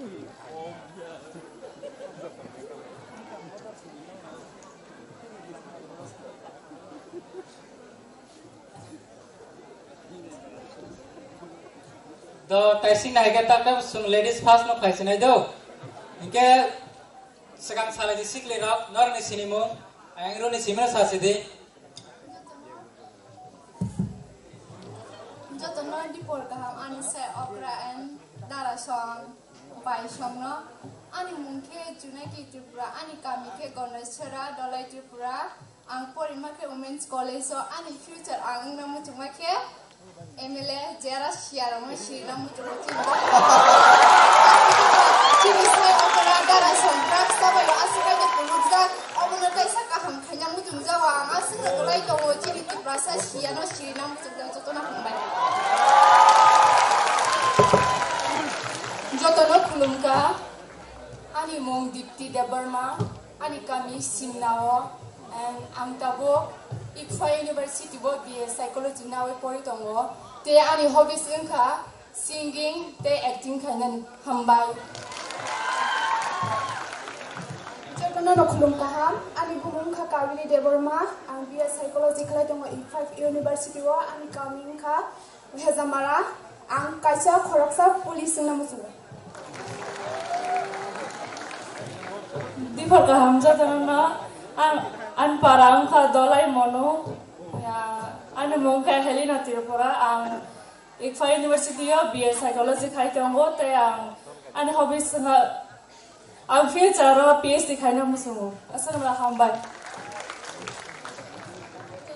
The tasting na higit tak sung ladies first no kaisi na do. Inke sekarang salah di sikli rok nor ni sini mo, ayang ro ni simra sasi de. Joto nor di por kaham ani se opera and dara song, pai song no. Ani mungke junai ki Tripura, ani kami ke Goneshara dolai Tripura, ang porima ke Women's College so ani future ang namu cuma ke MLA Jara Siarama Shiramu Chuti. Chini sai opera dara song prak sabai asika ke pulutza abuna kaisa kaham khanyang mu jumja wa asika dolai to chini Tripura sa Siano Shiramu Chuti joto na hambai. Joto no kulumka ani mong Dipti Debarma, ani kami Simnao, and ang tabo Ikfa University bo BA Psychology nawe pori tongo, te ani hobbies inka singing, te acting kanan hambay. Jodono no kulung kaham, ani gumung ka Kawili Debarma, ang BA Psychology kala tongo Ikfa University bo ani kami inka Hezamara, ang kaisa khoroksa police namusu. Di perkaham jatuh na an parang ka dolai mono ya an mungkin Helena Tripura ang Ikfa University of BA Psychology kai tonggo te ang an hobbies nga ang future ro PhD kai na musumo asal mala hambai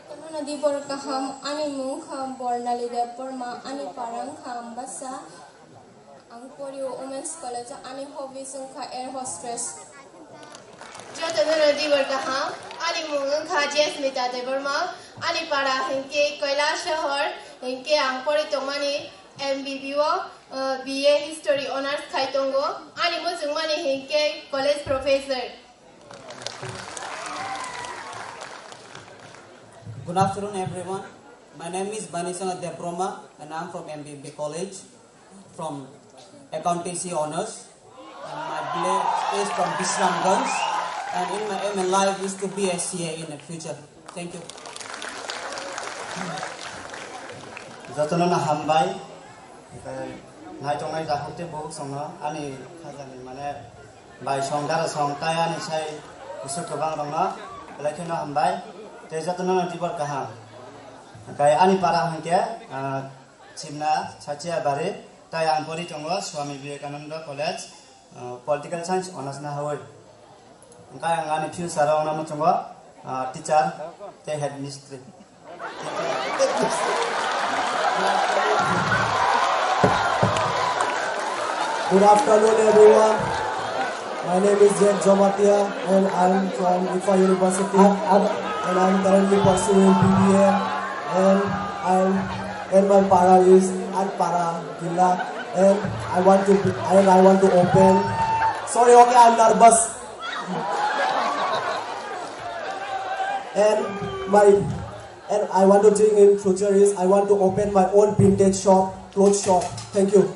tanu na di perkaham ani mungkin bornali de perma ani parang kam basa ang Korea Women's College ani hobbies nga air hostess Joto no di berkaham, ani mungun kajian smita debarma, ani para hengke Kailash Shahar, hengke angpori tongmani MBBO, BA History Honors kaitongo, ani musungmani hengke college professor. Good afternoon, everyone. My name is Banisanga Debroma, and I'm from MBB College, from Accountancy Honors. And my BA is from Bisramganj. And in my aim in life is to be a CA in the future. Thank you. Jotono na hambai, nai tongai jahote bohuk songa, ani khajani mane bai song dara song tai ani sai usuk kebang ronga, belakang na hambai, te jotono na tibar kaham. Kai ani para hangke, Simna Chachia Bare, tai angpori tongo Swami Vivekananda College, Political Science Honors na hawai. Kaya ngani future orang nama cunggo teacher, te headmistress. Good afternoon, everyone. My name is Jen Jomatia, and I'm from Ikfa University, and I'm currently pursuing BBA, and my para is at Para Gila, and I want to open. Sorry, okay, I'm nervous. And I want to think in future is I want to open my own vintage shop, clothes shop. Thank you.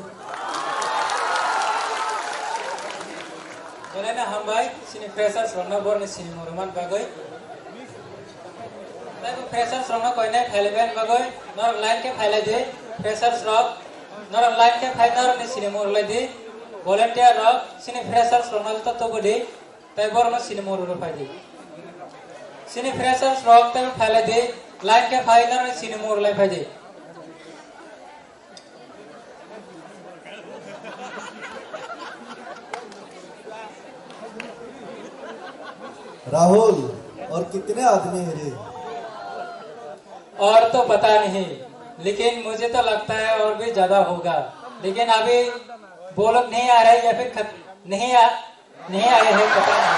Jangan hambai sini freshers rona born sini moruman bagai. Tapi freshers rona koi na phaileban bagai. Nor line ke phaile de freshers rock. Nor line ke phaile nor ni sini morulai de. Volunteer rock sini freshers rona to bode. Tapi born sini morulai phaile. Sini freshers rock te phaile de line ke phaile nor sini morulai phaile. Rahul और कितने आदमी हैं रे? और तो पता नहीं, लेकिन मुझे तो लगता है और भी ज्यादा होगा, लेकिन अभी वो लोग नहीं आ रहे या फिर नहीं आए हैं पता नहीं।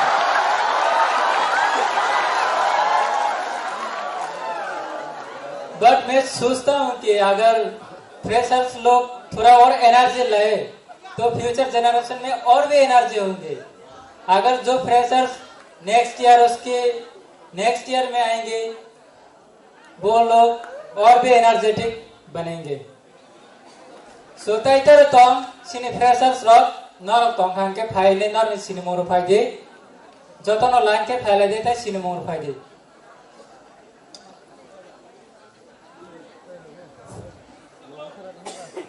बट मैं सोचता हूँ कि अगर फ्रेशर्स लोग थोड़ा और एनर्जी लाए तो फ्यूचर जनरेशन में और भी एनर्जी होंगे। अगर जो फ्रेशर्स नेक्स्ट ईयर में आएंगे वो लोग और भी एनर्जेटिक बनेंगे। सोता इतर तोम सिनी freshers rock norok tongkhang ke phaile nor ni sini mor phaide jotono line ke phaile de tai sini mor phaide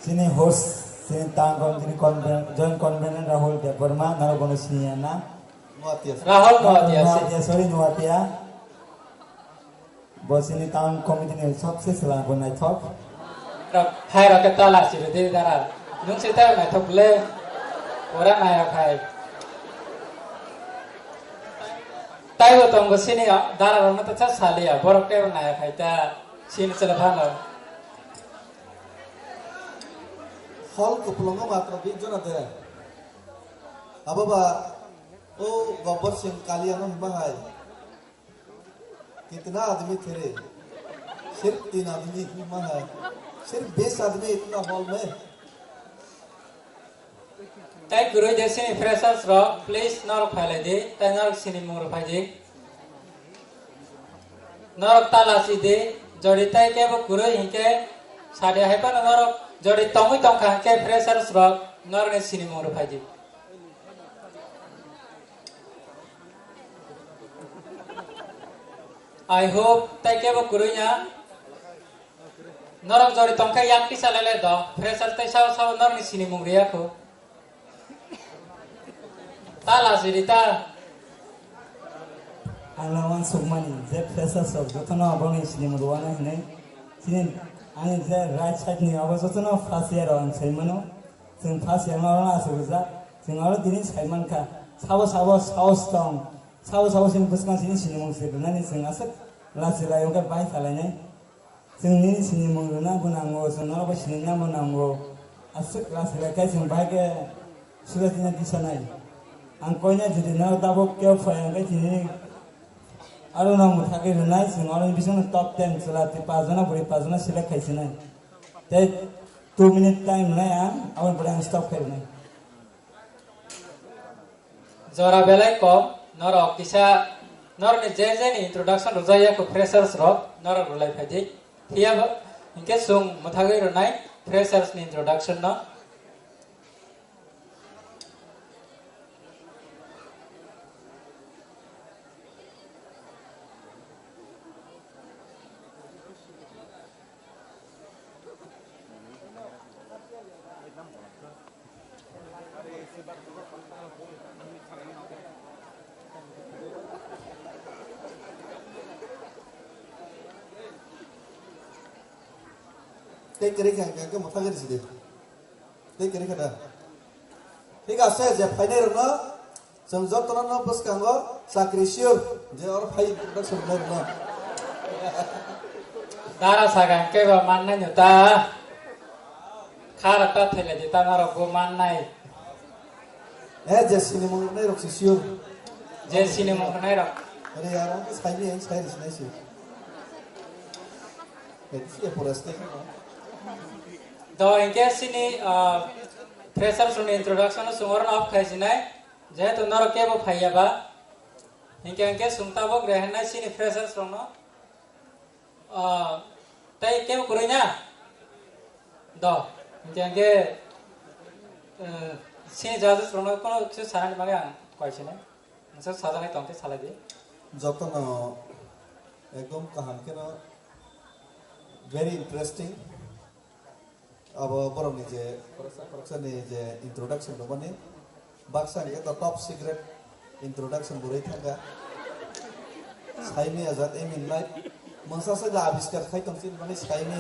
Sini host sini tangkon sini joint convener Rahul Devarma naro bono siniana Rahul Noatia sorry Noatia bos ini town committee ni सबसे सलाह बनाई थप र fire के तला सिर दे दारा नुन से ता ना थपले ओरा नाया खाय ताइबो तंगो सिनी दारा रन त छ सालिया बरक के नाया खाय ता सिन चला थानो hall kupulungan matra di zona deh. Apa ba? Oh, gobor sing kalian bahai. कितना आदमी थे रे सिर्फ 3 आदमी हिम्मत है सिर्फ 20 आदमी इतना हॉल में ताई गुरु जैसे फ्रेशर्स रो प्लीज नर फाइले दे ताई नर सिनी मोर फाइजे नर तालासी दे जड़ी ताई के वो गुरु हिंके साडे है पर नर जड़ी तंगु तंखा के फ्रेशर्स रो नर ने सिनी मोर फाइजे I hope tay ke bo gurunya norok jori tongka yak ti salale do fresher tay saw saw nor ni sini mungriya ko tala sirita alawan sugmani je fresher sob jotona aboni sini murwana hine sini ani je right side ni abaso jotona first year on saimano sing first year ma na asuza sing aro dini saiman ka sawo south town sawo sing buskan sini mungse nani sing asak lasila yung ka bai salanya sing ni sini munguna bunango sono ba sini na bunango asak lasila kai sing bai ke sudah tina disanai angkonya jadi na dabo ke fayang ke sini aro na muthake runai sing aro bisong top 10 selati pajana buri pajana sila kai sini te 2 minute time na ya awan bari stop kai na jora belai ko norok kisa nor ne je ni introduction rojaya ko freshers ro nor rolai phaji hiya inke sung muthagai ro nai freshers ni introduction no take kiri kan kan mau tanya di sini take kiri kan ठीक আছে যে final Rono সমঝত Rono বস কাঙ্গো সাক্রিশিয়র যে আর phi production Rono dara saga ke ba manna nyuta khara ta thele de ta naro go mannai এ যে cinema নাই Roxie sure je sini mo nai ro আরে यार আমি সাইনি এই সাইনি নাইছি এ পরাস্তে do inke sini freshers ni introduction sumor off khaisina je to naro ke bo phaiya ba inke sungta bo grehna sini freshers rono tay ke bo kurunya do inke sini jadu rono kono chu saran bage koisina so sadane tongke sala di যতন একদম কাহান কেন very interesting अब बरं नि जे फरकसानि जे introduction दं माने बाक्सानि the top secret introduction बुरै थांगा साइनि आजाद M in life मोनसासे जा आविष्कार खायतंसिन माने साइनि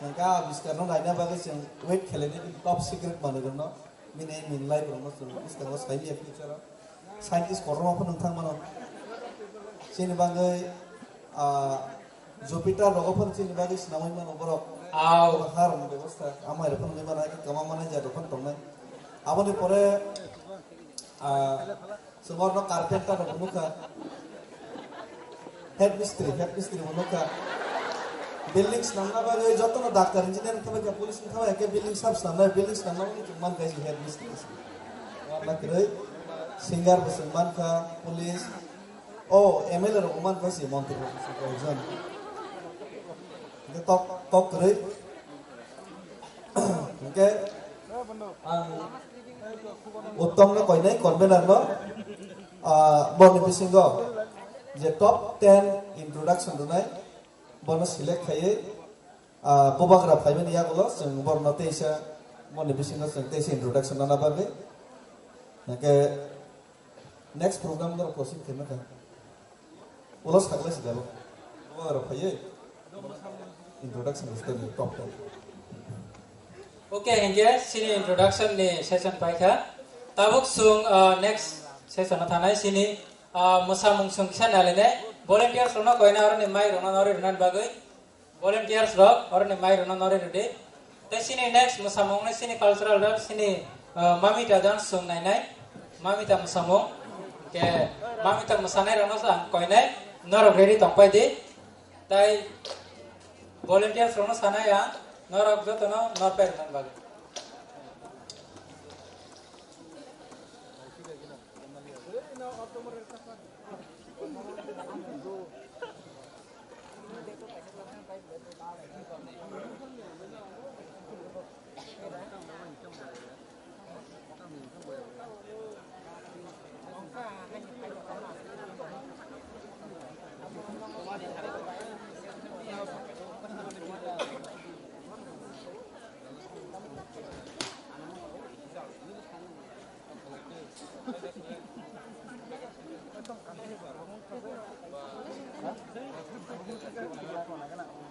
नंका आविष्कार न नायना बागै जों वेट खेलेनि टॉप सीक्रेट माने दं न मिन एम इन लाइफ रंनो जों इस्ताव साइनि फ्यूचर साइंटिस्ट करमाफोर नोंथां मानो सिनि बागै जुपिटार रगफोर सिनि बागै सिनामै मानो बरक aw har ব্যবস্থা আমার এরকম নিমানা কি কামা মানে যা দোকান তংনাই আমনি পরে সুমর ন কার্পেন্টার বনুকা হেড মিস্ত্রি বনুকা বিল্ডিংস নামনা বা ওই যত না ডাক্তার ইঞ্জিনিয়ার খাবে কা পুলিশ খাবে একে বিল্ডিং সব সামনে বিল্ডিংস নামনা কি মান গাইছি হেড মিস্ত্রি ওয়ালা করে সিঙ্গার বসমান কা পুলিশ ও এমএলএ রকমান কাছে মন্ত্রী একজন top keren, oke, ang उत्तम न कोइनाय कन्भेनार न बनि बिसिंगो जे टप 10 इंट्रोडक्शन दुनाय बनो सिलेक्ट खायै बबाग्रा फाइबेन यागलो जों बरनो तेइसा बनि बिसिंगो जों तेइसा इंट्रोडक्शन ना बागे नाके नेक्स्ट प्रोग्राम दर कोसिं थेना का उलस खागले सिदालो बबाग्रा फायै इंट्रोडक्शन स्टोरी टप 10 Oke, hingga sini introduction ni session paika. Tabuk sung next session athanai sini musamung sung kisan dalene volunteers rono koina orang ni mai rono nori ronan bagai volunteers rok orang ni mai rono nori rode. Te sini next musamung ni sini cultural dance sini mamita dance sung nai nai mamita musamung ke mamita musanai rono sang koina norok ready tongpai di. Tai volunteers rono sana ya norok joto no norpai ronan bagai.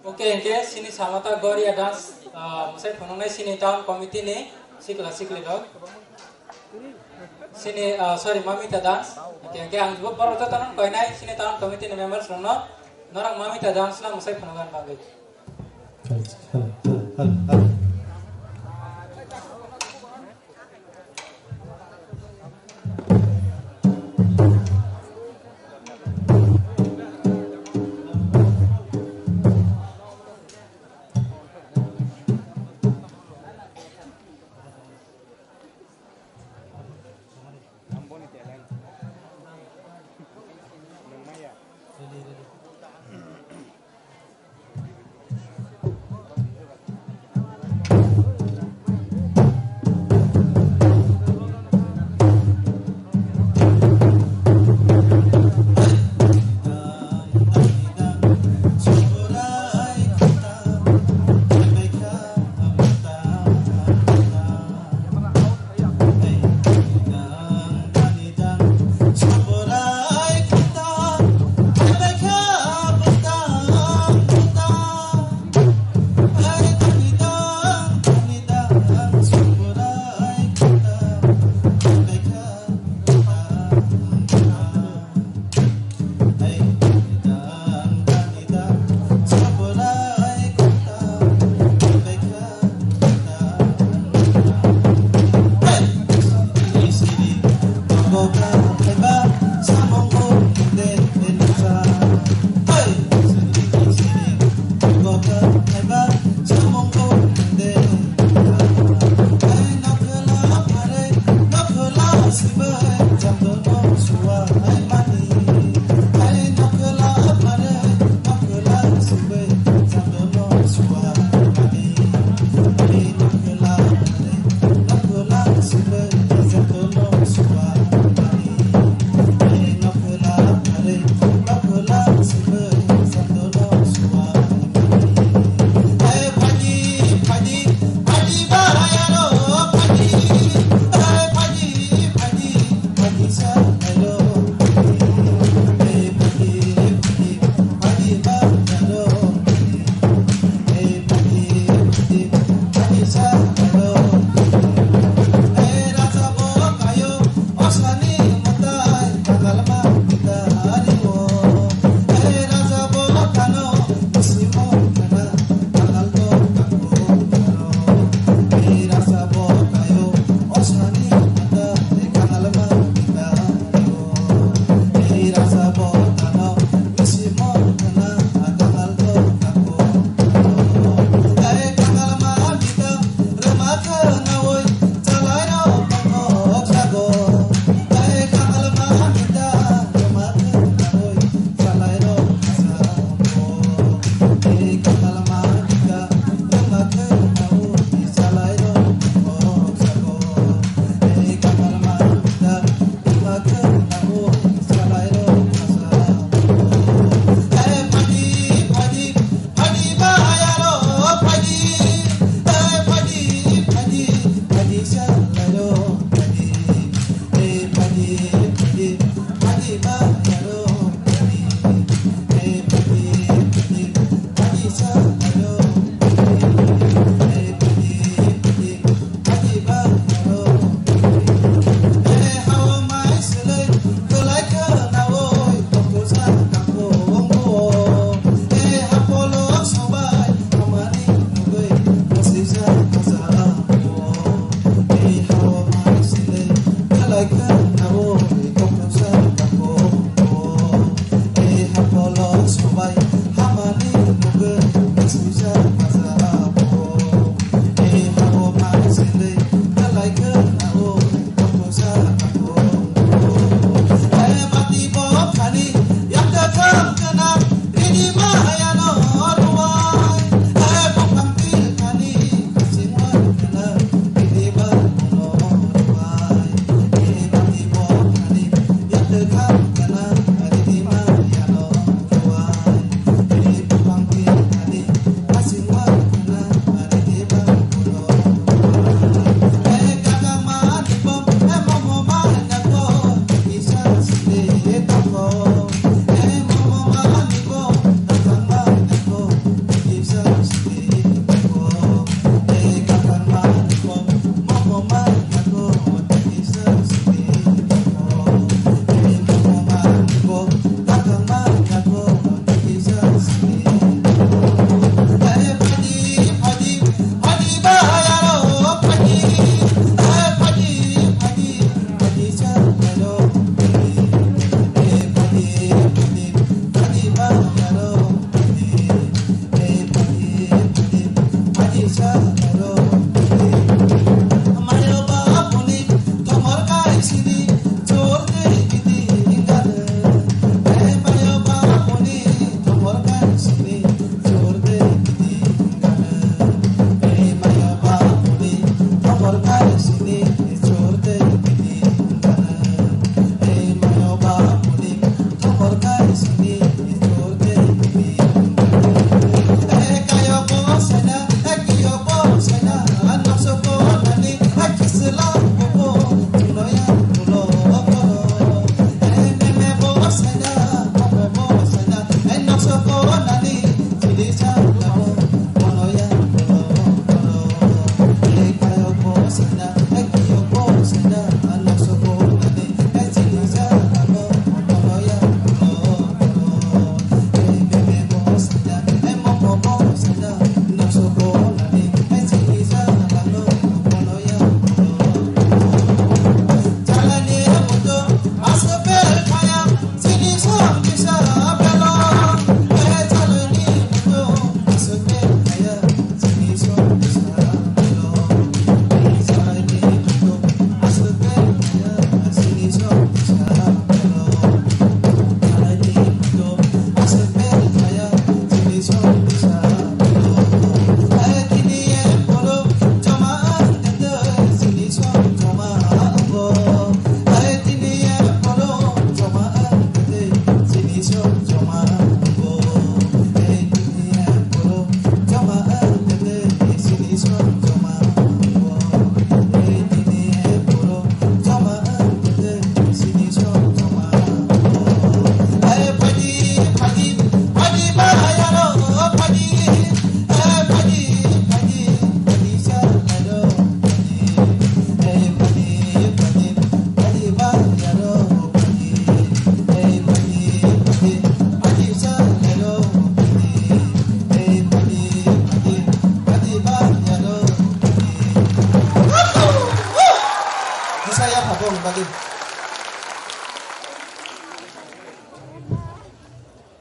Oke, hingga sini samata Gloria dance musai phonongnai sini town committee ni sikli dog. Sini sorry mamita dance. Oke, hingga ang juga baru tanan koinai sini town committee ni members rono norang mamita dance na musai phonongan bagai.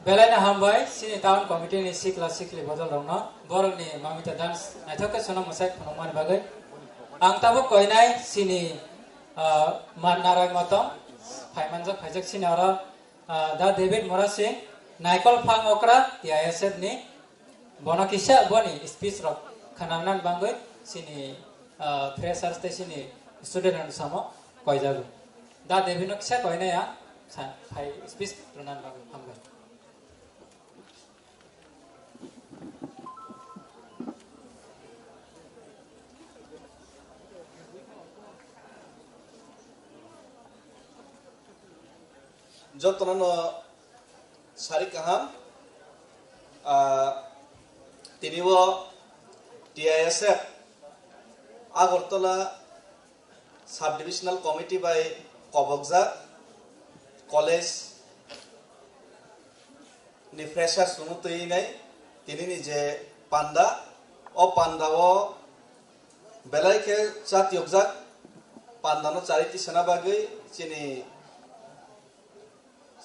Belai hambai sini tahun komite ni sikla sikli bodol rongno borok ni mamita dance naithoke sono musik penoman bagai ang tabu koinai sini man narai motong phaimanjak phaijak sini ora da David Morasi naikol phang okra TISF ni bonakisa boni speech rok khanamnan bangai sini freshers te sini student samo koijagu da David nok sa koinai ya phai speech ronan bagai hambai যতননো সারি কাহাম তিনিও TISF Agartala sub divisional committee বাই কবকজা college নি freshers রুমতই নাই তিনি নিজে পান্ডা ও পান্ডাও বেলাইকে চাত ইয়কজাক পান্ডানো চারিটি সেনাবাগৈ চিনি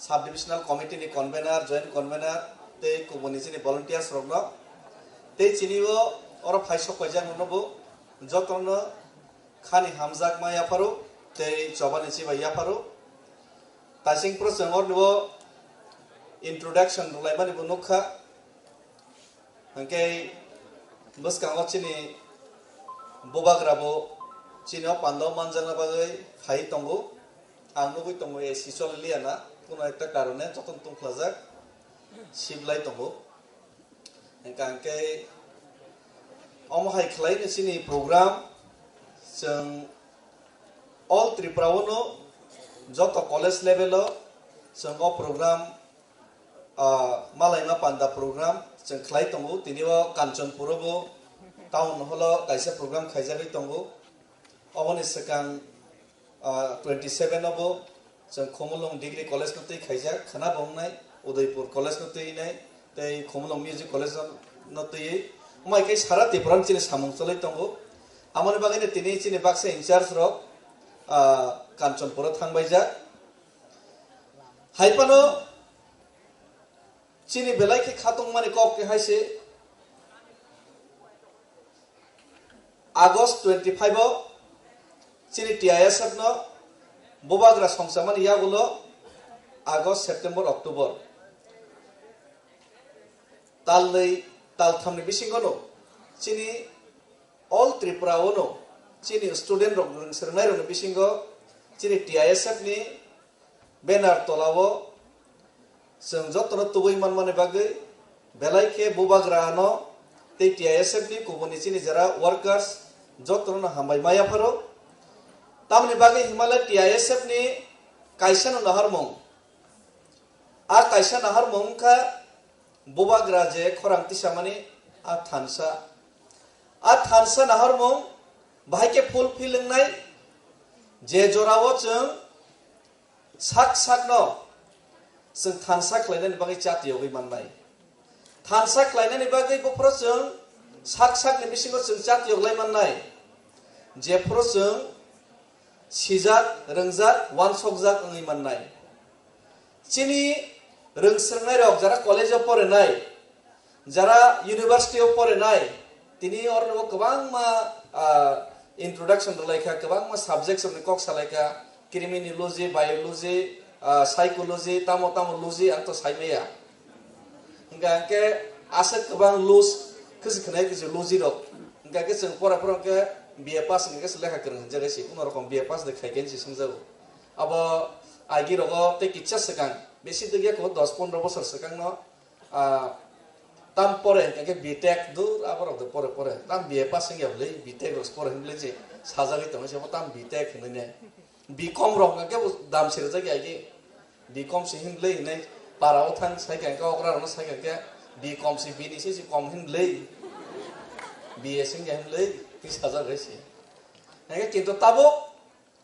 sub divisional committee ni convener joint convener te kuboni chini volunteers rokno te chiniwo oro phaisok koijak nobo jotono khani hamjak ma yafaru te chobani chiba yafaru tasing pro sengor nibo introduction rulaimani bo nokha hangke boskango chini bobagrabo chini pando manjana bagai phai tongo angnugui tongo e sisol liana কোনো একটা কারণে যতন তুমফ্লাজাক সিবলাই তবো এনকাঙ্কে অমহাই খালাইनो सिनि programme जों all ত্রিপুরাওনো যত college লেভেলো जों অ programme মালাইমা পান্ডা programme जों খালাই তঙ্গো তিনিও কাঞ্চনপুরবো টাউন হলো কাইসা প্রোগ্রাম খাইজাবি তঙ্গো অবনি সেকাং 27 অবো जों खमलং डिग्री कॉलेज नतै खाइजा खाना बंगनाय उदयपुर कॉलेज नतै नाय तै खमलং म्यूजिक कॉलेज नतै माइकै सारा त्रिपुरान चिनि सामung चलै तंगो आमनि बागैनो तिनि चिनि बाक्सा इनचार्ज रक कांचनपुर थांबायजा हाइपानो चिनि बेलाइखे खातंग माने कप के हाइसे आगस्ट 25 चिनि TISF न बोबाग्रा संसामान यागुलो आगस्ट सेप्टेम्बर अक्टोबर तालनै तालथामनि बिसिंगनो चिनि ऑल त्रिपुरावनो चिनि स्टूडेंट रक सरनाय रनो बिसिंगो चिनि TISF नि बेनार तलावो जों जतनो तुबै मानमाने बागै बेलाइखे बोबाग्रानो ते TISF नि गुबुननि चिनि जरा वर्कर्स जतनो हामबाय मायाफोरो तामनि बागै हिमालय TISF नि काइसान नाहारमं आ काइसा नाहारमं का बोबाग्रा जे खरांति सामानि आ थानसा नाहारमं बाहायके फुल फिलंनाय जे जरावो जों साक न जों थानसा खलायनायनि बागै जातियाव गैमाननाय थानसा खलायनायनि बागै बफ्रो जों साक नि बिसिङाव जों जातियाव गैमाननाय जेफ्रो जों सिजात रंजात वानसकजात ओंइ माननाय चिनि रोंस्रंनाय रक जरा कॉलेजाव फरायनाय जरा यूनिवर्सिटीयाव फरायनाय तिनि अरनो गोबां मा इंट्रोडक्शन रलायखा गोबां मा सब्जेक्ट्स नि कक सालायखा क्रिमिनोलॉजी बायोलॉजी साइकोलॉजी तामोलॉजी आंत साइमेया इंगाके आसे गोबां लूज खिसखनाय किसे लॉजी रक इंगाके जों फरायफोरके BA pass ni kes lekha kereng jare si kuno rokom BA pass de khaiken si sungjau abo agi rogo te kitcha sekang besi de ko 10-15 bosor sekang no tam pore ke bitek dur abar de pore tam BA passing ya le bitek ros pore himle je sajagi tong se tam bitek himne bikom rok ke dam sir ja ge ge bikom se himle ne parao thang sai ke ka okra ro sai ke bikom se bini se kom himle BA sing ge himle ti saja ge se ne ke to tabo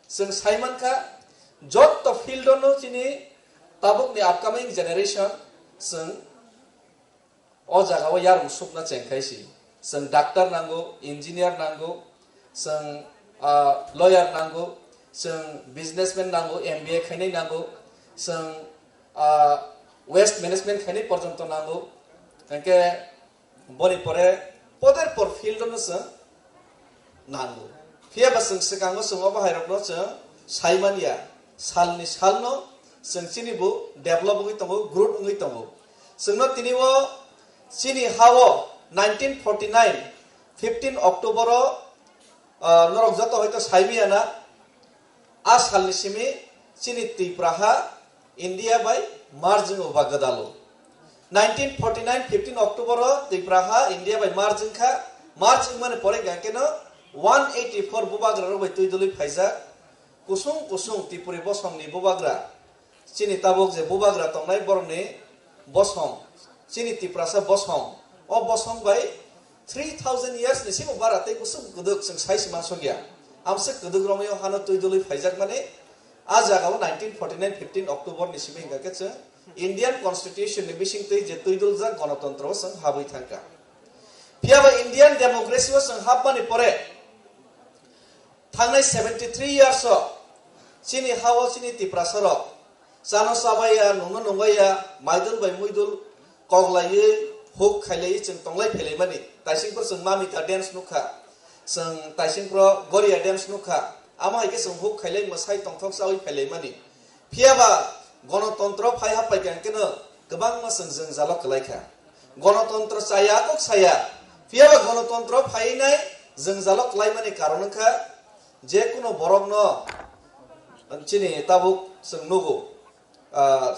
sing Simon ka jot to field no chini tabuk ni upcoming generation sing o jaga wa yar musuk na chengkai si sing doctor nango engineer nango sing lawyer nango sing businessman nango MBA khainai nango sing waste management khainai porjonto nango tanke boni pore poder por field no sing nango fia basing sekango sing oba hairok no sing saimania salni salno sing chini bu develop ngi tongo growth ngi tongo sing no tini wo chini hawo 1949 15 October norok joto hoyto saimiana a salni simi chini tipraha India by margin oba gadalo 1949 15 October tipraha India by margin kha margin mane pore ganke no 184 bubagra ro bai tuiduli phaisa kusung tipuri bosong ni bubagra chini tabok je bubagra tongnai borni bosong chini tiprasa bosong o bosong bai 3000 years ni simo barate kusum kuduk sing sai siman songya amse kuduk romeo hano tuiduli phaijak mane a jaga 1949 15 October ni simi hinga ke Indian constitution ni bising tei je tuidul ja ganatantra sang habui thangka piaba Indian democracy was sang habani pore thangnai 73 years chini hawo chini tiprasaro sano sabaya nungo nungaya maidul bai muidul koglai huk khailai chung tonglai phelai mani taising pro chung mamita dance nukha chung taising pro goria dance nukha ama ike chung huk khailai masai tongthok sawi phelai mani phiaba ganatantra phai hapai kan keno gobang ma chung jeng jalok kalaikha ganatantra saya kok saya phiaba ganatantra phai nai jeng jalok lai mani karon kha je kuno borok no chini tabuk sing nugo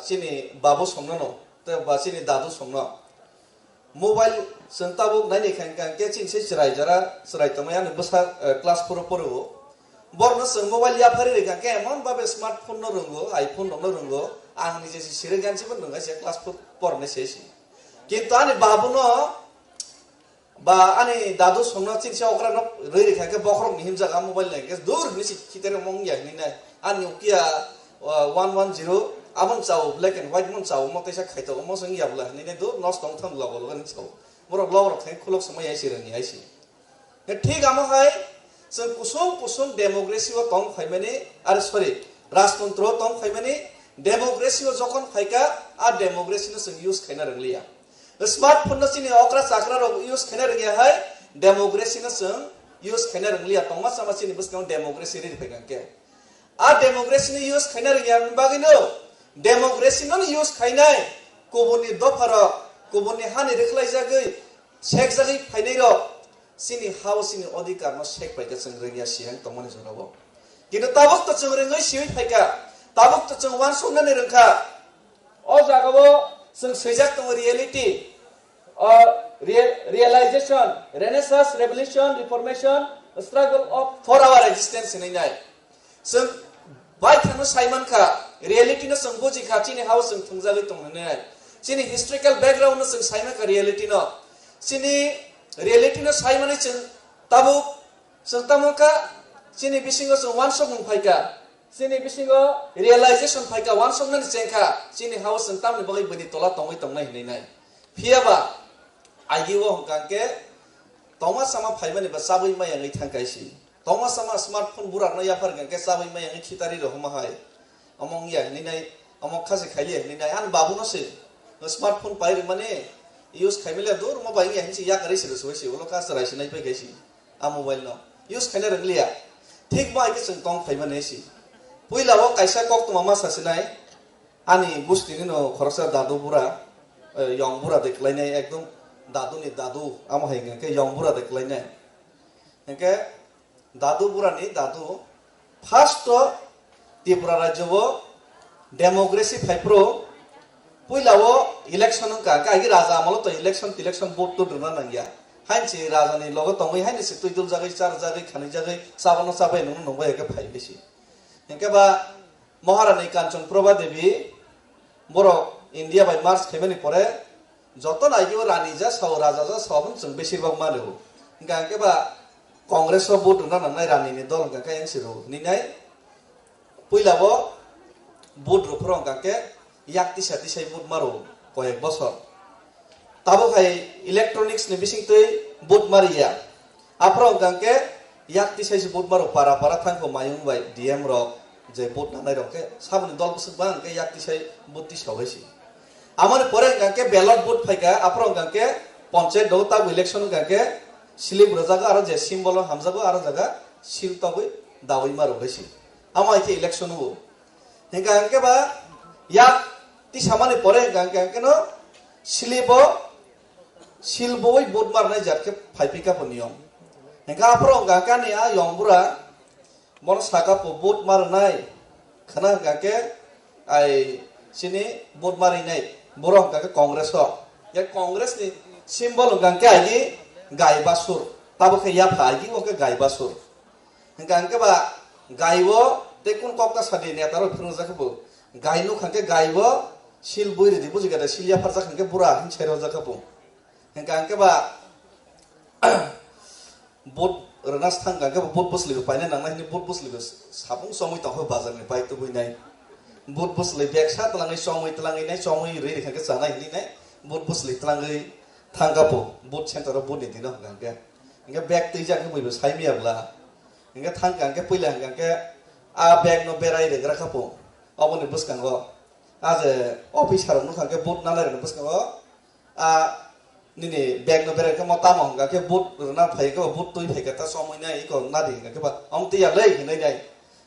chini babu somno no te ba chini dadu somno mobile sing tabuk nai khan kan ke chin se chirai jara chirai tamaya ne basa class 4 poru borno sing mobile ya phari re kan ke mon babe smartphone no rungo iphone no rungo ang ni je sire gan chi bon se class 4 por ne se si kintu ani babu no ba ani dadu somno chin se okra no re khan ke bokrok ni himja ga mobile ne ke dur ni si kitere mong ya ni nai an Nokia 110 amon chau black and white mon chau mo taisa khaito mo sing yabla ni ne do nos tong tham logol gan chau moro logor khai khulok samay ai sirani ai si ne thik amo hai se kusum democracy o tong khai mane ar sorry rajtantro tong khai mane democracy o jokon khaika a democracy no sing use khaina ranglia smartphone no sini okra chakra ro use khaina rangia hai democracy no sing use khaina ranglia tongma sama sini busno democracy ri phegan ke a democracy ni use khaina ringyam bagino democracy no use khainai koboni dofaro koboni hani rekhlai jagai sek jagai phainai ro sini house ni odikar no sek paika chung ringya siang tongmani jorabo kintu tabuk to chung ringai siwi phaika tabuk to chung wan sonna ni rengkha o jagabo chung sejak tong reality or realization renaissance revolution reformation struggle of for our existence in nai sung bai thano Simon kha reality no sung boji kha chini house sung thungjagai tong ne chini historical background no sung Simon kha reality no chini reality no Simon ni chung tabu sung tamoka chini bisingo sung one song phaika chini bisingo realization phaika one song ni chengkha chini house sung tamni bagai bani tola tongoi tongnai hinai nai phiaba agiwo hongkangke tongma sama phaimani ba sabui mai ngai thangkai si tongma sama smartphone burak no yapar gan ke sabai mai ang khitari ro homa hai among ya ni nai amok khase khaili ni nai an babu no se smartphone pai ri mane use khaimele dur mo bai ya hinsi ya kari se so se olo ka sarai se nai pai gaisi a mobile no use khaile ranglia thik bai ke chung tong khaimane si puila wo kaisa kok to mama sasinai ani busti ni no khorsa dadu bura yong bura deklai nai ekdom dadu ni dadu am hai gan ke yong bura deklai nai ke Dadu Burani Dadu first Tripura राज्य democracy फाइप्रो पुइलावो election का आगे राजा आमलो तो election boat तो दुना नंगिया हाइनसे राजानि लोगो तंगै हाइनसे तुइदुल जागै चार जागै खानै जागै साबानो साबाय नुनो नंगौ एके फाइ बेसि एके बा महारानी कांचन प्रभा देवी बर' इंडिया बाय मार्च खेमेनि परे যতন আইও রানী যা সাও রাজা যা সবন जों বেশিরভাগ মানেও গাকে বা কংগ্রেস ভোট না নাই রানীনি দল গাকে এনসিরো নিনাই পইলাবো ভোট রফরং গাকে ইয়াকতি সাতি সাই ভোট মারো কয়েক বছর তাবো খাই ইলেকট্রনিক্স নি বিসিংতৈ ভোট মারিয়া আফরং গাকে ইয়াকতি সাই ভোট মারো পারা পারা থাংকো মায়ুং বাই ডিএম রক যে ভোট নানাই রকে সাবনি দল বসক বাংকে ইয়াকতি সাই ভোটটি সবাইছি আমার পরে গাকে ব্যালট ভোট ফাইকা আফরং গাকে পঞ্চায়েত দৌতা ইলেকশন গাকে সিলিগুড় জায়গা আর যে সিম্বল হামজাগো আর জায়গা সিল তবই দাওই মারো হয়েছি আমার একে ইলেকশন হবো হেঙ্কা গাকে বা ইয়াক তি সামানে পরে গাকে গাকে ন সিলবই ভোট মারনাই জাতকে ফাইপিকা নিয়ম হেঙ্কা আফরং গাকা নিয়া ইয়ংবুরা মন সাকাপো ভোট মারনাই খানা গাকে আই সিনি ভোট মারিনাই borong ka kongres ho ya kongres ni simbol gangke agi gai basur tabo ke ya phagi o ke gai basur gangke ba gaiwo te kun kokta sadi ne taro phirung jakabo gainu khangke gaiwo sil buiri di buji gada silya farja khangke bura hin chero jakabo gangke ba bot ranas thang gangke bot busli ko paina nang ni bot busli ko sapung somoi ta ho bazar ni pai to buinai बुट बुसले बेगसा तलाङै सङै तलाङै नै सङै रे रेखाके जानाय हिनि नै बुट बुसले तलाङै थांगापो बुट सेन्टराव बुट दिनो गांके इंगे bag तैजाके बयबो साइमियाब्ला इंगे थां गांके पयला गांके आ बेग नो बेराय रेग्रा खापो अबनि बुसकांगो आज अफिसार नो खांके बुट नालाय नो बुसकांगो आ निनि बेग नो बेराय के मता मं गांके बुट ना फाइको बुट तुइ फाइका ता समय नै इको नादि गांके बा अमतिया लै हिनै नै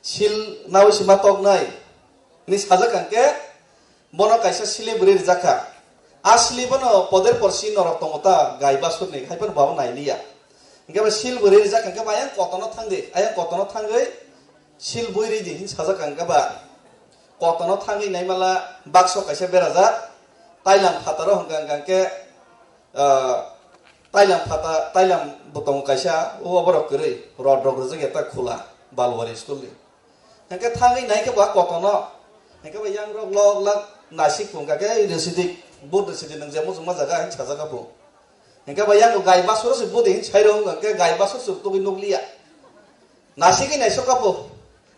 सिल नाव सिमा तक नै ni saja kanke bono kaisa siliburi jaka asli bono poder porsi norok tongota gai basur ni khaipan bawo nailiya ingaba silburi jaka kanke bayang kotono thangde ayang kotono thangai silburi di hin saja kanke ba kotono thangai nai mala bakso kaisa beraja tailam phataro hongkang kanke tailam botong kaisa o borok kri rod rog jage ta khula balwari school ni kanke thangai nai ke ba kotono Hingga bayang rok log lak nasik pun kakek residik bud residik nang jamu cuma jaga hin jaga pun. Hingga bayang gai basur si bud hin cairong kakek gai basur si tu binuglia. Nasik ini esok apa?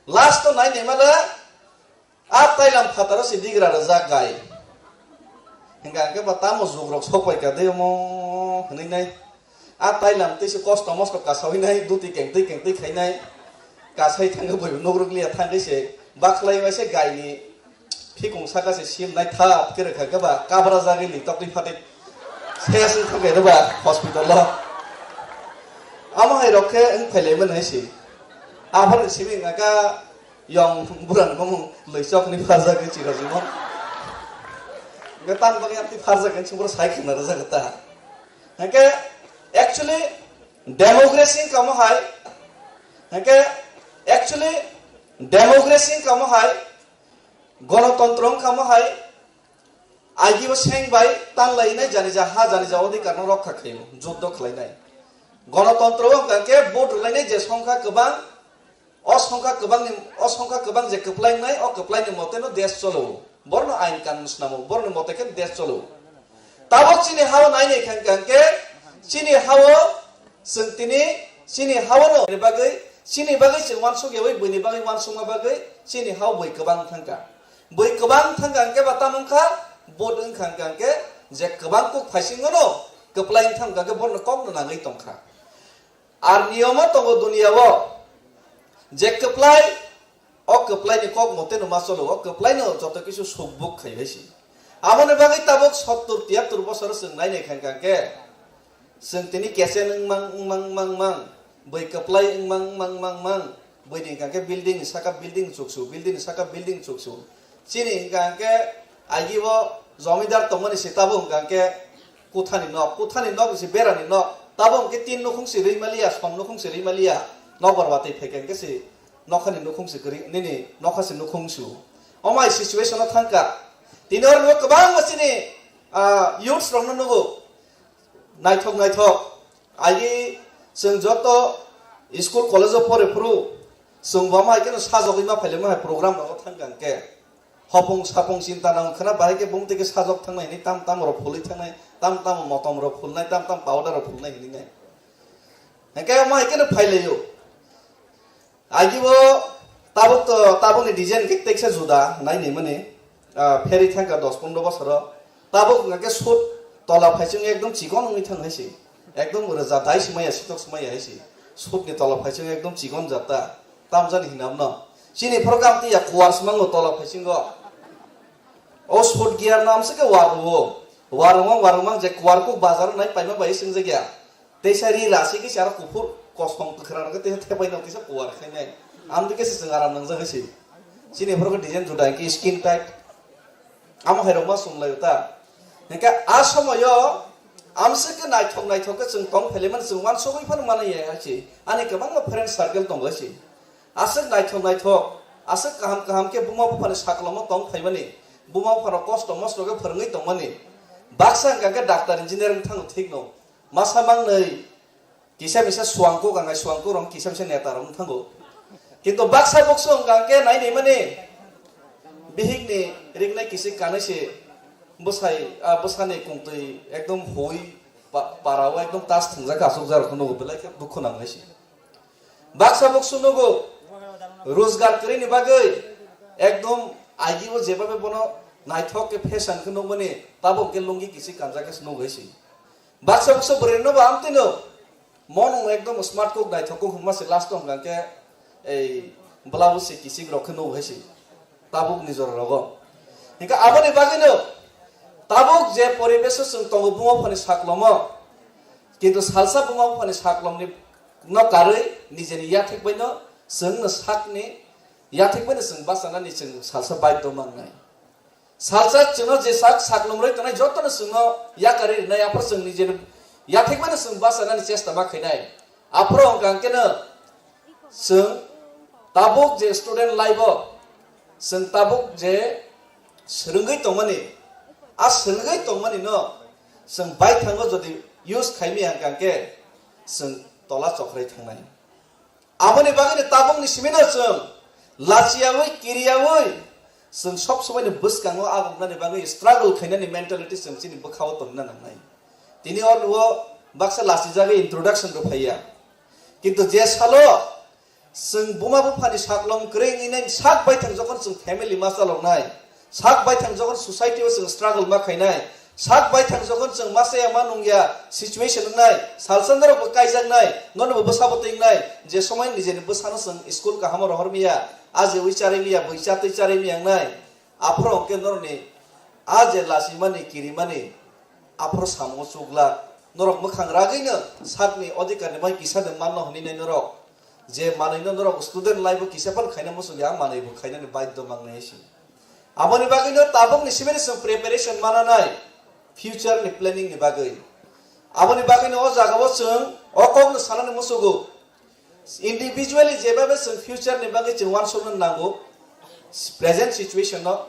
Last tu naik ni mana? Atai lam khatara si digra raja gai. Hingga kakek batamu zugrok sopai kakek mo ini naik. Atai lam tu si kos tomos kok kasawin naik duti kengti kai naik. Kasai tangga boyu nuguruglia tangga si baklai masih gai ni. Fikung saka se sil nai thap kira khaga ba kabra jagi li tokli phate sesin thagai da ba hospital lo ama hai rokhe ang phele man hai si aphar simi ngaka yong buran mong loisok ni phaja ke chira jimo ngatang bagi apti phaja ke chimur sai khna raja gata hake actually democracy kam hai hake actually democracy kam hai গণতন্ত্র কামহাই আইগিও সেংবাই তানলাইনাই জানি যা হা জানি যা অধিকার রক্ষা খাইও যুদ্ধ খাইনাই গণতন্ত্র গাকে ভোট লাইনাই যে সংখ্যা গোবাং অসংখ্যা গোবাং যে কপ্লাইনাই অ কপ্লাইনি মতে নো দেশ চলো বর্ণ আইন কানুন নামো বর্ণ মতে কে দেশ চলো তাবো চিনি হাও নাইনি খান গাকে চিনি হাও সন্তিনি চিনি হাও নো বাগৈ চিনি বাগৈ চিওয়ান সগেওই বইনি বাগৈ ওয়ান সংমা বাগৈ চিনি হাও বই গোবাং thangka boi kebang thanggang ke batam ungka bodeng khanggang ke je kebang kuk phasing no keplain thanggang ke bon kok na ngai tongkha ar niyoma tongo dunia wo je keplai o keplai ni kok mote no masolo o keplai no joto kisu subbuk khai hesi amone bagai tabok 70 73 bosor sing nai ne khanggang ke sing tini kesen mang boi keplai mang boi ni kangke building saka building chuksu Sini gangke agiwo zamindar তমনি Sitabo গangke kuthani nok si berani nok tabom ke tin nukhung si reimalia som nukhung si reimalia nokbar bate pheken ke si nokhani nukhung si kri nini nokhasi nukhung su omai situation thangka tini or no kabang masini youths rong nugo naitok agi sung joto school college of pore puru sung bama ke no sajok ima phele ma program no thangkan ke hopong sapong cinta nang khana bai ke bung te ke sajok thangnai ni tam ro phuli thangnai tam motom ro phulnai tam powder ro phulnai ni ngai hengke ma ke no phaile yo agi bo tabuk ni design ke teksa juda nai ni mane feri thangka 10-15 bosor tabuk ngake sut tola phaising ekdom chikon ngi thangaisi ekdom roja dai simaya sitok simaya haisi sut ni tola phaising ekdom chikon jata tamjani hinam no sini program ti ya kuars mango tola phaising go o sut gear nam se ke warung je kuar ku bazar nai paima bai sing je gya tesari rasi ki sara kufur kosong khara ke te pai no tisa kuar khainai am dike se sangaram nang je haisi sini program design juda ki skin type am hairoma sumlayuta neka asomoyo amse ke naitok ke sung tong pheleman sung wan sogoi phan manai ya chi ani kabang ma friend circle tong gasi asek naitok asek kaham ke buma phan saklamo tong phaimani buma phan kosto mosto ke phrangai tong mani baksa ka doctor engineering thang thik no masamang nei kisa bisa suangko gangai suangko rong kisa bisa neta rong thango kintu baksa boksong ka ke nai nei mani bihik ni ringnai kisi kanase bosane kungtui ekdom hoi parawa ekdom tas thungja kasuk jar khono belai ke dukho nangaisi baksa boksu nogo rozgar kri ni bagai ekdom agi bo jebabe bono naithok ke fashion khono mane tabo ke lungi kisi kanja ke sno gaisi baksa boksu breno ba amtino mon ekdom smart ko naithok ko huma se last tong ke ei blouse se kisi ro khono gaisi tabuk nijor rogo hinka aboni bagino tabuk je poribesh sung tongo bungo phani saklamo kintu salsa bungo phani saklomni no karoi nijeni yathik baino sung no sakni yathik baino sung basana ni sung salsa baiddo mangnai salsa chino je saklom roi tonai jotono sung no yakari na yapar sung nijeni yathik baino sung basana ni chesta ma khainai apro kankena sung tabuk je student life sung tabuk je serenggai tongmani serenggai tongmani no sung bai thango jodi use khaimi angkangke sung tola chokrai thangnai aboni bagini tabuk ni simino sung lachiawai kiriawai sung sob somai ni buskango agumnani bangi struggle khainani mentality sung chini bukhaw tonna nangnai tini or wo baksa lasi jage introduction ro phaiya kintu je salo sung buma bu phani saklom kreng inai sak bai thang jokon sung family masalong nai sak bai thang jokon society o sung struggle ma khainai sak bai thang jokon sung mase ama nungya situation nai salsandar bo kaijak nai non bo basabo ting nai je somai nije ni basano sung school ka hamor hormiya aje wichare miya boicha tai chare miya nai apro ke norni aje lasimani kirimani apro samo chugla norok mukhang ragaina sakni odikar ni mai kisade manno honi nai norok je manaino norok student life kisapal khaina musu ya manaibo khaina ni baiddo mangnaishi aboni bagino tabuk ni simene sung preparation mananai future ni planning ni bagai aboni bagino o jaga bo sung okong no sanani musugo individually jebabe sung future ni bagai chung wan song nango present situation no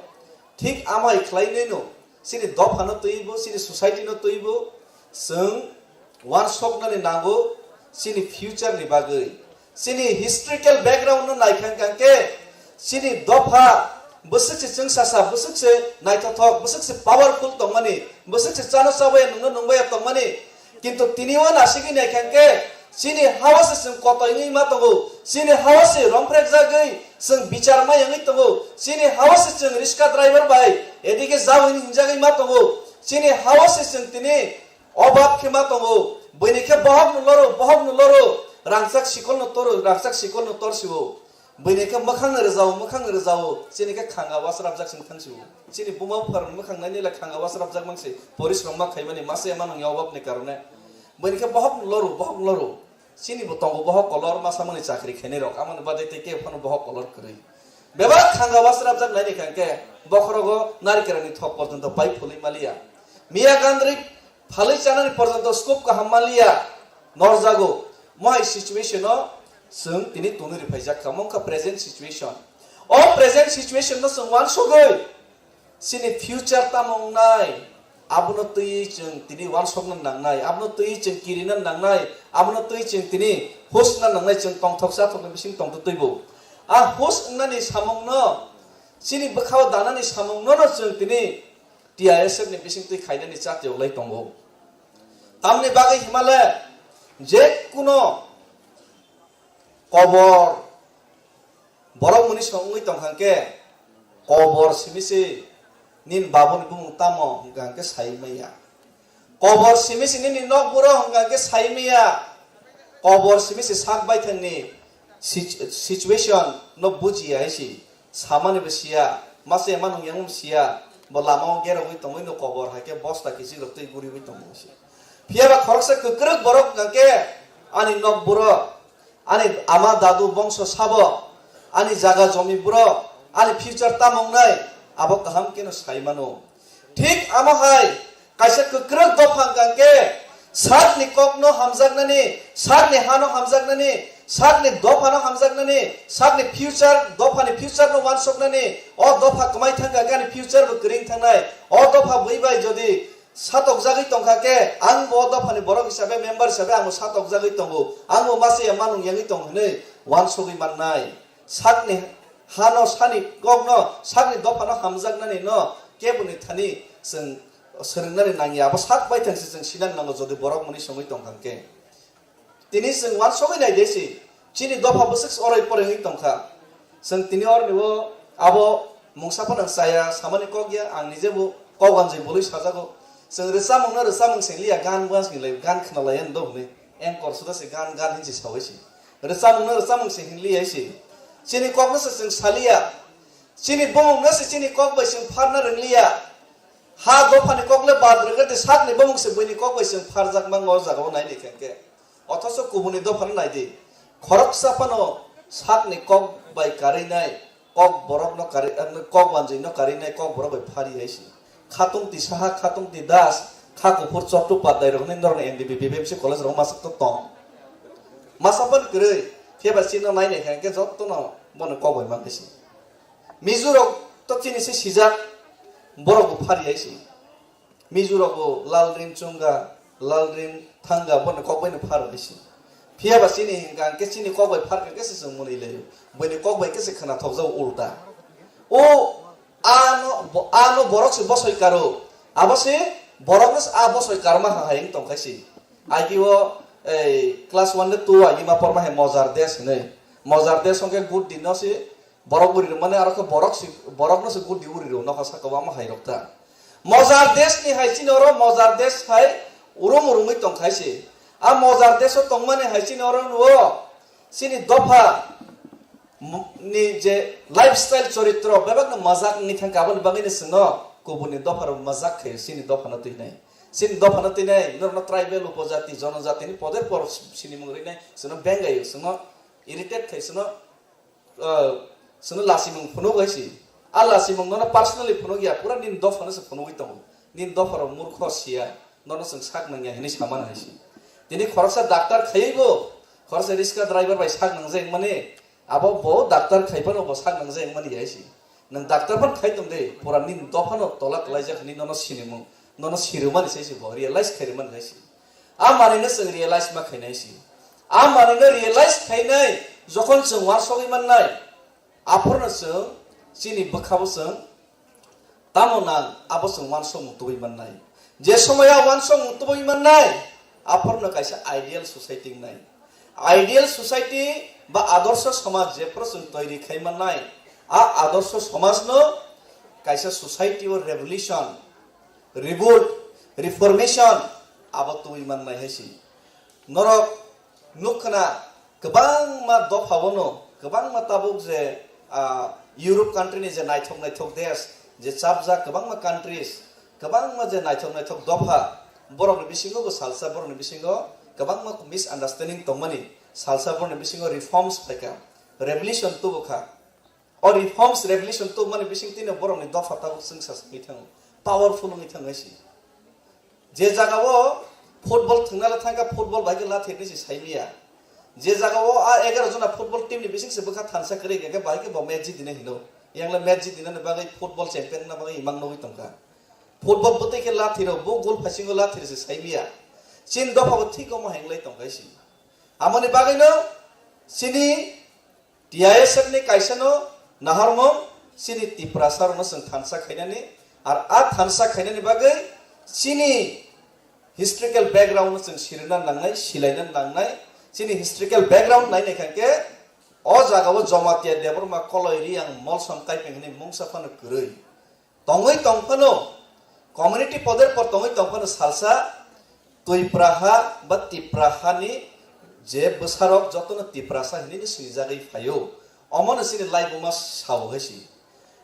thik amai khlainai no sini dofano toibo sini society no toibo sung wan song ni nango sini future ni bagai sini historical background no naikhan kanke sini dofa busuk se chung sasa busuk se naithothok busuk se powerful tongmani busuk se chana sabai nungbai tongmani kintu tiniwan asigi naikhan ke sini hawa se sung kotoingi ma tongo sini hawa se romprek jagai sung bichar ma yangi tongo sini hawa se sung riska driver bai edike jawini hinjagai ma tongo sini hawa se sung tini obab khema tongo boinike bahab nuloro rangsak sikol no tor sibo boineke makhang rezawo sini ke khanga wasrap jak sing thangsibo sini buma phar makhang nai la khanga wasrap jak mangse porisrong ma khaimani mase manung yawab ne karone boineke bahab loro sini botongo bahab kolor ma samani chakri khene rok amon bade te ke phano bahab kolor krai beba khanga wasrap jak nai khangke bokhrogo narkerani thok porjonto pai phuli malia miya gandri phalai chanani porjonto scope ka hammalia norjago my situation no sung tini tunuri phaijak kamong ka present situation no sung wan sogoi sini future tamongnai abno tui chung tini wan soknan nangnai abno tui chung kirinan nangnai abno tui chung tini host nan nangnai chung tong thoksa thokna bising tong tu tuibo a host nani samongno sini bakhaw danani samongno no chung tini TISF ni bising tui khaina ni chat yoglai tongo tamni bagai himalaya je kuno kobor borok muni songui tongkhangke kobor simisi nin babon bung tamo hingke saimaya kobor simisi nin nok buro hingke saimaya kobor simisi sak bai thangni situation no bujiya hisi samani besia mase manung yangum sia bolamo gero hui tongoi no kobor hake bosta kisi rotei guri hui tongoi si piaba khoroksa kukruk borok ngke ani nok buro ani ama dadu bongso sabo ani jaga jomi buro ani future tamongnai abo kaham keno saimano thik amo hai kaisa kukruk dofang gangke sat ni kokno hamjaknani sat ni hano hamjaknani sat ni dofano hamjaknani sat ni future dofani future no wan soknani o dofa kamai thanga gani future bo kring thangnai o dofa buibai jodi satok jagoi tongkhake ang bo dofani borok hisabe member hisabe ang satok jagoi tongo ang bo mase manung yangi tonghne wan sogoi mannai sat ni hano sani kokno sat ni dofano hamjaknani no kebuni thani sing serengnani nangi abo sat bai thangsi sing sinan nango jodi borok muni songoi tongkhangke tini sing wan sogoi nai desi chini dofa bo 6 orai pore ngi tongkha sing tini or nibo abo mungsapan ang saya samani kokya ang nije bo koganjai boloi sajago sing resamung na resamung singlia gan buas ngilai gan khnalayan do ni engkor suda se gan gan hinji sawesi resamung na resamung singlia isi chini kokna se sing salia chini bomung na se chini kok bai sing pharna renglia ha do phani kokle bad rege de sat ni bomung se boini kok bai sing pharjak mang or jagao nai nikhenke othoso kubuni do phani nai di khorok sapano sat ni kok bai karinai kok borok no kari kok banjai no karinai kok borok bai phari aisi khatung ti saha khatung ti das khakupur chottu padai rok nin dorne MBB BBMC college ro masak to tong masapan krei pheba sino nai ne khanke jotto no bon kok bai mangesi mizuro to chini se sijak borok phari aisi mizuro go lal rim chunga lal rim thanga bon kok bai no phar aisi pheba sini hingan ke chini kok bai phar ke se sungmuni le boi kok bai ke se khana thokjau ulta o ano borok se bosoi karo abase borok nas a bosoi karma ha haing tong khaisi agiwo class 1 le 2 agi ma porma he mozar des songke good din no se borok buri mane arko borok no se good di uri ro no khasa ko ma hai rokta mozar des ni hai sinoro mozar des hai urum urumi tong khaisi a mozar des tong mane hai sinoro no sini dofa ni je lifestyle choritro bebak na mazak ni thang kabon bangi ni sno kubuni dofar mazak khe sini dofana tinai sin dofana tinai norna tribal upojati jonojati ni poder por sini mungri nai sno bengai sno irritate khai sno lasimung phuno gaisi alla simung nona personally phuno gya pura nin dofana se phuno gitong nin dofar murkho sia nona sing sak nangya hini saman haisi tini khorsa doctor khaibo khorsa riska driver bai sak nangjeng mane abo bo doctor khaipano bo sak nangjeng mani yaisi nang doctor pan khaitum de pura nin dofano tolak laijak ni nono sinemu nono sirumani seisi bo realize khaiman gaisi a manine sing realize ma khainaisi a manine realize khainai jokon sing war sogi mannai aporna sing sini bakhabo sing tamona abo sing wan song mutui mannai je somaya wan song mutui mannai aporna kaisa ideal society nai ideal society বা আদর্শ সমাজ যে প্রশ্ন তৈরি খাইমান নাই আদর্শ সমাজ ন কাইসা সোসাইটি ও রেভলিউশন রিভোল্ট রিফরমেশন আবত ইমান নাই হাইসি নরক নুখনা গোবাং মা দফাবনো গোবাং মা তাবুক যে ইউরোপ কান্ট্রিনি যে নাইথক দেশ যে চাপজা গোবাং মা কান্ট্রিজ গোবাং মা যে নাইথক দফা বরকনি বিসিঙ্গ গো সালসা বরকনি বিসিঙ্গ গোবাং মা মিস আন্ডারস্ট্যান্ডিং তংমানি salsa borne bisingo reforms peka revolution tu bokha or reforms revolution tu mane bising tine borong ni dofa ta sing sas mithang powerful mithang asi je jaga wo football thngnala thanga football bagi la thekni si saimia je jaga wo a 11 jona football team ni bising se bokha thansa kare ge bagi bo match dine hino yang la match jitina ne bagai football champion na bagai imang noi tongka football bote ke lathiro bo goal fasingo lathiro se saibia sin do phabo thiko mo henglai tongkai si amoni bagai no sini TISF ni kaisano naharmo sini tiprasar no sing thansa khainani ar a thansa khainani bagai sini historical background no sing sirinan langnai silainan langnai sini historical background nai nekhanke o jagao jamatia deborma koloiri yang mol samkai pengni mungsa phano kurui tongoi tongphano community poder por tongoi tongphano salsa toipraha ba tipraha ni je besarok jotono tiprasa hini ni sini jagai phayo omon sini laibuma sawo hesi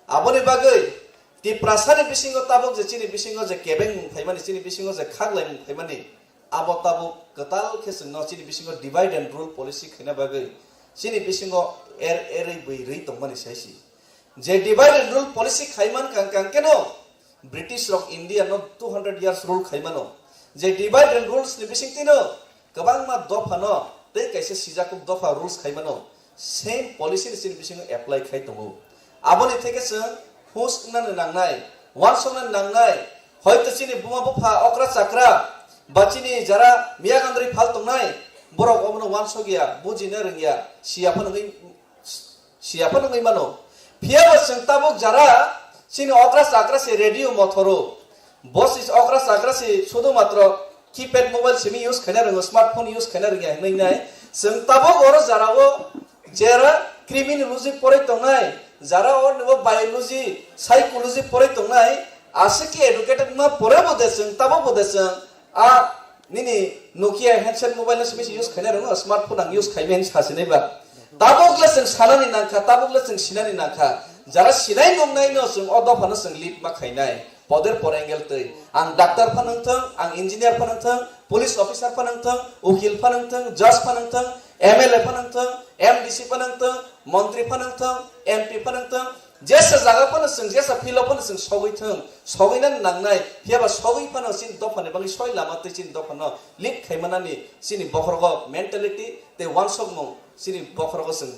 aboni bagai tiprasa ni bisingo tabok je chini bisingo je kebeng phaimani chini bisingo je khaglai phaimani abo tabok ketal khesing no chini bisingo divide and rule policy khina bagai chini bisingo erei bui tongmani saisi je divide and rule policy khaiman kang keno British rock India no 200 years rule khaimano je divide and rules ni bising tino kabang ma dofa no tei kaise sijakuk dofa rules khaimano same policy ni chini bisingo apply khai tongo aboni theke seng hus nan nangnai wan song nan nangnai hoyto chini buma bufa okra chakra bachini jara miya gandri phal tongnai borok omono wan sogia bujina rengya siapa nungai mano pia seng tabuk jara sini okra chakra se radio mothoro bos is okra chakra se sudo matro keypad mobile simi use khana reng smartphone use khana reng nai nai seng tabuk oro jara o jera criminology pore tongnai jara or no biology psychology pore tongnai asiki educated ma pore bode seng tabuk bode seng a nini Nokia handset mobile na simi use khana reng smartphone ang use khaiben sasine ba tabukla seng sanani nangkha tabukla seng sinani nangkha jara sinai nongnai no seng odo phano seng lip ma khainai poder porengel tei ang doctor phanangthang ang engineer phanangthang police officer phanangthang ukil phanangthang judge phanangthang MLA phanangthang MDC phanangthang mantri phanangthang MP phanangthang jesa jaga phano seng jesa philo phano seng sogainan nangnai hiaba sogai phano sin do phane bangi soi lama tei sin do phano lip khaimanani sini bokhrogo mentality te wansok no sini bokhrogo seng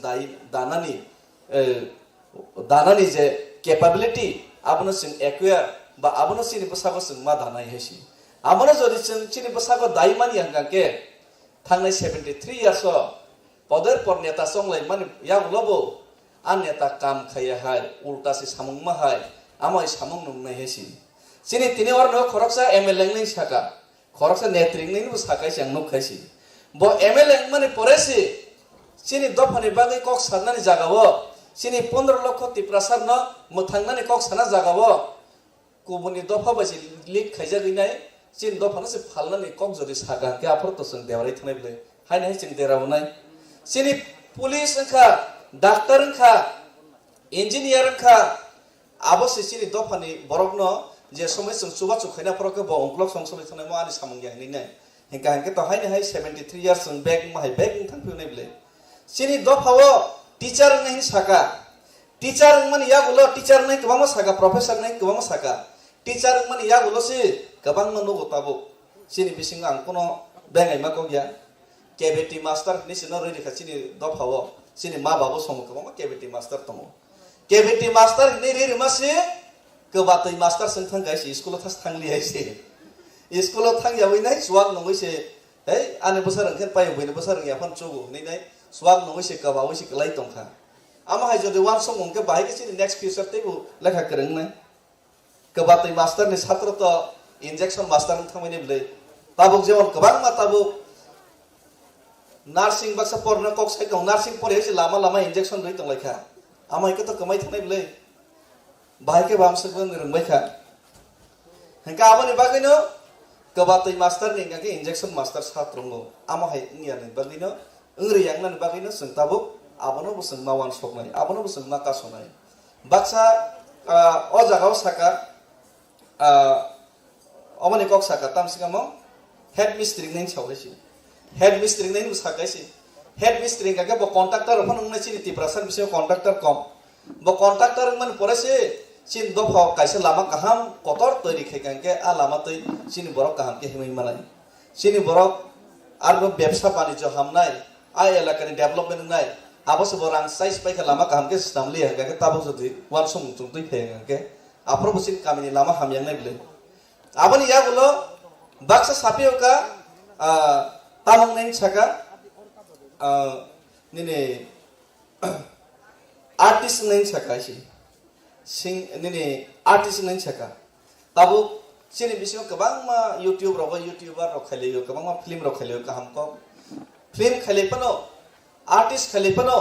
danani je capability abono sing acquire ba abono sini basago sing ma danai hesi abono jodi sini basago daimani angke thangnai 73 years poder por neta songlai mani yang lobo an neta kam khaya hai ulta si samung ma hai amai samung nung nai hesi sini tini war no khoroksa MLA nai saka khoroksa netring nai no saka siang nuk khaisi bo MLA mani poresi sini dofani bagai kok sanani jagawo sini 15 lakh tiprasar no muthangna ni kok sana jagawo kubuni dofa basi lik khaija ginai sin dofa na se phalna ni kok jodi saga ke afor to sung dewarai thnai ble hai nai sing derawo nai sini police kha doctor kha engineer kha abo se sini dofa ni borok no je somai sung suba chu khaina porok bo onglok song somai thnai mo ani samung ya ni nai hingka to hai nai 73 years sung back ma hai back thang phu nai ble sini dofawo teacher nahi saka teacher man ya gulo teacher nahi kebama saka professor nahi kebama saka teacher man ya gulo si kebang manu gotabo sini bising ang kono bengai ma kogya KBT master ni sino ri kha sini dofawo sini ma babo somo kebama KBT master tomo KBT master ni ri ma si kebatai master sing thang gai si school thas thang li hai si school thang ya wi nai suak no wi si hey ane besar angken pai wi ne besar ya phan chugu ni nai swag no wisi ka ba wisi ka lai tongkha ama hai jodi wan song ke bai ke sini next future te bu lekha kereng nai ka ba tai master ni chhatro to injection master nang thamai ne ble tabuk jemon kabang ma tabuk nursing baksa porna kok sai kong nursing pore si lama injection rei tong lekha ama ke to kamai thanai ble bai ke bam sa gon reng bai kha hangka abani bagino ka ba tai master ni ke injection master chhatro ngo ama hai ngia ni bagino Engri yang nan bagino seng tabuk abono buseng mawan soknai abono buseng maka sonai baksa o jagao saka omani kok saka tam sigamo head mystery neng chawlesi head mystery neng busakaisi head mystery ka bo contractor phon ngai chini tiprasar bisyo contractor kom bo contractor man porese sin do pho kaisa lama kaham kotor toiri khaikanke a lama toi sini borok kaham ke himai malai sini borok arbo ব্যবসা বাণিজ্য হামনাই I এলাকার development নাই abo se borang size pai lama kaham ke sistem li ha ke tabo jodi wan som tung tui phe ke apro busin kamini lama hamyang nai ble aboni ya gulo baksa sapio ka tamong nai chaka nini artist nai chaka sing nini artist nai chaka tabo sini bisio kabang ma YouTube ro YouTuber ro khaliyo kabang ma film ro khaliyo ka hamko film khale pano artist khale pano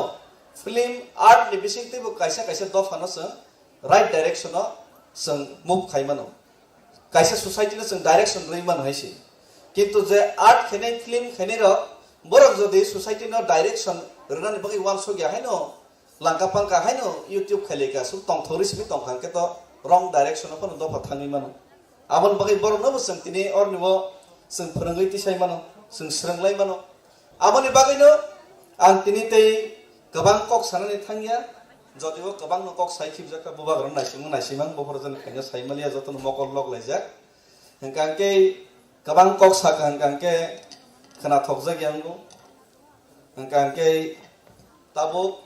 film art ni bising te bu kaisa do phano sa right direction no sang move khai mano kaisa society no sang direction rei man haisi kintu je art khene film khene ro borok jodi society no direction rani bagi wan so gya haino langka pangka haino YouTube khale ka su tong thori simi tong khang ke to wrong direction no pano do phathangi mano abon bagi borok no sang tini or nibo sang pharangai ti sai mano sang sranglai mano aboni bagi no ang tini tei kabang kok sanani thangya jodibo kabang no kok sai khib jaka buba gron naisimang boforo jan khaina sai malia joton mokol lok laijak hengkang ke kabang kok sa hengkang ke khana thokja gyanggo hengkang ke tabo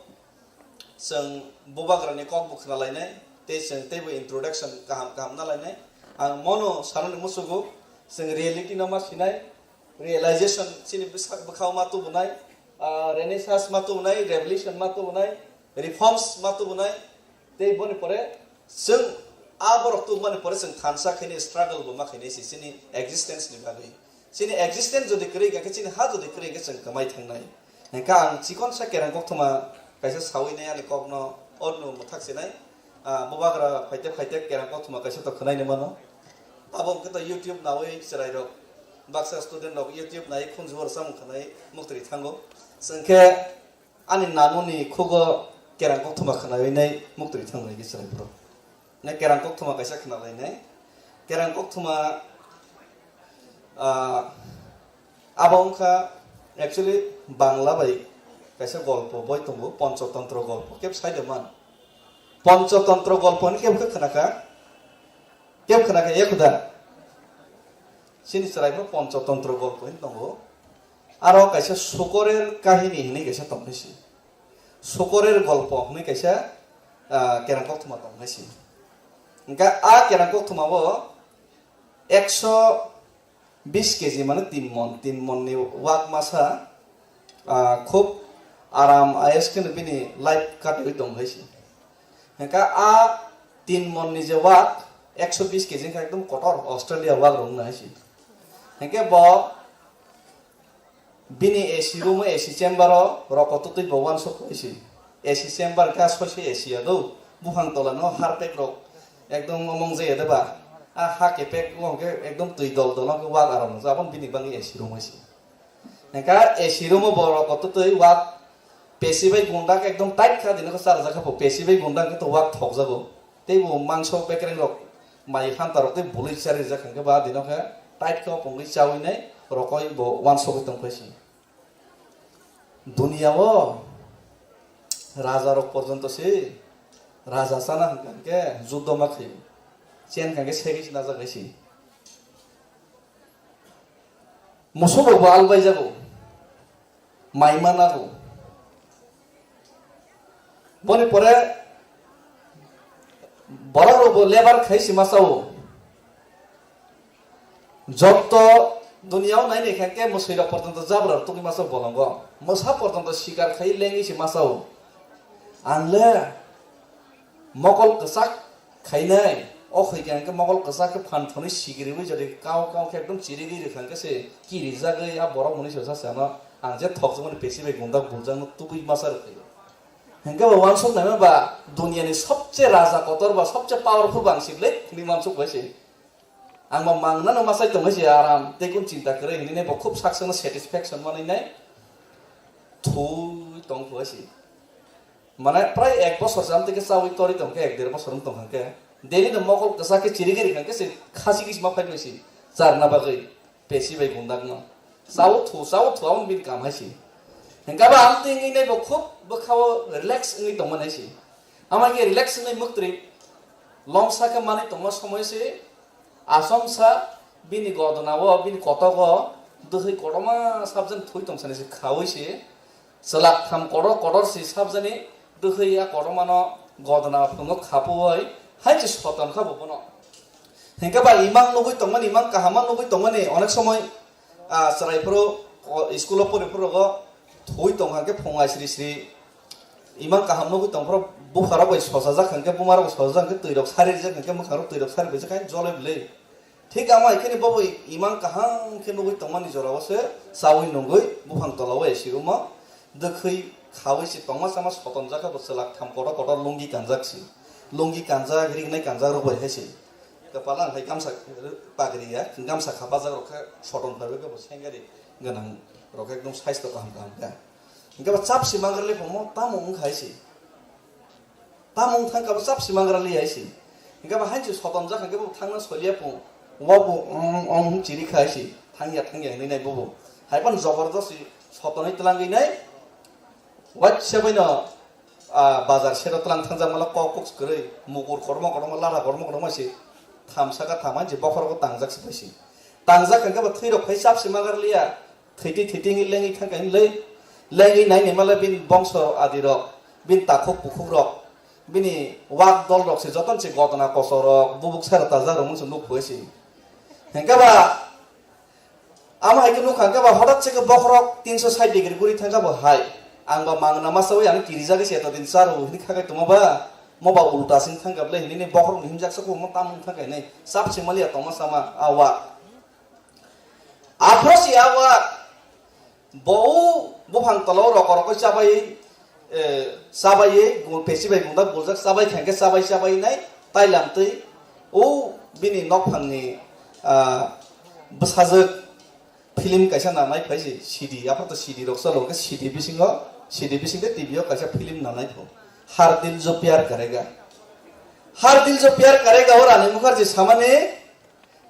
sang buba gron ni kok bukhna lainai te sang tebo introduction kaham na lainai ang mono sanani musugo sang reality no ma sinai realization sini bisak bakhaw ma tu bunai renaissance ma tu bunai revolution ma tu bunai reforms ma tu bunai te boni pore sing aborok tu boni pore sing khansa khini struggle bo ma khini sini existence ni bagai sini existence jodi kri ga sini ha jodi kri ga sing kamai thangnai ka ang chikon sa kerang kok thuma kaisa sawi ne ani kok no onno muthak sinai bobagra phaite kerang kok thuma kaisa to khnai ne mano abom ke to YouTube nawai serai rok baksa student rok YouTube nai khunjor sam khnai muktri thango sangke ani namoni khugo kerang kok thuma khnai nai muktri thangnai gi serai bro ne kerang kok thuma kaisa khnai nai kerang kok thuma abongkha actually bangla bai kaisa golpo boi tongo panchatantra golpo kep saide man panchatantra golpo ni kep khanaka ekhuda sini serai bro panchatantra golpo ni tongo aro kaisa sokorer kahini hini kaisa tonghaisi sokorer golpo hini kaisa kerang kok thuma tonghaisi engka kerang kok thuma bo 120 kg মানে 3 মন ni wak masa খুব আরাম আয়েস কিন্তু বিনি life কাটই দং হইছে হেকা 3 মন ni je wak 120 kg ka একদম কটর Australia wak রং না হইছে হেকে ব বিনি এসি রুম এসি চেম্বার রকত তুই ভগবান সব হইছে এসি চেম্বার কা সসে এসিয়া দৌ বুহাং তলানো হারপেক রক একদম মং যে দেবা ha kepek ke ekdom tui dol dol ke wak aram zabon bini bangi esirum hoisi neka esirum boro kot tui wak pesibai gunda ke ekdom tight kha dino ko sar jakha po pesibai gunda ke to wak thok jago teibo mangso bekreng rok mai hantar rok te buli sari jakha ke ba dino ke tight ko pongli chawi nai rokoi bo wan so tong hoisi dunia o raja rok porjonto se raja sana ke juddo ma khai chain কাকে সেগেছি না জাগাইছি মুসুবো বাল by যাবো মাইমা নাগো বনে পরে বড় রবো labour খাইছি মাসাও যত দুনিয়াও নাই রেখাকে মুসইরা পর্যন্ত যাবরার তুমি মাসাও বলঙ্গ মসা পর্যন্ত শিকার খাই লেঙ্গিছি মাসাও আনলে মকল কসাক খাইনাই অখৈকান কে মগল কসা কে ফান ফনি সিগিরিবি যদি কাও কে একদম চিরিগি রেখান কে সে কিরি জাগে আ বড় মনি সসা সানা আং যে থকজমনি পেসিবে গুন্দা বুজাং তুবি মাসার কে হেঙ্গে ওয়ান সব নামে বা দুনিয়ানি সবচেয়ে রাজা কতর বা সবচেয়ে পাওয়ারফুল বাংসিবলে নি মানসুক হইছে আং মা মাংনা না মাসাই তো হইছে আরাম দেখুন চিন্তা করে হিনে ব খুব সাকসেস স্যাটিসফ্যাকশন মানে নাই থুই তং হইছে মানে প্রায় 1 বছর জাম থেকে চাউই তরি তংকে 1.5 বছর তংকে Deli no mokol kasake chirigiri kan kese khasi kis ma phai si char na bagai pesi bai gundak no sau thu am bin kam haisi hengka ba am ting ngai bo khup bo khaw relax ngai tong man haisi ama ge relax ngai muktri long sa ka mane tong সময় se asom sa bini godona bo bini koto go doi kodoma sabjan thui tong sane se khawai se selak tham kodor si sabjani dukhia koromano godna phungo khapoi hai chi sotan khabu bono hengka ba imang nugui tongmani imang kahama nugui tongmani onek somoy sarai pro school pore pro go thoi tonghanke phongai sri sri imang kaham nugui tongpro bukhara bai sosa jakhanke bumar bo sosa jakhanke tuirok sari jakhanke mukharo tuirok sari bai jakai jole bile ঠিক আমার এখানে বাবু ইমান কাহাং কে নগৈ তমানি জরাবসে সাউই নগৈ বুফাং তলাও এসিগুম দখৈ খাওইছি তমা সামা সতন জাকা বসলাক থাম কট কট লুঙ্গি কাঞ্জা গ্রিগনাই কাঞ্জা রবাই হেসি কপালা high গামসা পাগরিয়া গামসা খাবা যা রখা সতন ভাবে গব সেঙ্গারি গনাং রখা একদম স্বাস্থ্য কাহাম কাহাম গা ইনকা চাপ সিমাংগরলে ফমো তামং খাইছি তামং থাং কাবা চাপ সিমাংগরলে আইছি ইনকা হাইছি সতন জাকা কে থাংনা সলিয়া ফং wabu ong ciri khaisi thangya ni nai bobo haipan jabardasti sotonai tlangi nai watsebaino bazar sero tlang thangja mala kokoks korei mugur korma lara korma si thamsaka thamai je bokhorgo tangjak sipaisi tangjak kangka ba thiro phai sap simagar liya thiti ngi lengi thangkai lengi nai ni mala bin bongso adirok bin takhok pukhuk rok bini wak dol rok se joton se godna kosorok bubuk sara tajar mun sun luk hoisi hengkaba ama hai kenu khangkaba hodat se bokrok 360 degree guri thangkaba hai angba mangna masawi ang kirija ge seto din saru ni khagai tumaba moba ulta sing thangkab le ni bokrok himjak sakko mo tam thangai nei sap simali toma sama awa aprosi awa bau bufang talo rokor ko sabai gun pesi bai gunda boljak sabai khangke sabai nai tailam tei o bini nok phangni besajak film kaisa nanai phaisi CD apato CD roksa loge CD bisingo TV o kaisa film nanai pho har dil jo pyar karega और अनिल मुखर्जी सामने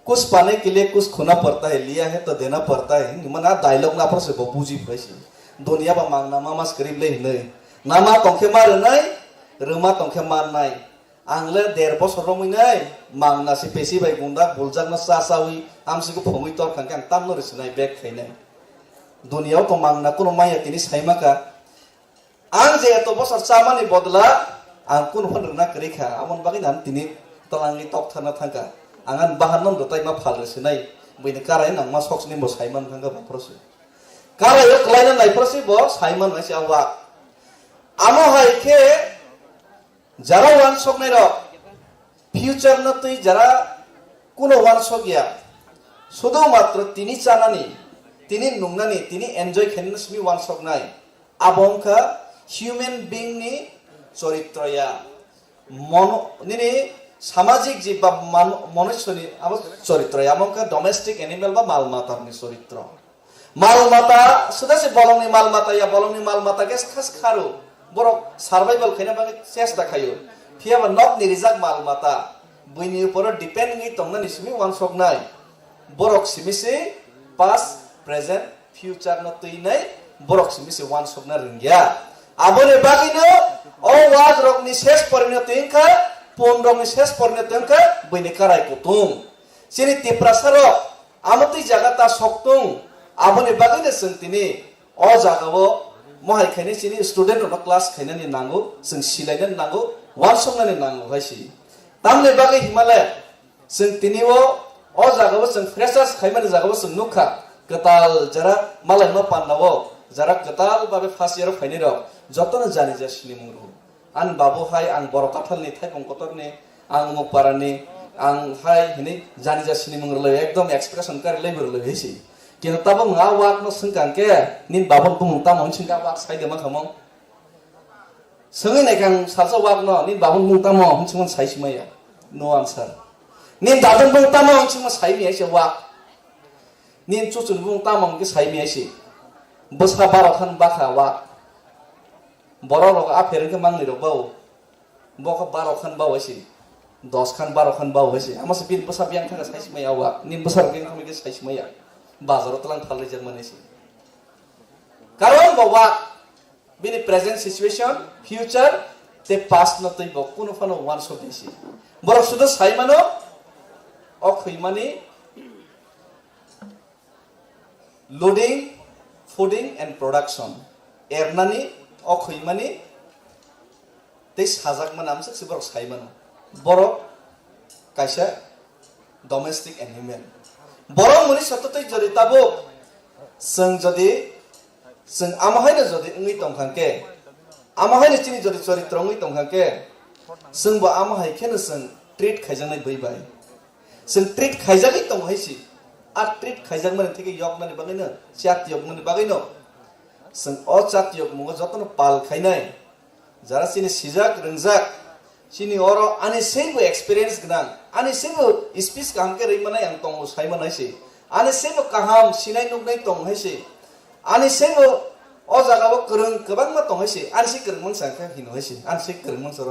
कुछ पाने के लिए कुछ खोना पड़ता है लिया है तो देना पड़ता है मना डायलॉग ना पर से बुझी फैसी दुनिया बा मांगना मामास करीब ले नहीं नामा तंखे मार नहीं रमा तंखे मार नहीं आंगले 1.5 बছर रमिनाय मांगनासि पेसि बाय गुंडा बुलजाकना सासावी आमसिको फंगै तर खांके आं तामनो रिसनाय बेक खायनाय दुनियाव तो मांगना कुनो माया तिनि साइमाका आं जे एत बছर चामानि बदला आं कुनो फनरना करिखा आमन बागै नाम तिनि तलांगि तकथाना थांका आंगान बाहानन दताय मा फालरसिनाय बैनि काराय नां मा सक्सनि बो साइमान थांगा बाप्रसि काराय क्लायना नायप्रसि बो साइमान नायसि आवा आमो हायखे যারা ওয়ান শক নাই রক ফিউচার না তুই যারা কোনো ওয়ান শক গিয়া শুধুমাত্র তিনি চানানি তিনি নুংনানি তিনি এনজয় খেনসমি ওয়ান শক নাই আবংকা হিউম্যান বিং নি চরিত্রয়া মন নিনি সামাজিক জীব বা মনুষ্যনি আবার চরিত্রয়া আবংকা ডোমেস্টিক অ্যানিমাল বা মালমাতারনি চরিত্র মালমাতা সুদাসে বলংনি মালমাতাকে খাস খারু borok survival khaina bagi chesta khayo phiaba nok ni rijak mal mata buini upor depend ngi tongna ni simi wan sok nai borok simisi past present future no tuinai borok simisi wan sok na ringya abone bagi no o waj rok ni shesh pariণত inka pon rok ni shesh pariণত inka buini karai kutung sini tiprasaro amati jagata soktung abone bagi ne sentini o jagao mohai khaini chini student no class khaina ni nango sing silaina nango wansongna ni nango haisi tamne bagi himalaya sing tiniwo o jagao sing freshers khaimani jagao sing nukha katal jara malai no pannawo jara katal babe first year khaini ro jotona jani jasini muru an babu hai ang borokathalni thai pongkotorni ang mukparani ang hai hini jani jasini muru le ekdom expression kari le muru le haisi কিন্তু তাবো ngা walk ন সংকাংকে নিন Baban বুং Tamang Singka walk সাইদে मा खामं संगै नायखां salsa वाक न निन बाबन बुं तामं हंसिमन साइसिमाया no answer निन दादन बुं तामं हंसिमन साइमियासे वाक निन चुचुन बुं तामं के साइमियासे बसरा बारखान बाखा वाक बरो रग आफेर के मांगनि रग बाव बख बारखान बावसे 10 खान 12 खान बावसे आमासे बिन बसा बियां थांगा साइसिमाया वाक निन बसर के खामके साइसिमाया बाजाराव तलां थालि जर्मनीसि कारण बावा बिनि प्रेजेंट सिचुएशन फ्यूचर ते पास्ट न तै बो कुनो फनो वान शॉट दिसि बरक सुद साइमानो अ खैमानि लोडिंग फूडिंग एंड प्रोडक्शन एरनानि अखैमानि ते साजाक मान आमसे सिबर साइमान बरक कायसा डोमेस्टिक एनिमल बरक मनि सततै जरिताबो जों जदि जों आमाहायनो जदि उंगै दंखांके आमाहायनो चिनि जदि चरित्र उंगै दंखांके जोंबो आमाहायखेनो जों ट्रिट खायजानाय बैबाय जों ट्रिट खायजागै दंहायसि आ ट्रिट खायजाग माने थेके yok माने बागैनो चात yok माने बागैनो जों अ चात yok मुगा जतन पाल खायनाय जरा सिनि सिजाक रंजाक सिनि अर आनि सेबो एक्सपीरियंस गनां आनि सेबो स्पीच कामके रैमानाय आं तंगो साइमानायसि आनि सेबो काहाम सिनाय नुगनाय दंहायसि आनि सेबो अ जागाबो गोरों गोबां मा दंहायसि आनि से गोरों मानसाखा हिनोहायसि आनि से गोरों मानसर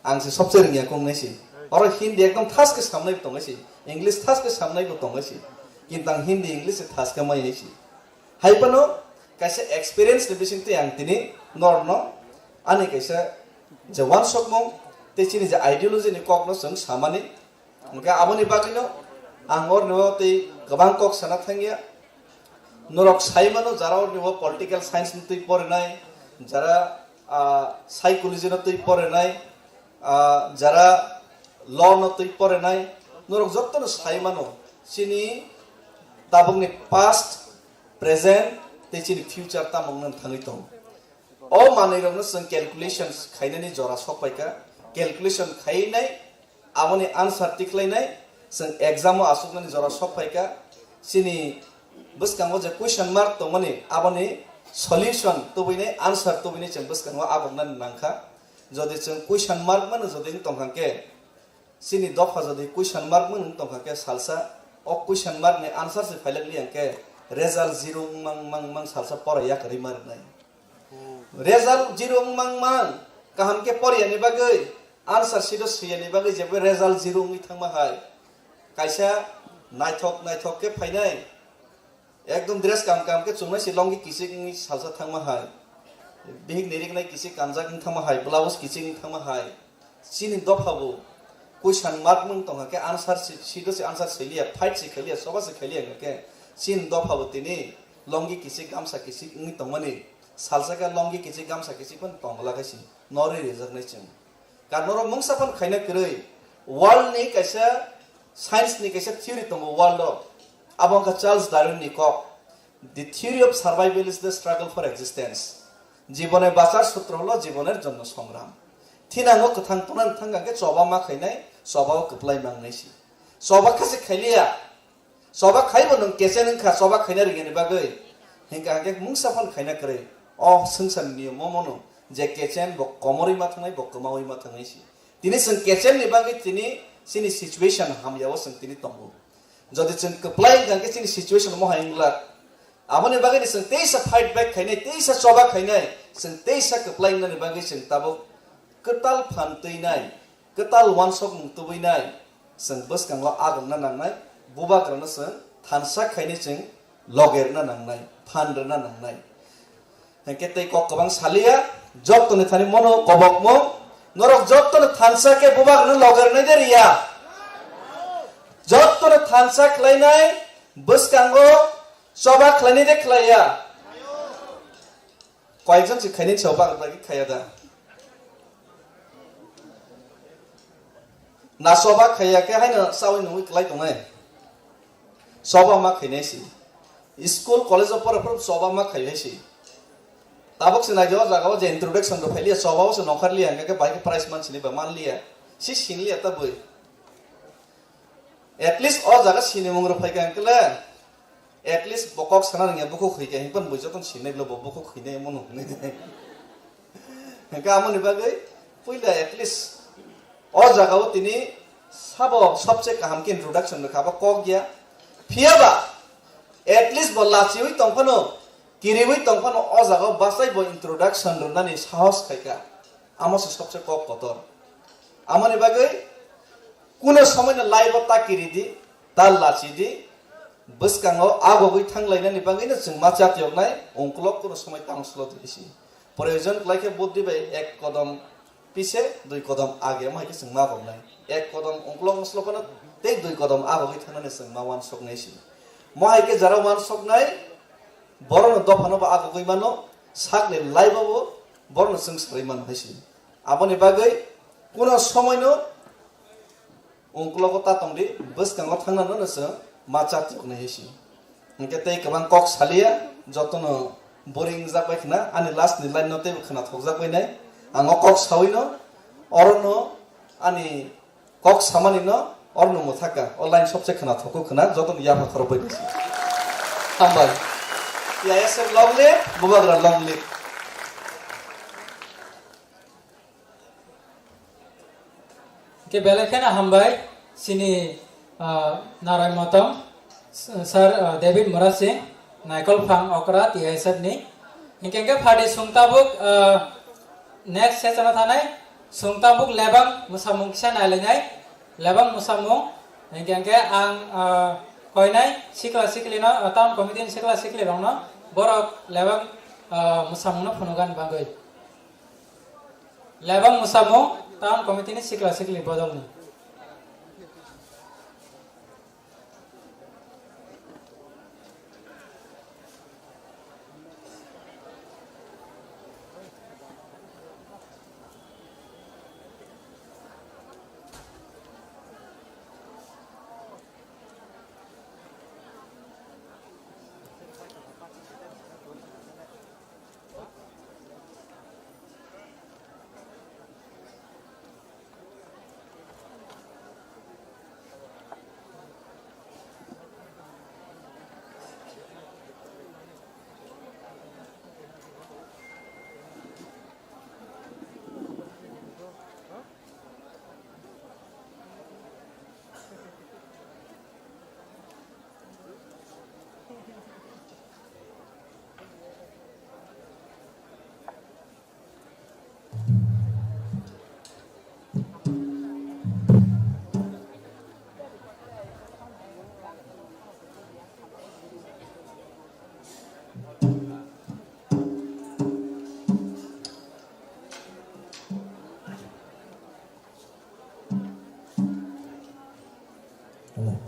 आं से सबसे रोंगिया कंनायसि और हिंदी एकदम थास के सामने दंहायसि इंग्लिश थास के सामने दंहायसि किंतु आं हिंदी इंग्लिश से थास के मायसि हाइपनो कैसे एक्सपीरियंस ने बिसिंते आं तिनि नॉर्नो आनि कैसे जवान सकमो तेचिनि जे आइडियोलॉजी नि कॉक न जों सामानि ओंका आबोनि बागिनो आं और नो ते गोबां कॉक साना थांगिया नरक साइमानो जारा और नो पॉलिटिकल साइंस नि तै परेनाय जारा साइकोलॉजी न तै परेनाय जारा लॉ न तै परेनाय नरक जत्तन साइमानो सिनि ताबुंनि पास्ट प्रेजेंट तेचिनि फ्यूचर तामंन थांगै दं ओ मानैरंनो जों कैलकुलेशंस खायनायनि जरा सकबायका कैलकुलेशन खायनाय आबोनि आन्सार तिख्लायनाय जों एग्जाम आसुकनानि जरा सकबायका सिनि बसकांगो जे क्वेश्चन मार्क तो माने आबोनि सॉल्यूशन तो बिने आन्सार तो बिने जों बसकांगो आबोनानि नांखा जदि जों क्वेश्चन मार्क माने जदि तंखांके सिनि दफा जदि क्वेश्चन मार्क माने तंखांके सालसा ओ क्वेश्चन मार्क ने आन्सार से फाइलगलि अंके रिजल्ट 0 mang mang mang सालसा पराया करि मारनाय result 0 mang mang kaham ke poriani bagai answer sido siyani bagai jebe result 0 ngi thangma hai kaisa naithok ke phainai ekdom dress kam ke chungnai silongi kisik ngi salsa thangma hai bihik niriknai kisik kanjak ngi thangma hai blouse kisik ngi thangma hai sini dophabu question mark mung tonga ke answer sido se answer seliya fight se kheliya soba se kheliya ke sin dophabu tini longi kisik gamsa kisik ngi tongmani salsa ka longi kisik gamsa kisik pon tongla kaisi Norway reserve चम कारण मंगसाफन खायना करै world नि कैसे science नि कैसे theory दङ world अबंका Charles Darwin नि को the theory of survival is the struggle for existence जीवने बाचार सूत्र हलो जीवनेर जन्म संग्राम थिनांगो कथां तनान थांगा के चबा मा खायनाय चबाव कप्लाय मांगनायसि चबा खासे खायलिया चबा खायबो नों केसे नों खा चबा खायना रिगेनि बागै हेंका के मंगसाफन खायना करै अ संसार नियम मनो जे केचेन बो कमरि माथांनाय बो कमावै माथांनायसि तिनि जों केचेन नि बागै तिनि सिनि सिचुएशन हामयाव जों तिनि तंगो जदि जों कप्लाय गांके सिनि सिचुएशन मोहायंगला आबोनि बागै जों तेइसा फाइट बैक खायनाय तेइसा चबा खायनाय जों तेइसा कप्लाय नि बागै जों ताबो कताल फानतैनाय कताल वानसक मुतुबैनाय जों बसकांगला आगमना नांनाय बुबाग्रानो जों थानसा खायनाय जों लगेरना नांनाय फानरना नांनाय हेकेतै ककबां सालिया जत्तने थानि मनो कबकमो नरक जत्तने थानसा के बुबाग्रानो लगेरनाय देरिया जत्तने थानसा खलायनाय बसकांगो चबा खलायनाय देखलाया कयजन से खायनाय चबा बागि खाया दा ना चबा खाया के हायनो सावै नङै खलाय दङै चबा मा खायनायसि स्कूल कॉलेज of पर चबा मा खायनायसि ताबक से नाइजो जागाव जे इंट्रोडक्शन दो फैलिया चबाव से नखरलिया के बाइक प्राइस मानसिनि बा मानलिया सि सिनलिया तबै एटलिस्ट अ जागा सिनि मंग्र फैगा अंकल एटलिस्ट बकक सना नङा बुखो खैके हिपन बुजतन सिनै लो बुखो खैने मनो नै हेका आमनि बागै पहिला एटलिस्ट अ जागाव तिनि साबो सबसे काहाम के इंट्रोडक्शन रखाबा क गया फियाबा एटलिस्ट बल्लाचिवै तंफनो किरिवै तंफनो अ जागाव बासाय बो इंट्रोडक्शन रनानि साहस खायका आमसे सबसे क कतर आमनि बागै कुनो समयनो लाइबता किरिदि दाल लाचिदि बसकांगो आगोगै थांलायनानि बागैनो जों माचात यगनाय अंकलक कुनो समय तांसलो दिसि प्रयोजन लाइके बुद्धि बाय एक कदम पीछे दुई कदम आगे माइके जों मा गमनाय एक कदम अंकलक मसलकनो ते दुई कदम आगोगै थांनानै जों मा वान सकनायसि माइके जारा वान सकनाय बरनो दफानो बा आगोगै मानो sakni laibabo borno sing sariman haisi aboni bagai kuno সময়नो ungklogo tatongdi boskango thangnano nase macha tikne haisi engke tei kabang kok salia jotono boring jakbai khna ani last ni line note khna thokjakbai nai ang kok sawino orono ani kok samani no orno mothaka online sobse khna thoko khna jotono yama khorobai haisi hambai ISM longle bubagra longle ke belakana hambai sini narai motom sir David Morasi naikol phang okra ISM ni hingke phade sungtabuk next session thanai sungtabuk lebang musamung kisa nailengai lebang musamung hingke ang koinai sikla siklino town committee sikla sikli rongno borok lebang musamungno phunugan bangai lebang musamung town committee ni sikla sikli bodolni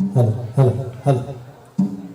hello. Hello.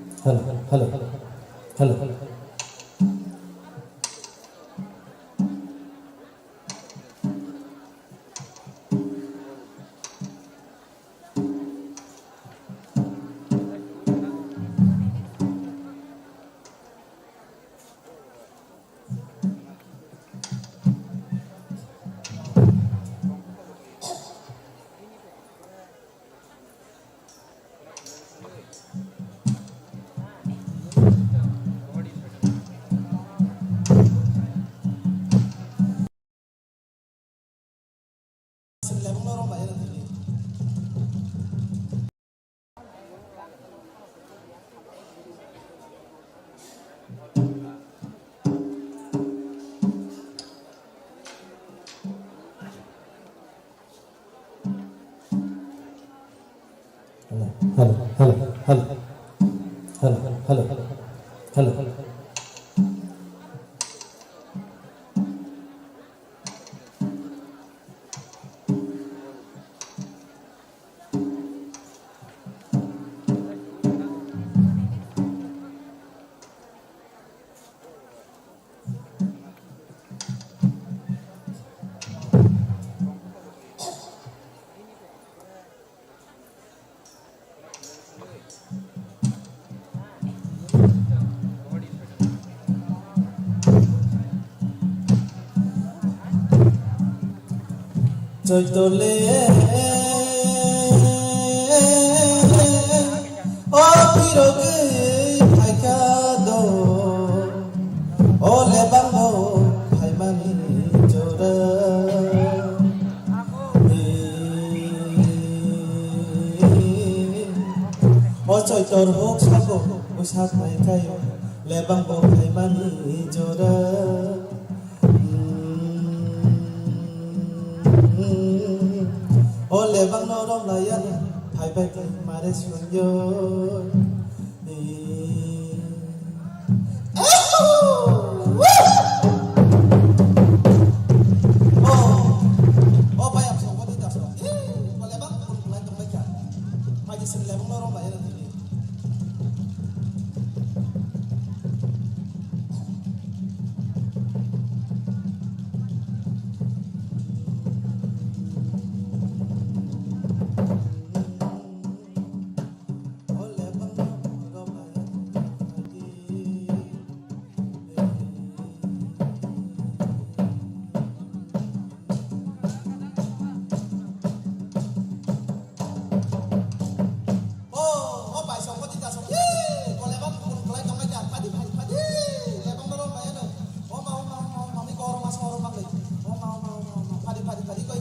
Joy tole o piroge haikado o lebango haimani jora o joy tor hok sako usak haikayo lebango haimani jora Ole bang norong layan, hai bai kai mare sunyo. Oh bayam so kau tidak so. Ole bang pun mulai tembaga. Maju sen le bang norong layan ini. soro mak lagi. Oh mau. Padi. Koi.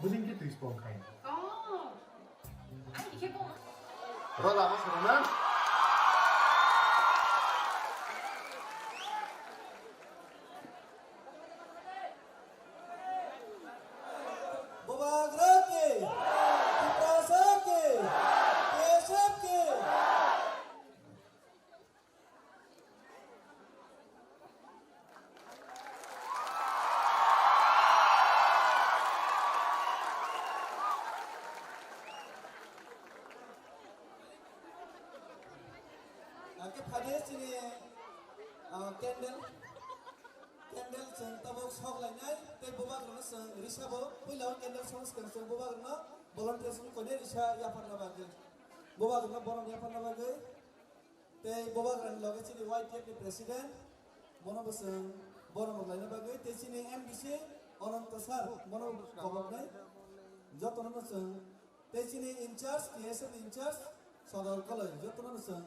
무슨 게 있어 가요. 아니 이게 뭐? 그러다 보면은 Mubarak Ibrasaki Kesapki Angke phade sini candle seng tabok sok lainai te boba grana seng risa bo puilaw candle song seng boba grana volunteer sung kone risa ya parna bage boba grana borom ya parna bage te boba grana loge sini white cap president mono boseng borom laina bage te sini MBC ononto sar mono gobok nai jotono no seng te sini in charge TSM in charge sodor college jotono no seng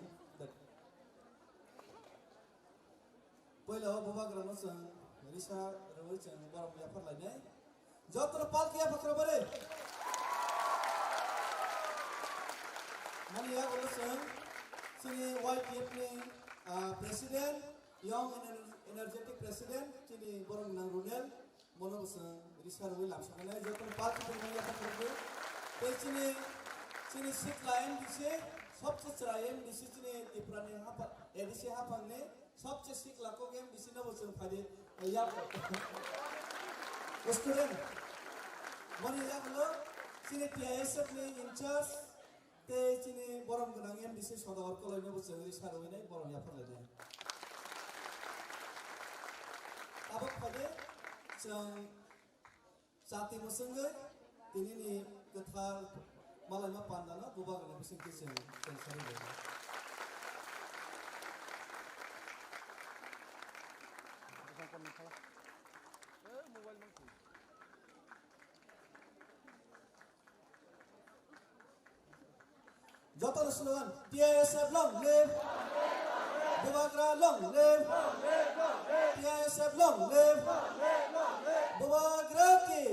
पहिला Boba ग्रानो सं रिसा रवै चंग बरम या फर लाइने जत्र पाल किया फकर बरे माने या बोलो सं सिनी YPF ने प्रेसिडेंट यंग एनर्जेटिक प्रेसिडेंट सिनी बरम नां रुनेल मोनो सं रिसा रवै लामसने जत्र पाल किया या फकर बरे ते सिनी सिक लाइन दिसे सबसे चरायम दिसे सिनी तिप्राने हापा एदिसे हापांने सबसे सिक लाको गेम बिसिना बसं फादे या स्टूडेंट मनी या हलो सिने TISF ने इंचार्ज ते सिने बरम गनां एम बिसि सदावर कलायनो बसं रिसार होइनाय बरम या फरलायदे अब फादे जों जाति मसंगै दिनैनि गोथार मालायमा पान्दाना गोबा गनां बिसिंखि जों सारिदों Jotono slogan TISF long live Bobagra long live TISF long live Bobagra ki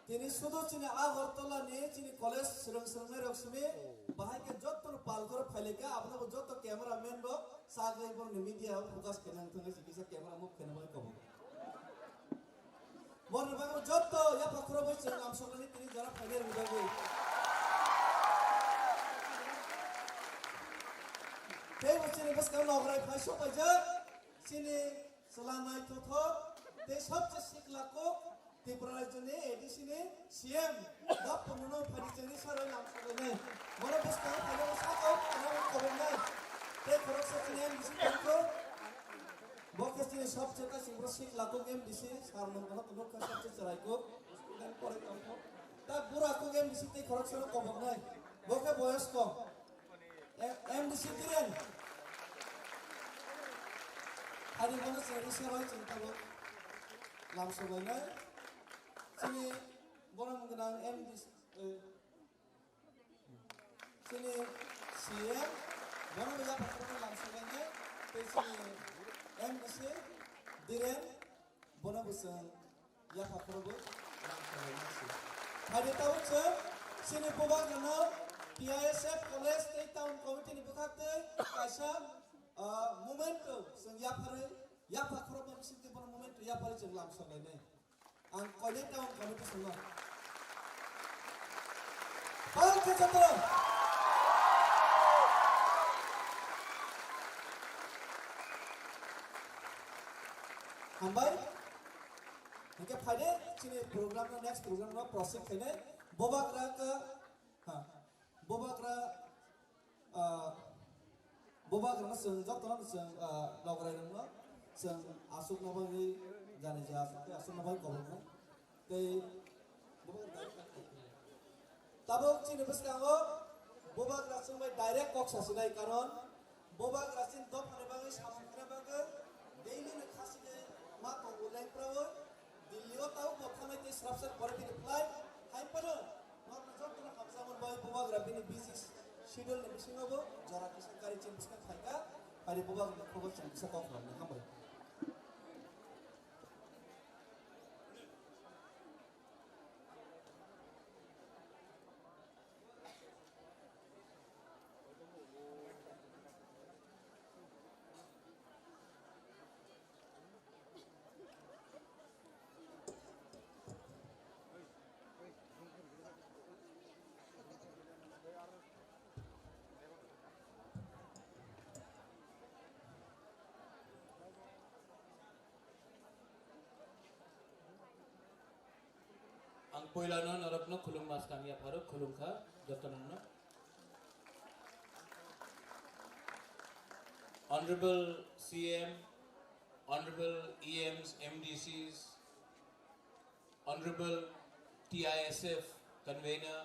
Tini sudo chini Agartala ne chini college serang-serangna roksme bahai ke jotono palgor phaileka apna ko joto cameraman bo sagai bor media focus kenang thanga sikisa camera move kenang kabo bor bago joto ya pakro bo chang am sonani tini jara phager bidago te bo chini bas kam lograi phaiso paja chini salanai thotho te sabche sikla ko Tipra jone edisine CM dap pununo pharijani sarai lamsane moro basta phalo sako ana kobenna te khoroksa chine bisi ko bokestine sab cheta simbro sik lako game bisi sarmon kono tuno ka sabche charai ko student pore kamko ta bura ko game bisi te khoroksa ko kobenna boke boyos ko MDC diren hari kono seri sarai cinta bo lamsane Sini borang mengenang MDC sini CM borang berapa persen langsungnya sini MDC diren borang besar ya pak perlu langsungnya hari tahun sini pobak nama TISF College State Town Committee ni buka kaisa momentum seng ya pak perlu sini borang momentum ya pak jeng langsungnya ang college town committee semua. Hal kejadian. Hambai. Ini pada sini program next program proses ini bobagra senjak tahun seng lograi nama seng asuk nama ini जाने जा सकते हैं असम भाई college में कई तब चीन बस क्या हो बोबा ग्रासिंग में डायरेक्ट कॉक्स हसीना ही कारण बोबा ग्रासिंग तो अपने बागे शामिल करने बागे डेली ने खासी के माँ को बोलें प्रभु दिल्ली को ताऊ बोथा में तीस रफ्तार पर भी रिप्लाई हाई पर और नजर तो ना कब्जा मन भाई बोबा ग्राबिंग ने बिजी शेड्यूल ने बिसिंग हो जरा किसी कारी चीन बिस्का खाएगा हरी बोबा ग्राबिंग को बस चंद बिस्का कॉक लाने हम भाई पहिलानो नरकनो खुलुम मास कामिया फारो खुलुम खा दफ्तरनो Honorable CM, Honorable EMs, MDCs, Honorable TISF convener,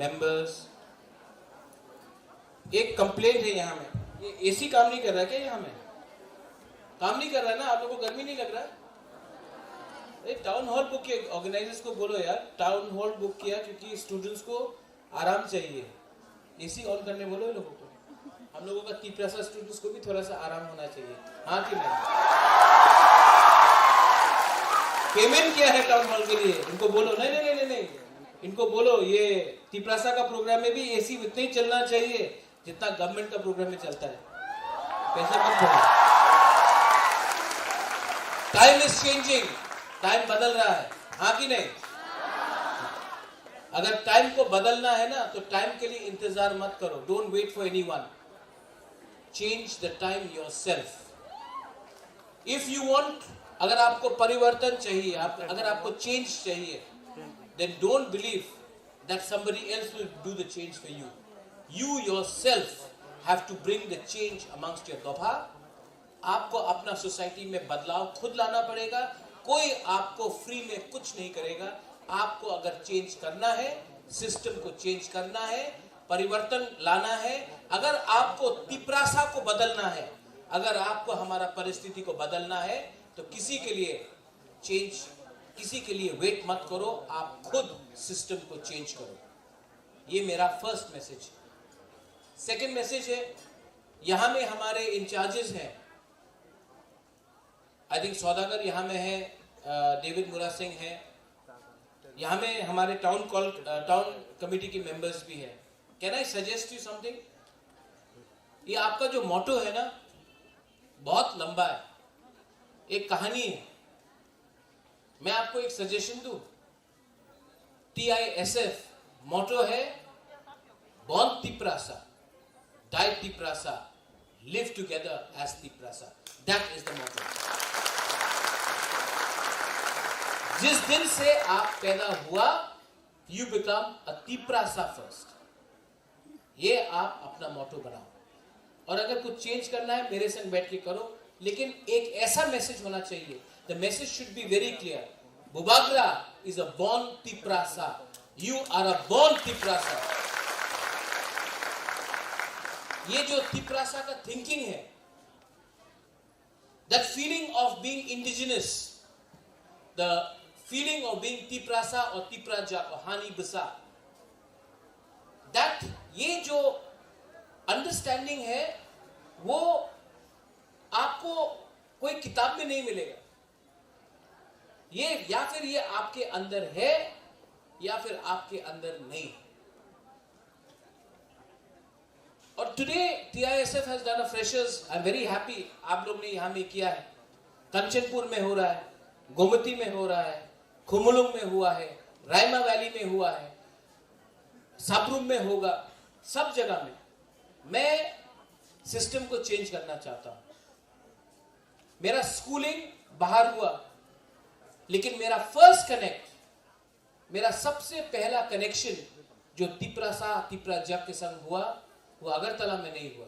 members, एक कंप्लेंट है यहाँ में, ये एसी काम नहीं कर रहा क्या यहाँ में? काम नहीं कर रहा ना? आप लोगों को गर्मी नहीं लग रहा? टाउन हॉल बुक किया, ऑर्गेनाइजर्स को बोलो यार टाउन हॉल बुक किया क्योंकि स्टूडेंट्स को आराम चाहिए, एसी ऑन करने बोलो लोगों को। हम लोगों का तीसरा स्टूडेंट्स को भी थोड़ा सा आराम होना चाहिए, हाँ कि नहीं? पेमेंट किया है टाउन हॉल के लिए, इनको बोलो नहीं नहीं नहीं नहीं, इनको बोलो ये तिप्रासा का प्रोग्राम में भी एसी उतना ही चलना चाहिए जितना गवर्नमेंट का प्रोग्राम में चलता है, पैसा मत बोलो। टाइम इज चेंजिंग, टाइम बदल रहा है, हाँ कि नहीं? अगर टाइम को बदलना है ना तो टाइम के लिए इंतजार मत करो, don't wait for anyone, change the time yourself. If you want, अगर आपको परिवर्तन चाहिए, अगर आपको चेंज चाहिए, then don't believe that somebody else will do the change for you. You yourself have to bring the change amongst your दोभा। आपको अपना society में बदलाव खुद लाना पड़ेगा, कोई आपको फ्री में कुछ नहीं करेगा। आपको अगर चेंज करना है, सिस्टम को चेंज करना है, परिवर्तन लाना है, अगर आपको तिप्रासा को बदलना है, अगर आपको हमारा परिस्थिति को बदलना है, तो किसी के लिए चेंज, किसी के लिए वेट मत करो, आप खुद सिस्टम को चेंज करो। ये मेरा फर्स्ट मैसेज है। सेकंड मैसेज है, यहां में हमारे इंचार्जेस हैं, आई थिंक सौदागर यहां में है, डेविड मुरा सिंह है, यहां में हमारे टाउन कमेटी के मेंबर्स भी हैं। Can I suggest you something? ये आपका जो मोटो है ना बहुत लंबा है, एक कहानी है, मैं आपको एक सजेशन दूं। TISF मोटो है born Tiprasa, die Tiprasa, live together as Tiprasa, that is the motto. जिस दिन से आप पैदा हुआ, you become a Tiprasa first, ये आप अपना मोटो बनाओ। और अगर कुछ चेंज करना है मेरे संग बैठ के करो, लेकिन एक ऐसा मैसेज होना चाहिए, the message should be very clear. Bubagra is a born Tiprasa. You are a born Tiprasa. ये जो तिप्रासा का थिंकिंग है, that feeling of being indigenous, the feeling of being Tiprasa or Tipraja or Hani Basa, that ये जो understanding है वो आपको कोई किताब में नहीं मिलेगा। ये या फिर ये आपके अंदर है या फिर आपके अंदर नहीं है। और today TISF has done a freshers, I am very happy, आप लोग ने यहां में किया है। कंचनपुर में हो रहा है, गोमती में हो रहा है, खुमुलुंग में हुआ है, रायमा वैली में हुआ है, साबरूम में होगा, सब जगह में। मैं सिस्टम को चेंज करना चाहता हूं। मेरा स्कूलिंग बाहर हुआ, लेकिन मेरा फर्स्ट कनेक्ट, मेरा सबसे पहला कनेक्शन जो तिप्रासा तिप्राजा के संग हुआ, वो अगरतला में नहीं हुआ।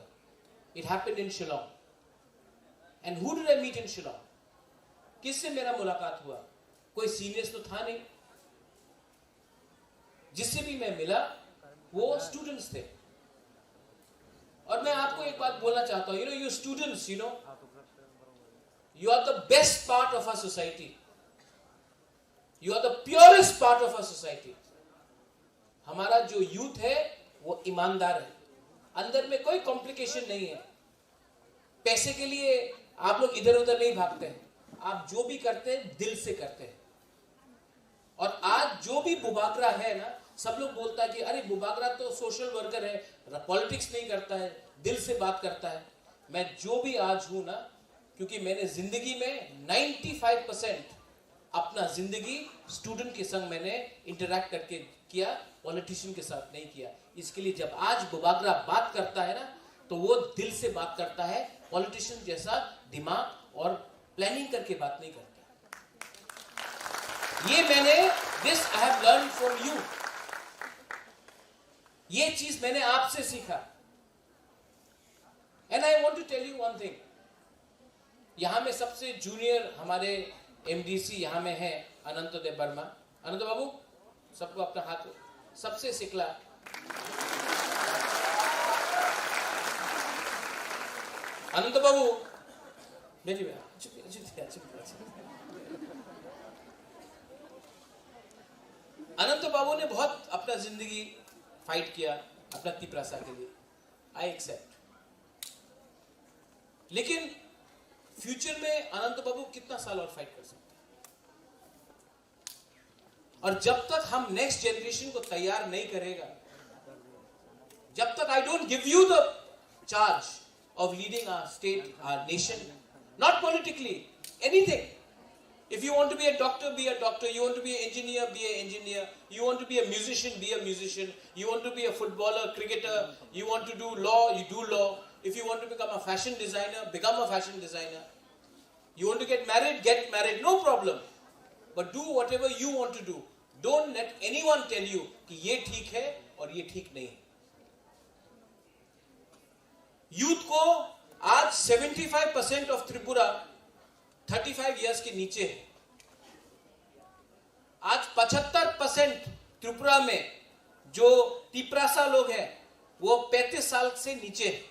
It happened in Shillong. And who did I meet in Shillong? किससे मेरा मुलाकात हुआ? कोई सीनियर्स तो था नहीं, जिससे भी मैं मिला वो स्टूडेंट्स थे। और मैं आपको एक बात बोलना चाहता हूं, you students, you are the best part of our society. You are the purest part of our society. हमारा जो यूथ है वो ईमानदार है, अंदर में कोई कॉम्प्लिकेशन नहीं है। पैसे के लिए आप लोग इधर उधर नहीं भागते हैं, आप जो भी करते हैं दिल से करते हैं। और आज जो भी बुबागरा है ना, सब लोग बोलता है कि अरे बुबागरा तो सोशल वर्कर है, पॉलिटिक्स नहीं करता है, दिल से बात करता है। मैं जो भी आज हूं ना, क्योंकि मैंने जिंदगी में 95% अपना जिंदगी स्टूडेंट के संग मैंने इंटरैक्ट करके किया, पॉलिटिशियन के साथ नहीं किया। इसके लिए जब आज बुबागरा बात करता है ना, तो वो दिल से बात करता है, पॉलिटिशियन जैसा दिमाग और प्लानिंग करके बात नहीं करता। ये मैंने this I have learn from you, ये चीज मैंने आपसे सीखा। And I want to tell you one thing, यहां में सबसे जूनियर हमारे एमडीसी यहां में है अनंत देव वर्मा। अनंत बाबू सबको अपना हाथ, सबसे सिखला अनंत बाबू मेरी अनंत बाबू ने बहुत अपना जिंदगी फाइट किया अपना तिपरासा के लिए, आई एक्सेप्ट। लेकिन फ्यूचर में अनंत बाबू कितना साल और फाइट कर सकते हैं? और जब तक हम नेक्स्ट जनरेशन को तैयार नहीं करेगा, जब तक I don't give you the charge of leading our state, our nation, not politically, anything. If you want to be a doctor, be a doctor. You want to be an engineer, be an engineer. You want to be a musician, be a musician. You want to be a footballer, cricketer. You want to do law, you do law. If you want to become a fashion designer, become a fashion designer. You want to get married, no problem. But do whatever you want to do. Don't let anyone tell you कि ये ठीक है और ये ठीक नहीं है। Youth को आज 75% ऑफ त्रिपुरा 35 इयर्स के नीचे है। आज 75% त्रिपुरा में जो तिपरासा लोग हैं वो 35 साल से नीचे है।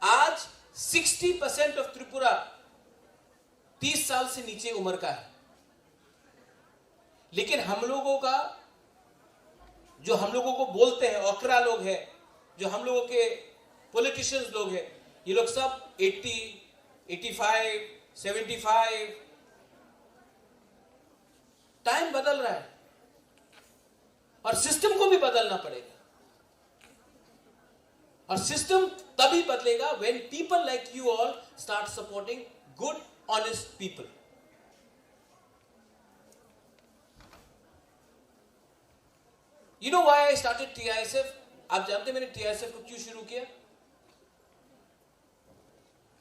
आज 60% ऑफ त्रिपुरा 30 साल से नीचे उम्र का है। लेकिन हम लोगों का जो हम लोगों को बोलते हैं ओकरा लोग हैं, जो हम लोगों के पॉलिटिशियंस लोग हैं, ये लोग सब 80, 85, 75। टाइम बदल रहा है और सिस्टम को भी बदलना पड़ेगा। और सिस्टम तभी बदलेगा when people like you all start supporting good honest people. You know why I started TISF? आप जानते मैंने TISF को क्यों शुरू किया?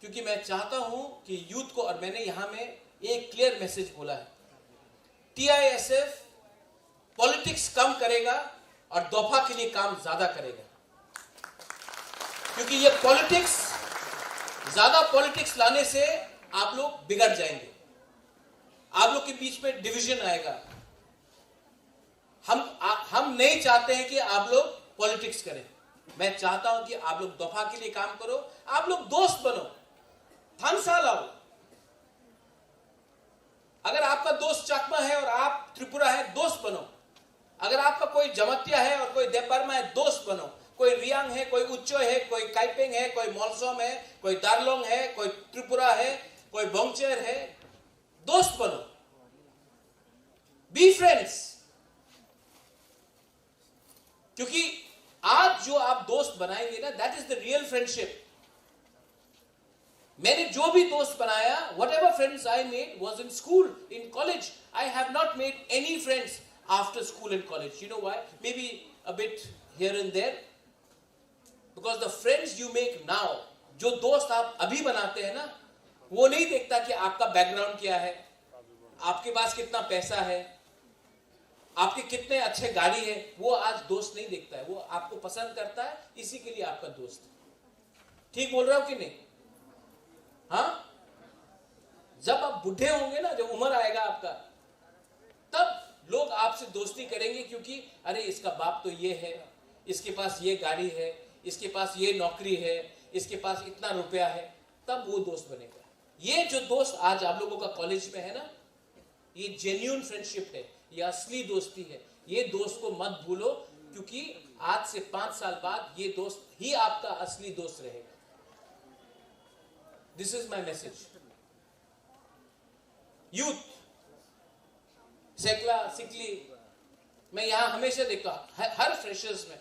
क्योंकि मैं चाहता हूं कि यूथ को, और मैंने यहां में एक क्लियर मैसेज बोला है, TISF पॉलिटिक्स कम करेगा और दफा के लिए काम ज्यादा करेगा। क्योंकि ये पॉलिटिक्स, ज्यादा पॉलिटिक्स लाने से आप लोग बिगड़ जाएंगे, आप लोग के बीच में डिवीजन आएगा। हम नहीं चाहते हैं कि आप लोग पॉलिटिक्स करें। मैं चाहता हूं कि आप लोग दफा के लिए काम करो, आप लोग दोस्त बनो, थानसा लाओ। अगर आपका दोस्त चकमा है और आप त्रिपुरा है, दोस्त बनो। अगर आपका कोई जमतिया है और कोई देवबर्मा है, दोस्त बनो। कोई रियांग है, कोई उच्चो है, कोई काइपेंग है, कोई मॉलसोम है, कोई दार्लोंग है, कोई त्रिपुरा है, कोई बोंगचेर है, दोस्त बनो। Be friends. क्योंकि आज जो आप दोस्त बनाएंगे ना, that is the real friendship. मैंने जो भी दोस्त बनाया, whatever friends I made was in school, in college. I have not made any friends after school and college. You know why? Maybe a bit here and there. Because the friends you make now, जो दोस्त आप अभी बनाते हैं ना, वो नहीं देखता कि आपका बैकग्राउंड क्या है, आपके पास कितना पैसा है, आपके कितने अच्छे गाड़ी है। वो आज दोस्त नहीं देखता है, वो आपको पसंद करता है, इसी के लिए आपका दोस्त। ठीक बोल रहा हूं कि नहीं? हाँ, जब आप बूढ़े होंगे ना, जब उम्र आएगा आपका, तब लोग आपसे दोस्ती करेंगे। क्योंकि अरे इसका बाप तो ये है, इसके पास ये गाड़ी है, इसके पास ये नौकरी है, इसके पास इतना रुपया है, तब वो दोस्त बनेगा। ये जो दोस्त आज आप लोगों का कॉलेज में है ना, ये जेन्युइन फ्रेंडशिप है, ये असली दोस्ती है। ये दोस्त को मत भूलो, क्योंकि आज से 5 साल बाद ये दोस्त ही आपका असली दोस्त रहेगा। This is my message. Youth, सेकला सिकली, मैं यहां हमेशा देखता हूं, हर फ्रेशर्स में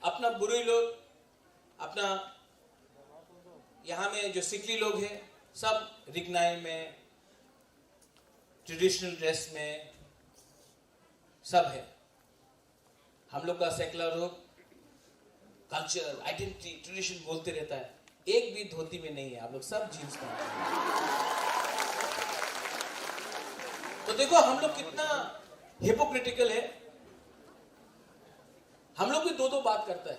अपना बुरी लोग, अपना यहां में जो सिकली लोग हैं, सब रिगनाई में, ट्रेडिशनल ड्रेस में सब है। हम लोग का सेकला लोग कल्चर, आइडेंटिटी, ट्रेडिशन बोलते रहता है, एक भी धोती में नहीं है। आप लोग सब जीन्स पहनते हैं। तो देखो हम लोग कितना हिपोक्रिटिकल है। हम लोग भी दो बात करता है।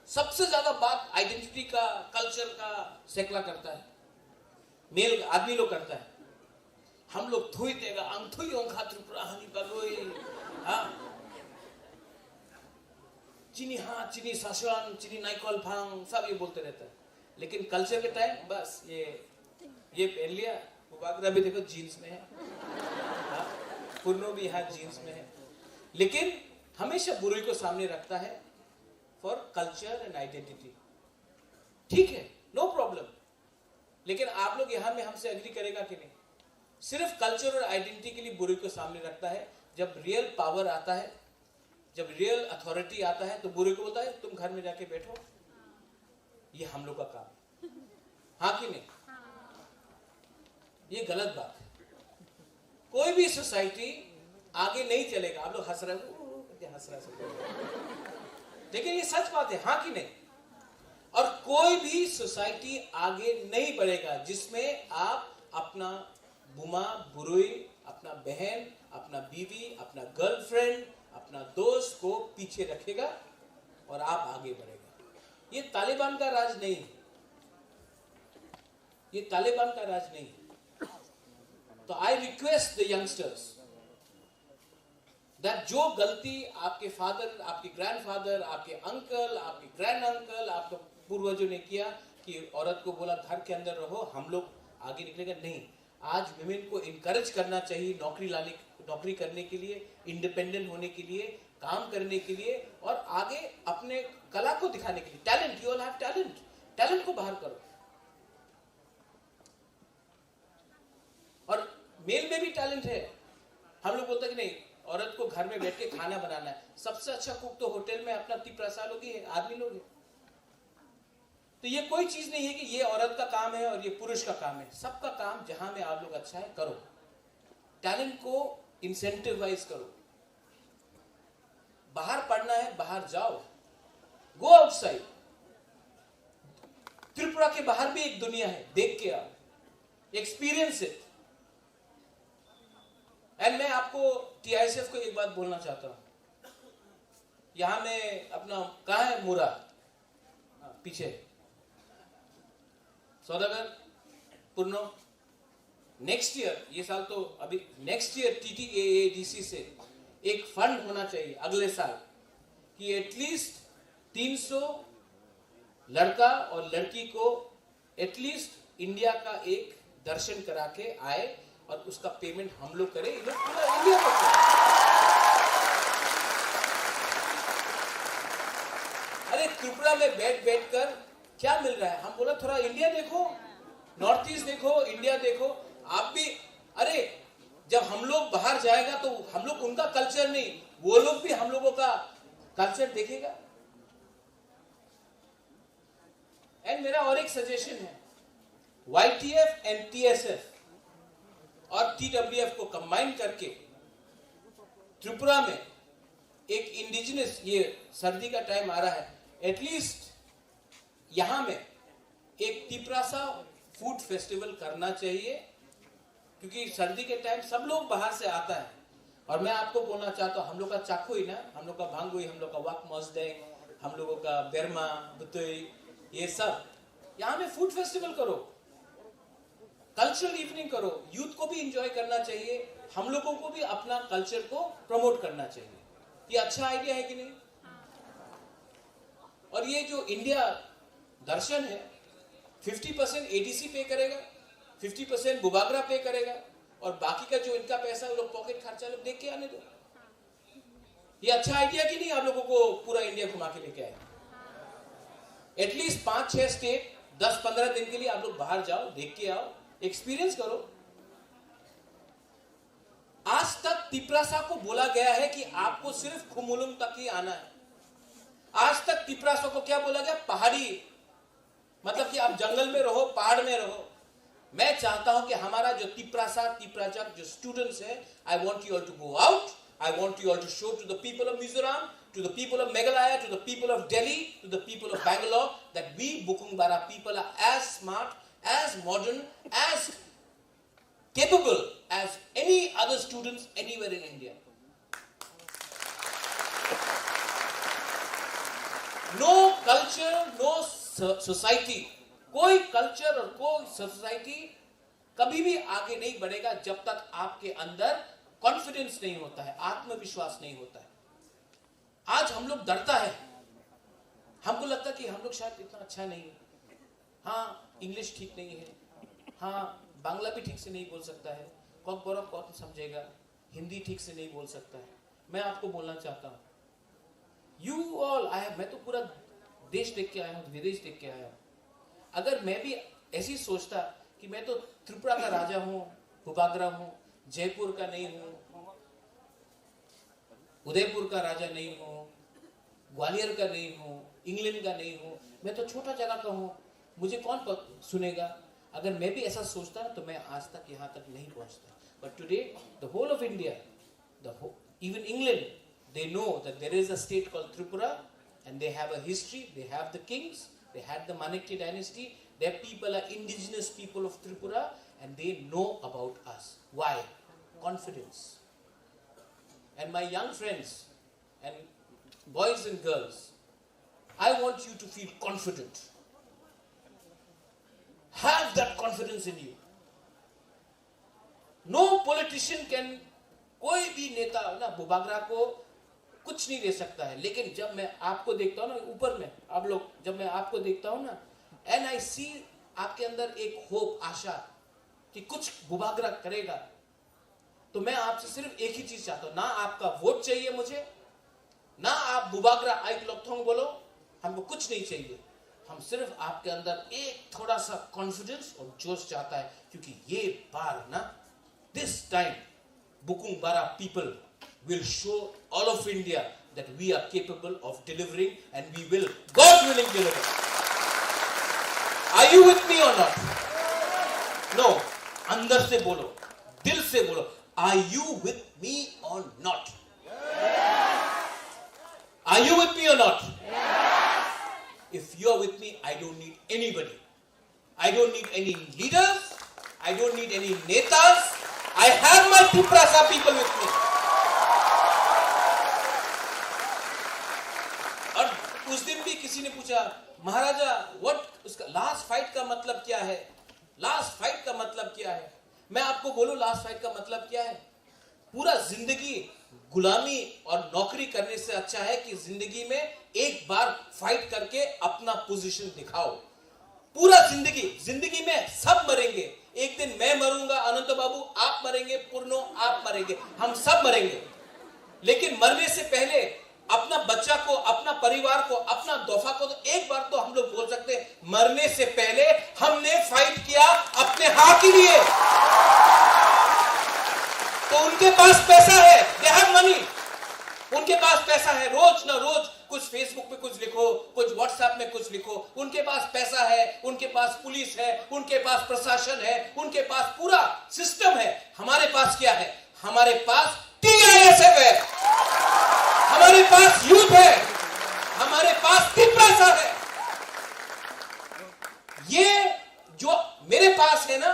सबसे ज्यादा बात आइडेंटिटी का, कल्चर का सेकला करता है, मेल आदमी लोग करता है। हम लोग थुई देगा अंगथुई ओंखा त्रिपुरा हनी बगोई, हाँ चीनी, हाँ चीनी सासवान, चीनी नाइकॉल फांग, सब ये बोलते रहता है। लेकिन कल्चर के टाइम बस ये पहन लिया। मुबागरा भी देखो जीन्स में है, हाँ? पुरनो भी यहाँ जीन्स में है। लेकिन हमेशा बुराई को सामने रखता है फॉर कल्चर एंड आइडेंटिटी। ठीक है, नो प्रॉब्लम। लेकिन आप लोग यहां में हमसे एग्री करेगा कि नहीं? सिर्फ कल्चर और आइडेंटिटी के लिए बुराई को सामने रखता है। जब रियल पावर आता है, जब रियल अथॉरिटी आता है, तो बुराई को बोलता है तुम घर में जाके बैठो। ये हम लोग का काम है, हाँ कि नहीं? ये गलत बात है। कोई भी सोसाइटी आगे नहीं चलेगा। आप लोग हंस रहे हो, लेकिन ये सच बात है, हाँ कि नहीं? और कोई भी सोसाइटी आगे नहीं बढ़ेगा जिसमें आप अपना बुमा बुरुई, अपना बहन, अपना बीवी, अपना गर्लफ्रेंड, अपना दोस्त को पीछे रखेगा और आप आगे बढ़ेगा। ये तालिबान का राज नहीं है, ये तालिबान का राज नहीं है। तो I request the youngsters that जो गलती आपके फादर, आपके ग्रैंडफादर, आपके अंकल, आपके ग्रैंड अंकल, आपके पूर्वजों ने किया कि औरत को बोला घर के अंदर रहो, हम लोग आगे निकलेंगे, नहीं। आज विमेन को इनकरेज करना चाहिए नौकरी करने के लिए, इंडिपेंडेंट होने के लिए, काम करने के लिए और आगे अपने कला को दिखाने के लिए। Talent, you all have talent, talent को बाहर करो। और मेल में भी टैलेंट है। हम लोग बोलते हैं कि नहीं, औरत को घर में बैठ के खाना बनाना है। सबसे अच्छा कुक तो होटल में अपना तिप्रसा लोग ही है, आदमी लोग है। तो ये कोई चीज नहीं है कि ये औरत का काम है और ये पुरुष का काम है। सबका काम जहां में आप लोग अच्छा है करो। टैलेंट को इंसेंटिवाइज करो। बाहर पढ़ना है, बाहर जाओ, गो आउटसाइड। त्रिपुरा के बाहर भी एक दुनिया है, देख के आओ, एक्सपीरियंस इट। एंड मैं आपको TISF को एक बात बोलना चाहता हूं। यहां में अपना कहां है मुरा, पीछे सौदागर पुरनो। नेक्स्ट ईयर, ये साल तो अभी, नेक्स्ट ईयर TTAADC से एक फंड होना चाहिए अगले साल कि एटलीस्ट 300 लड़का और लड़की को एटलीस्ट इंडिया का एक दर्शन करा के आए और उसका पेमेंट हम लोग करें। ये लोग पूरा इंडिया को अरे त्रिपुरा में बैठ कर क्या मिल रहा है? हम बोला थोड़ा इंडिया देखो, नॉर्थ ईस्ट देखो, इंडिया देखो। आप भी, अरे जब हम लोग बाहर जाएगा तो हम लोग उनका कल्चर नहीं, वो लोग भी हम लोगों का कल्चर देखेगा। एंड मेरा और एक सजेशन है, YTF एंड TSF और TWF को कंबाइन करके त्रिपुरा में एक इंडिजिनस, ये सर्दी का टाइम आ रहा है, एटलीस्ट यहां में एक तिप्रासा फूड फेस्टिवल करना चाहिए। क्योंकि सर्दी के टाइम सब लोग बाहर से आता है। और मैं आपको बोलना चाहता हूं, हम लोग का चाकू ही ना, हम लोग का भांगुई, हम लोग का वाक मॉस्डेंग, हम लोगों का बेरमा बुतुई, ये सब यहां में फूड फेस्टिवल करो, कल्चरल इवनिंग करो। यूथ को भी एंजॉय करना चाहिए, हम लोगों को भी अपना कल्चर को प्रमोट करना चाहिए। ये अच्छा आइडिया है कि नहीं? और ये जो इंडिया दर्शन है, 50% ADC पे करेगा, 50% बुबागरा पे करेगा और बाकी का जो इनका पैसा है, लोग पॉकेट खर्चा लोग देख के आने दो। ये अच्छा आइडिया कि नहीं? आप लोगों को पूरा इंडिया घुमा के लेके आए। एटलीस्ट 5-6 स्टेट 10-15 दिन के लिए आप लोग बाहर जाओ, देख के आओ, एक्सपीरियंस करो। आज तक तिप्रासा को बोला गया है कि आपको सिर्फ खुमुलुम तक ही आना है। आज तक तिप्रासा को क्या बोला गया? पहाड़ी, मतलब कि आप जंगल में रहो, पहाड़ में रहो। मैं चाहता हूं कि हमारा जो तिप्राचक जो स्टूडेंट्स है, I want you all to go out, I want you all to show to the people of Mizoram, to the people of Meghalaya, to the people of Delhi, to the people of Bangalore, that we Bukungbara people are as smart, as modern, as capable as any other students anywhere in India. No culture, no society, कोई culture और कोई society कभी भी आगे नहीं बढ़ेगा जब तक आपके अंदर कॉन्फिडेंस नहीं होता है, आत्मविश्वास नहीं होता है। आज हम लोग डरता है, हमको लगता है कि हम लोग शायद इतना अच्छा नहीं है, हाँ इंग्लिश ठीक नहीं है, हाँ बांग्ला भी ठीक से नहीं बोल सकता है, कौन बड़ा कौन समझेगा, हिंदी ठीक से नहीं बोल सकता है। मैं आपको बोलना चाहता हूँ, यू ऑल, मैं तो पूरा देश देख के आया हूँ, विदेश देख के आया हूँ। अगर मैं भी ऐसी सोचता कि मैं तो त्रिपुरा का राजा हूँ, भूभागरा हूँ, जयपुर का नहीं हूँ, उदयपुर का राजा नहीं हूँ, ग्वालियर का नहीं हूँ, इंग्लैंड का नहीं हूँ, मैं तो छोटा जगह का हूँ, मुझे कौन सुनेगा। अगर मैं भी ऐसा सोचता तो मैं आज तक यहाँ तक नहीं पहुँचता। But today the whole of India, even England, they know that there is a state called Tripura and they have a history, they have the kings, they had the Manakya dynasty, their people are indigenous people of Tripura and they know about us. Why? Confidence. And my young friends and boys and girls, I want you to feel confident. Have that confidence in you. No politician can, कोई भी नेता ना भूभागरा को कुछ नहीं दे सकता है, लेकिन जब मैं आपको देखता हूँ ना ऊपर में, आप लोग, जब मैं आपको देखता हूँ ना, एंड आई सी आपके अंदर एक होप, आशा कि कुछ भूभागरा करेगा, तो मैं आपसे सिर्फ एक ही चीज चाहता हूँ, ना आपका वोट चाहिए मुझे, ना आप भूभागरा आइक लोकथोंग बोलो, हमको कुछ नहीं चाहिए। हम सिर्फ आपके अंदर एक थोड़ा सा कॉन्फिडेंस और जोश चाहता है, क्योंकि ये बार ना, this time Bukung Bara people will show all of India that we are capable of delivering, and we will, God willing, deliver. Are you with me or not? No. अंदर से बोलो, दिल से बोलो, are you with me or not? Are you with me or not? If you are with me, I don't need anybody. I don't need any leaders. I don't need any netas. I have my Triprasa people with me. और उस दिन भी किसी ने पूछा, महाराजा what उसका last fight का मतलब क्या है? लास्ट फाइट का मतलब क्या है? मैं आपको बोलूं लास्ट फाइट का मतलब क्या है? पूरा जिंदगी गुलामी और नौकरी करने से अच्छा है कि जिंदगी में एक बार फाइट करके अपना पोजीशन दिखाओ। पूरा जिंदगी में सब मरेंगे, एक दिन मैं मरूंगा, अनंत बाबू आप मरेंगे, पूर्णो आप मरेंगे, हम सब मरेंगे, लेकिन मरने से पहले अपना बच्चा को, अपना परिवार को, अपना दोफा को तो एक बार तो हम लोग बोल सकते हैं, मरने से पहले हमने फाइट किया अपने हाँ के लिए। तो उनके पास पैसा है, दे हैव मनी, उनके पास पैसा है, रोज ना रोज कुछ फेसबुक पे कुछ लिखो, कुछ व्हाट्सएप में कुछ लिखो, उनके पास पैसा है, उनके पास पुलिस है, उनके पास प्रशासन है, उनके पास पूरा सिस्टम है। हमारे पास क्या है? हमारे पास TISF है, हमारे पास यूथ है, हमारे पास त्रिप्रासा है। ये जो मेरे पास है ना,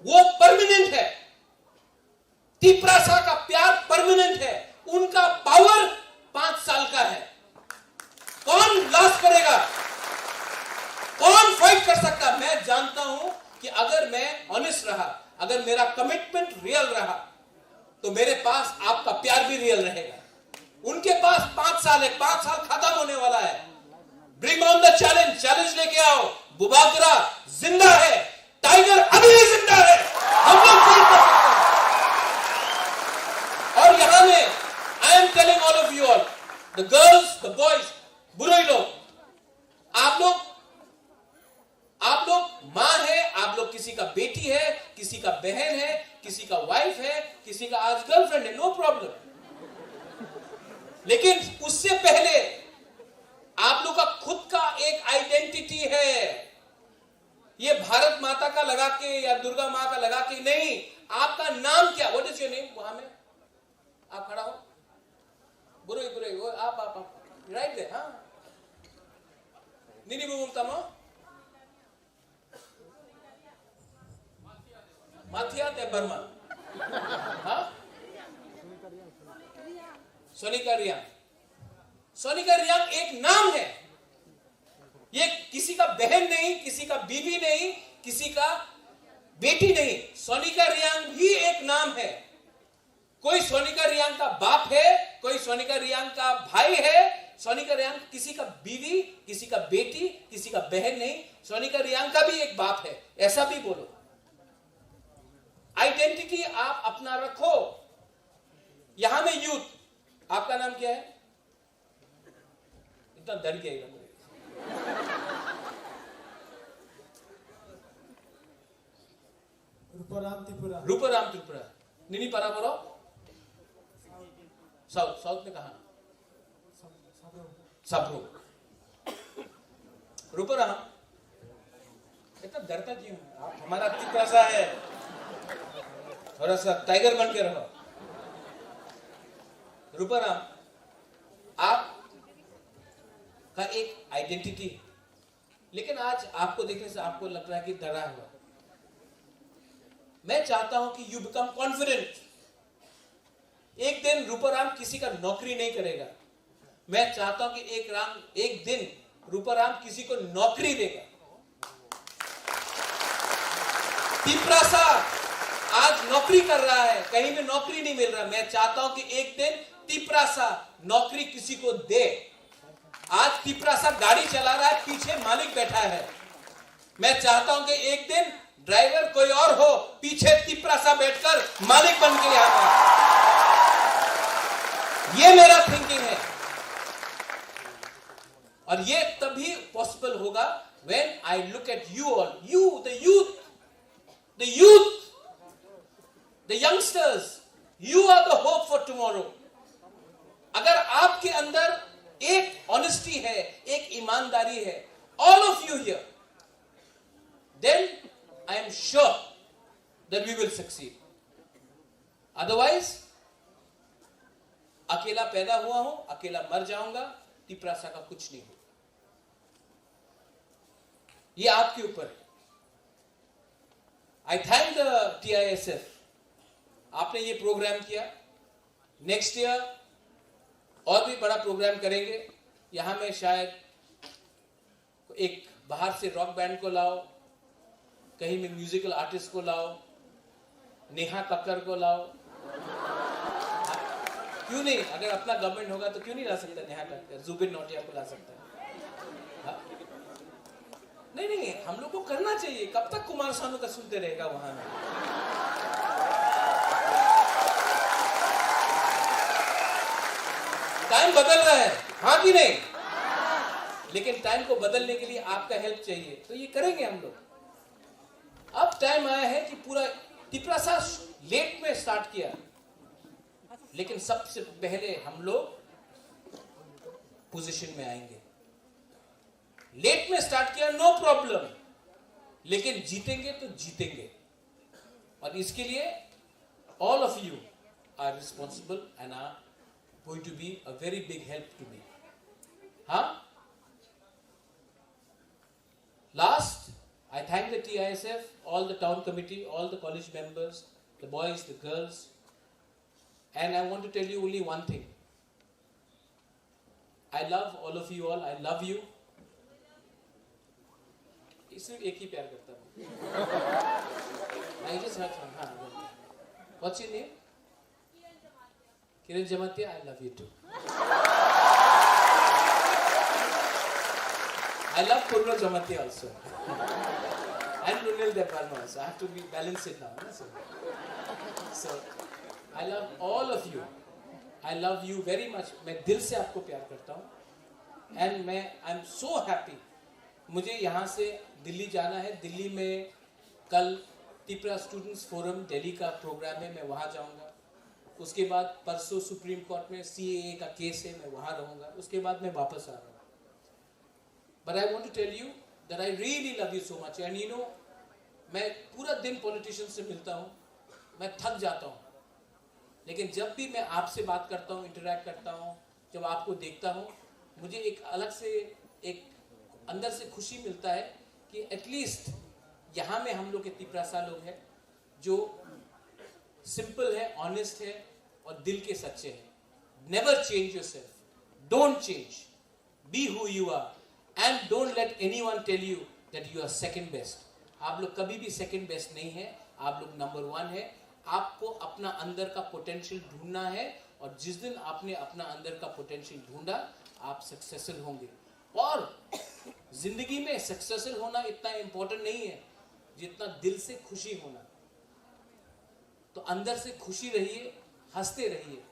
वो परमानेंट है। त्रिप्रासा का प्यार परमानेंट है, उनका पावर 5 साल का है। कौन लास्ट करेगा? कौन फाइट कर सकता? मैं जानता हूं कि अगर मैं ऑनेस्ट रहा, अगर मेरा कमिटमेंट रियल रहा, तो मेरे पास आपका प्यार भी रियल रहेगा। उनके पास 5 साल है, 5 साल खत्म होने वाला है। ब्रिंग ऑन द चैलेंज लेके आओ। भूभागरा जिंदा है, टाइगर अभी भी जिंदा है, हम लोग फाइट कर सकते हैं। और यहां में I am telling all of you all, the girls, the boys, बुराई लोग, आप लोग मां है, आप लोग किसी का बेटी है, किसी का बहन है, किसी का वाइफ है, किसी का आज गर्लफ्रेंड है, नो प्रॉब्लम। लेकिन उससे पहले आप लोग का खुद का एक आइडेंटिटी है। ये भारत माता का लगा के या दुर्गा मां का लगा के नहीं। आपका नाम क्या? What is your name? वहां में आप खड़ा हो, बुरे वो आप राइट दे, हाँ निनी बुम तमो माथिया देबर्मा, हाँ, सोनिका रियांग। सोनिका रियांग एक नाम है, ये किसी का बहन नहीं, किसी का बीवी नहीं, किसी का बेटी नहीं। सोनिका रियांग भी एक नाम है। कोई सोनिका रियांग का बाप है, कोई सोनिका रियांग का भाई है। सोनिका रियांग किसी का बीवी, किसी का बेटी, किसी का बहन नहीं। सोनिका रियांग का भी एक बाप है, ऐसा भी बोलो। आइडेंटिटी आप अपना रखो। यहां में यूथ, आपका नाम क्या है? इतना डर गया मुझे। रूपराम त्रिपुरा। निनी पराबरो साउथ में कहा? साब्रो। रूपराम, इतना डरता क्यों? आप हमारा त्रिपुरा सा है, थोड़ा सा टाइगर बन के रहो। रूपराम, आप का एक आइडेंटिटी, लेकिन आज आपको देखने से आपको लग रहा है कि डरा हुआ। मैं चाहता हूं कि यू बिकम कॉन्फिडेंट। एक दिन रूपराम किसी का नौकरी नहीं करेगा। मैं चाहता हूं कि एक दिन रूपराम किसी को नौकरी देगा। तिपरासा आज नौकरी कर रहा है, कहीं में नौकरी नहीं मिल रहा। मैं चाहता हूं कि एक दिन तिपरासा नौकरी किसी को दे। आज तिपरासा गाड़ी चला रहा है, पीछे मालिक बैठा है। मैं चाहता हूं कि एक दिन ड्राइवर कोई और हो, पीछे तिपरासा बैठकर मालिक बन के आए। ये मेरा थिंकिंग है, और ये तभी पॉसिबल होगा when I look at you all, you, the youth, the youngsters, you are the hope for tomorrow. अगर आपके अंदर एक ऑनेस्टी है, एक ईमानदारी है, all of you here, then I am sure that we will succeed. Otherwise, अकेला पैदा हुआ हूं, अकेला मर जाऊंगा, तिपरासा का कुछ नहीं हो। ये आपके ऊपर है। I thank the TISF. आपने ये प्रोग्राम किया। नेक्स्ट ईयर और भी बड़ा प्रोग्राम करेंगे। यहां में शायद एक बाहर से रॉक बैंड को लाओ, कहीं में म्यूजिकल आर्टिस्ट को लाओ, नेहा कक्कर को लाओ। क्यों नहीं? अगर अपना गवर्नमेंट होगा तो क्यों नहीं ला सकता? नेहा कक्कर, जुबिन नौटियाल को ला सकता है। नहीं, हम लोग को करना चाहिए। कब तक कुमार सानू का सुनते रहेगा वहां में? टाइम बदल रहा है, हाँ कि नहीं? लेकिन टाइम को बदलने के लिए आपका हेल्प चाहिए, तो ये करेंगे हम लोग। अब टाइम आया है कि पूरा तिपरासा लेट में स्टार्ट किया, लेकिन सबसे पहले हम लोग पोजीशन में आएंगे। लेट में स्टार्ट किया, नो प्रॉब्लम, लेकिन जीतेंगे तो जीतेंगे। और इसके लिए all of you are responsible and are going to be a very big help to me. हाँ, last, I thank the TISF, all the town committee, all the college members, the boys, the girls, and I want to tell you only one thing. I love all of you all. I love you. सिर्फ एक ही प्यार करता हूँ। I just heard from her. What's your name? Kiran Jamatia. I love you too. I love Purna Jamatia also. And Runil Deparma also. I have to be balanced it now. So, I love all of you. I love you very much. मैं दिल से आपको प्यार करता हूँ। And I'm so happy. मुझे यहाँ से दिल्ली जाना है। दिल्ली में कल त्रिपुरा स्टूडेंट्स फोरम दिल्ली का प्रोग्राम है, मैं वहाँ जाऊँगा। उसके बाद परसों सुप्रीम कोर्ट में CAA का केस है, मैं वहाँ रहूँगा। उसके बाद मैं वापस आ रहा हूँ। But I want to tell you that I really love you so much. And you know, मैं पूरा दिन पॉलिटिशियंस से मिलता हूँ, मैं थक जाता हूँ। लेकिन जब भी मैं आपसे बात करता हूँ, इंटरेक्ट करता हूँ, जब आपको देखता हूँ, मुझे एक अलग से एक अंदर से खुशी मिलता है कि एटलीस्ट यहाँ में हम लोग के तिपरासा लोग हैं, जो सिंपल है, ऑनेस्ट है और दिल के सच्चे हैं. Never change yourself, don't change, be who you are and don't let anyone tell you that you are second best. आप लोग कभी भी सेकंड बेस्ट नहीं है, आप लोग नंबर 1 है. आपको अपना अंदर का पोटेंशियल ढूंढना है और जिस दिन आपने अपना अंदर का पोटेंशियल ढूंढा आप सक्सेसफुल होंगे. और जिंदगी में सक्सेसफुल होना इतना इंपॉर्टेंट नहीं है जितना दिल से खुशी होना. तो अंदर से खुशी रहिए, हंसते रहिए.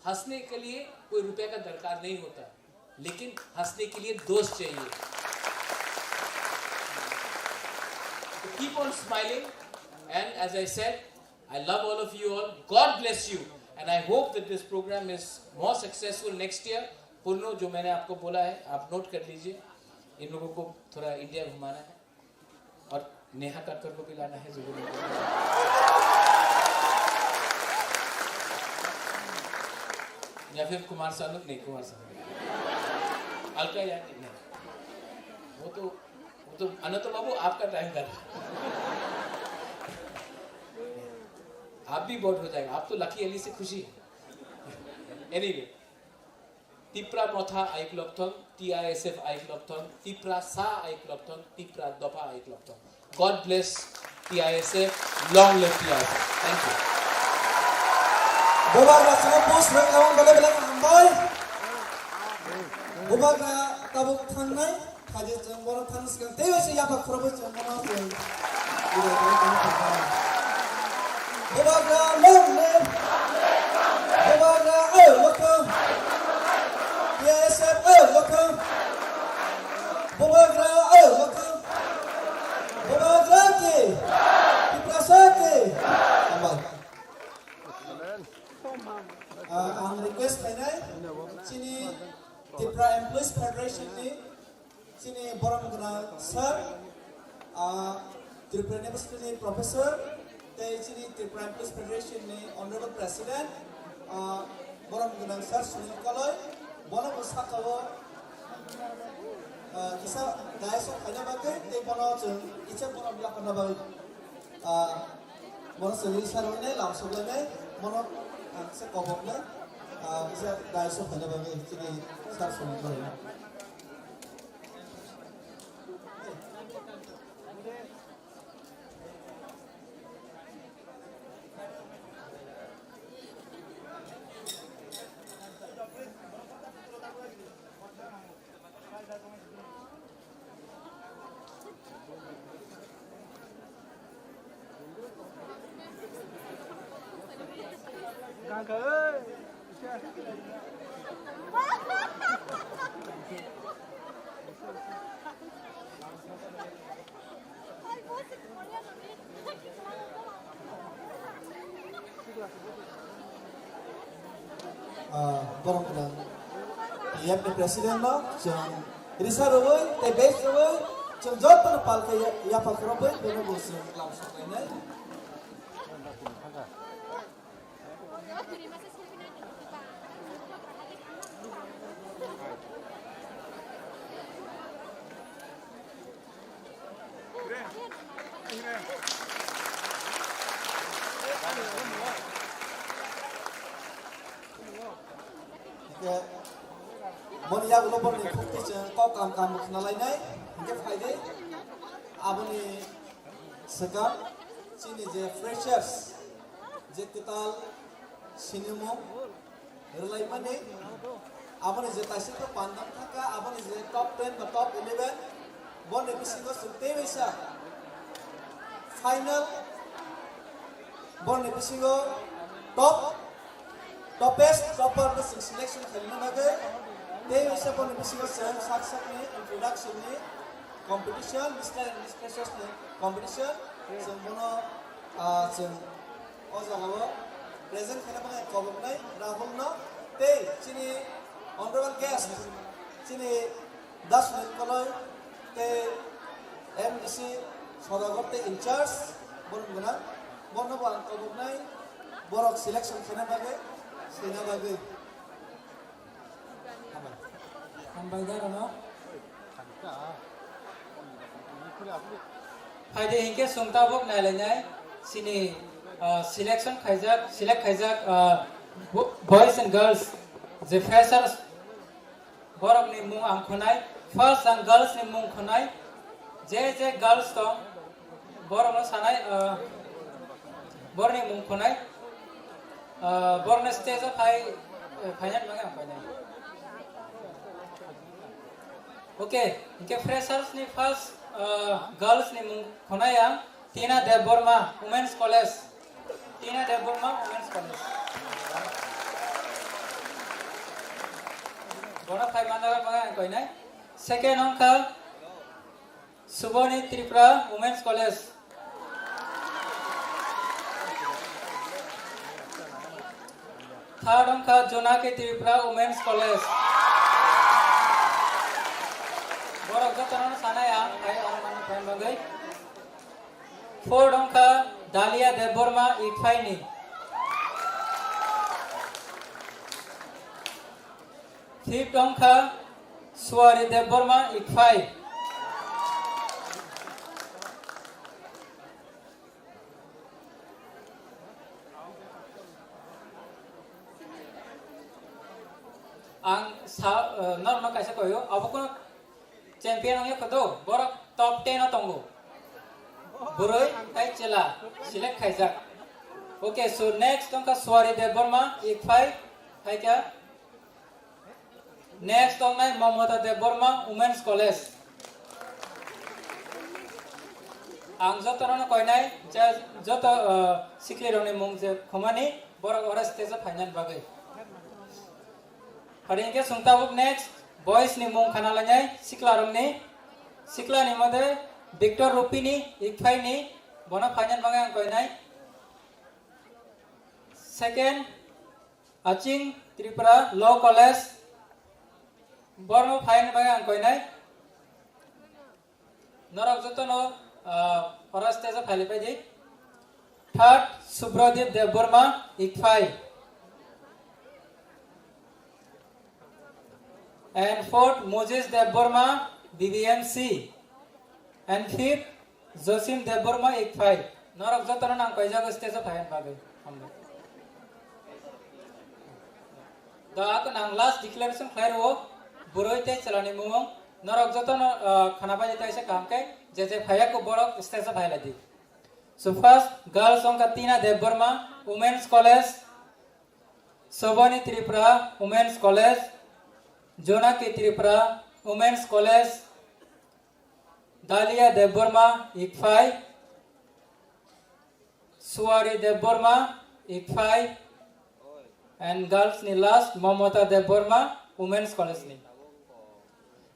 हंसने के लिए कोई रुपए का दरकार नहीं होता, लेकिन हंसने के लिए दोस्त चाहिए. तो keep on smiling and as I said, I love all of you all. God bless you. And I hope that this program is more successful next year. पुर्नो जो मैंने आपको बोला है आप नोट कर लीजिए. इन लोगों को थोड़ा इंडिया घुमाना है और नेहा कक्कर को भी लाना है जरूर. या फिर कुमार सानू नहीं, कुमार सानू अलका यार नहीं, वो तो अनंत बाबू आपका टाइम कर आप भी बोर्ड हो जाएगा. आप तो लकी अली से खुशी है. एनीवे, तिप्रा मोथा आइक्लोक्थोंग, TISF आइक्लोक्थोंग, तिप्रा सा आइक्लोक्थोंग, Tipra दोपा आइक्लोक्थोंग. God bless TISF. Long live TISF. Thank you. Bobagra sama bos rek lawan bale bale ambai. Bobagra tabuk thangnai haje jambora thanis kan tewe se yapa khorobe jambora se. Bobagra long live. Bobagra welcome. TISF welcome. Bobagra welcome. Bobagra ke Tiprasa ke ambai. Ang request kainai sini Tipra Employees Federation ni sini borang guna sir Tripura University ni professor te sini Tripura Employees Federation ni honorable president borang guna sir Sunil Kaloy borang usakawo kisa daiso kaina bagai te borang jeng icha borang biak kana bagai borang Sunil sir ni langsung ni borang से common में इसे Daiso खाने वाले इतने सार सुनने को है. Borong kedang tiap ni presiden lo jang risa roboy te base roboy jang jot pan pal ke ya pal roboy dono bos langsung ini Bon ya gulo bon ni khukti jang kau kam nalai nai hingga faide aboni sekam sini je freshers je kital sinimo relai mane aboni je taisi to pandam thaka aboni je top 10 ba top 11 bon ni bisingo sute bisa final bon ni bisingo topest topper the selection khalina lage they wise bon bisingo sak ne introduction ne competition Mr. and Mrs. ne competition sembono sem ojagawo present khana ba kobok nai rahul no te chini honorable guest chini 10 minute koloi te MDC সদাগরতে incharge বরং গুনা বর্ণবান কবক নাই বরক selection খেনা বাগে সেনা বাগে Hambalgar no Faide hingke sungta bok nai le nyai sini select खायजाक boys and girls the freshers borok ni mung ang khonai first and girls ni mung khonai je girls tong borok no sanai bor ni mung khonai bor na stage final mangai ang painai okay inke freshers ni first girls ni mung khonai ang Tina Deborma Women's College Tina Deborma Women's College Bona phai mandaga mangai koi nai second angka Suboni Tripura Women's College third angka Jonaki Tripura Women's College borok jotono sanai ang phai ang man phai mangai fourth angka Dalia Deborma Ikfaini fifth angka Swari Deborma Ikfai ang normal kaisa koyo aboko champion ang yakado borok top 10 atongo Buroi kai chela select khaijak okay so next tongka Swari Deborma Ikfai hai kya next tong nai Mamata Deborma Women's College ang jotono koi nai joto sikli rone mung je khomani borok ora stage final bagai haring ke sungtabuk next boys ni mung khana langai sikla rong ni sikla ni mode Victor Rupini Ikfaini bona final bangai ang koi nai second Aching Tripura Law College borno final bangai ang koi nai norok jotono ora stage phali pai di third Subrodip Deborma Ikfai and fourth Moses Deborma BBMC and fifth Josim Deborma Ikfai norok jotono nang koi jago stage final bagai ambe da ako nang last declaration clear ho buroi te chalani mung norok jotono khana bai ta ise kam kai je phaya ko borok stage final di so first girls ongka Tina Deborma Women's College Sobani Tripura Women's College Jonaki Tripura Women's College Dalia Deborma Ikfai Suari Deborma Ikfai and girls ni last Mamata Deborma Women's College ni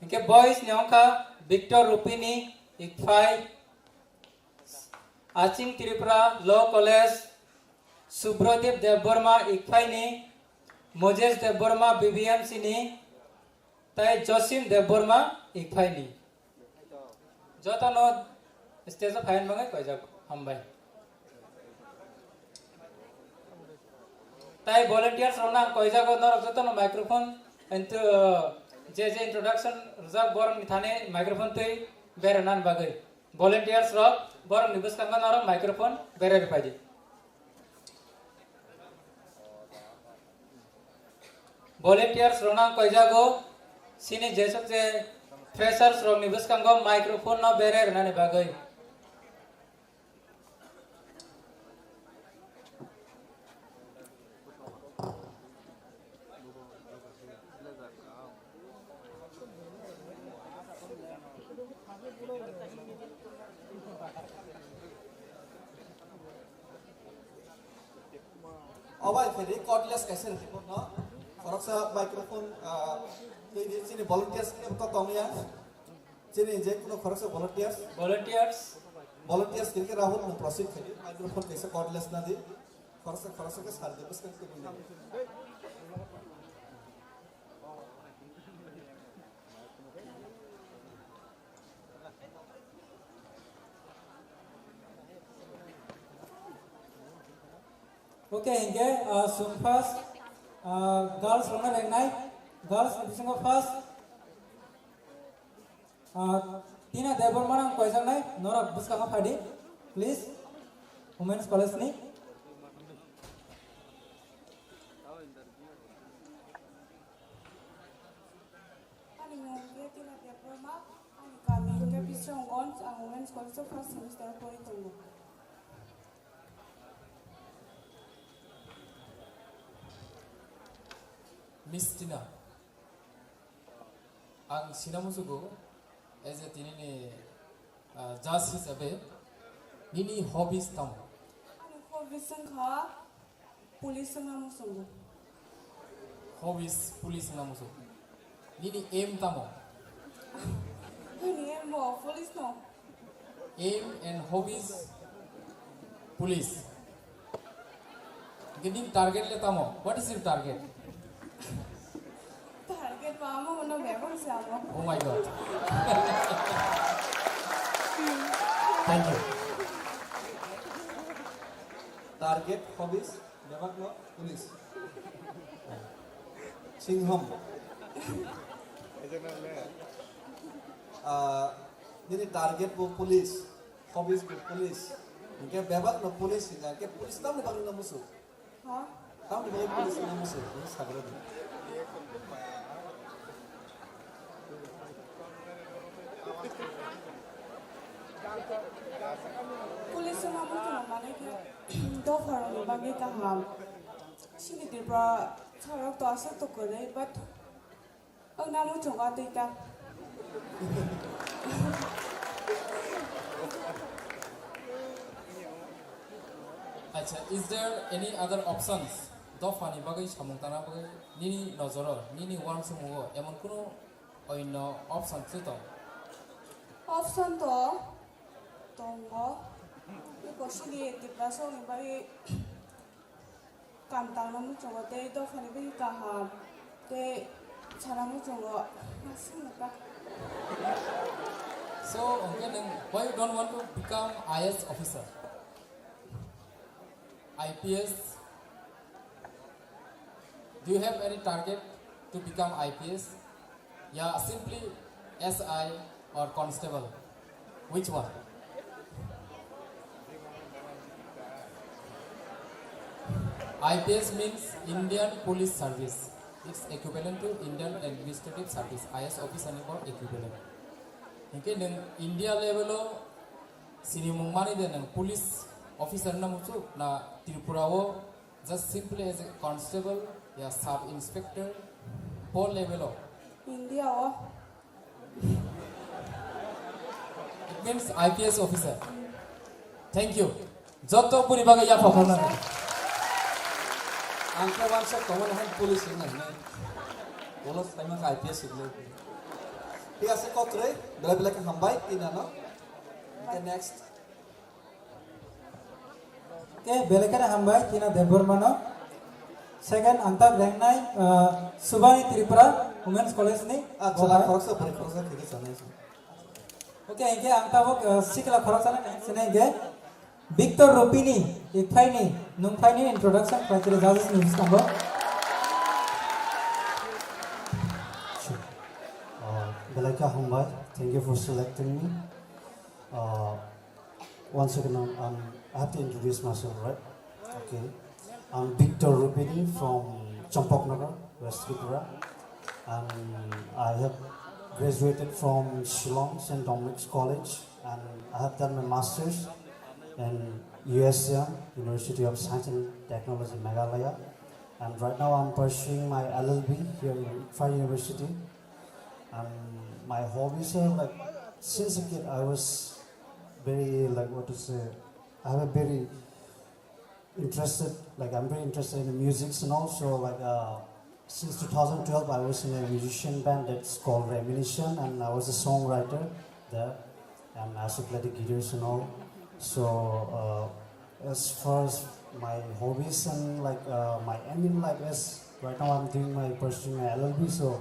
inke boys ni ongka Victor Rupini Ikfai Aching Tripura Law College Subrodip Deborma Ikfai ni Moses Deborma BBMC ni tai Josim Deborma Ikfai ni jotono stage final bangai koi jago hambai tai volunteers rona koi jago norok jotono microphone into je introduction rajak borong ni thane microphone tei berenan bagai volunteers rok borong nibus kanga norok microphone berer paidi volunteers rona koi jago sini jesok je freshers rok nibus kanga microphone no berer nani bagai Obai feri cordless kaise report no koroksa microphone sini volunteers ni to tongya sini je kuno koroksa volunteers kirke rahul no proceed feri microphone kaise cordless na di koroksa ke sar de bas ke okay inge so first girls rona bengnai girls bisingo first Tina Deborma nang koi sangnai norok buskanga phadi please Women's College ni Debroma, ani kami ke Bisrangon, ang Women's College of First Semester Politongo. Miss Tina, ang sinamusugo as a tinini judge hisabe nini hobbies tamo. Ani hobbies ka police namusugo. Hobbies police namusugo. Nini aim tamo. Ani mo police no. Aim and hobbies police. Getting target le tamo. What is your target? Target mama mo na meron siya mo. Oh my God. Thank you. Target hobbies Devak no police. Singham. Ini target bu police, hobbies bu police. Mungkin bebak no police ini, ke police tahu di bawah nama musuh. Ha? Tahu di bawah police nama musuh. Ini sahaja tu. Police namusugo mana ke do farong bagi kaham. Sini dibra charok to asa to kore but ang namusugo atita. Acha, is there any other options? Dofani bagai samungtana bagai nini nozoro, nini warm sumugo, emon kuno oino option itu. Option to tongo. Iko sini dibra so ni bagi kantang namusugo te do fani bagi kaham te cara namusugo masih apa? So, okay, why you don't want to become IS officer? IPS? Do you have any target to become IPS? Yeah, simply SI or constable. Which one? IPS means Indian Police Service. It's equivalent to Indian Administrative Service. IS officer or equivalent. Okay, then India level lo sini mungmani then police officer na mucu na Tripura wo just simply as a constable ya sub inspector po level lo. India oh. It means IPS officer. Thank you. Joto puri bagai ya performa. Angka wangsa kawan han police ini. Bolos time ka IPS ini. Iya se kotre, bela-bela ke hambai ina no. Okay, next. Okay, belakara hambai tina Debormano. Second antar rangnai Subani Tripura Women's College ni. Jala khoroksa bari khoroksa khege sanai. Okay, inge angta bok sikla khoroksa na sene inge Victor Rupini ikhaini nungkhaini introduction criteria judges ni stambo. Belaka Humbai, thank you for selecting me. Once again, I have to introduce myself, right? Okay. I'm Victor Rupini from Champaknagar, West Tripura. And I have graduated from Shillong St. Dominic's College. And I have done my master's in USM, University of Science and Technology, Meghalaya. And right now I'm pursuing my LLB here in Iqfa University. And my hobbies are like, since a kid I was very I have a very interested, I'm very interested in the music and also since 2012 I was in a musician band that's called Reminiscent and I was a songwriter there and I also played the guitars and all. So as far as my hobbies and my aim in life is, right now I'm doing pursuing my LLB, so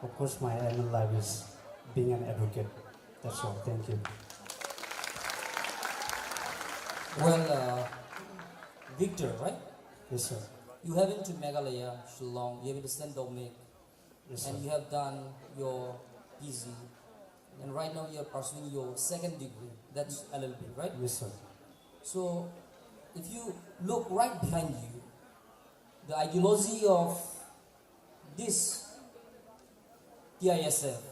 of course my aim in life is being an advocate. That's all. Thank you. Well, Victor, right? Yes, sir. You have been to Meghalaya, Shillong, you have been to St. Dominic, Yes, and sir. you have done your PG, and right now you are pursuing your second degree, that's LLB, right? Yes, sir. So, if you look right behind you, the ideology of this TISF,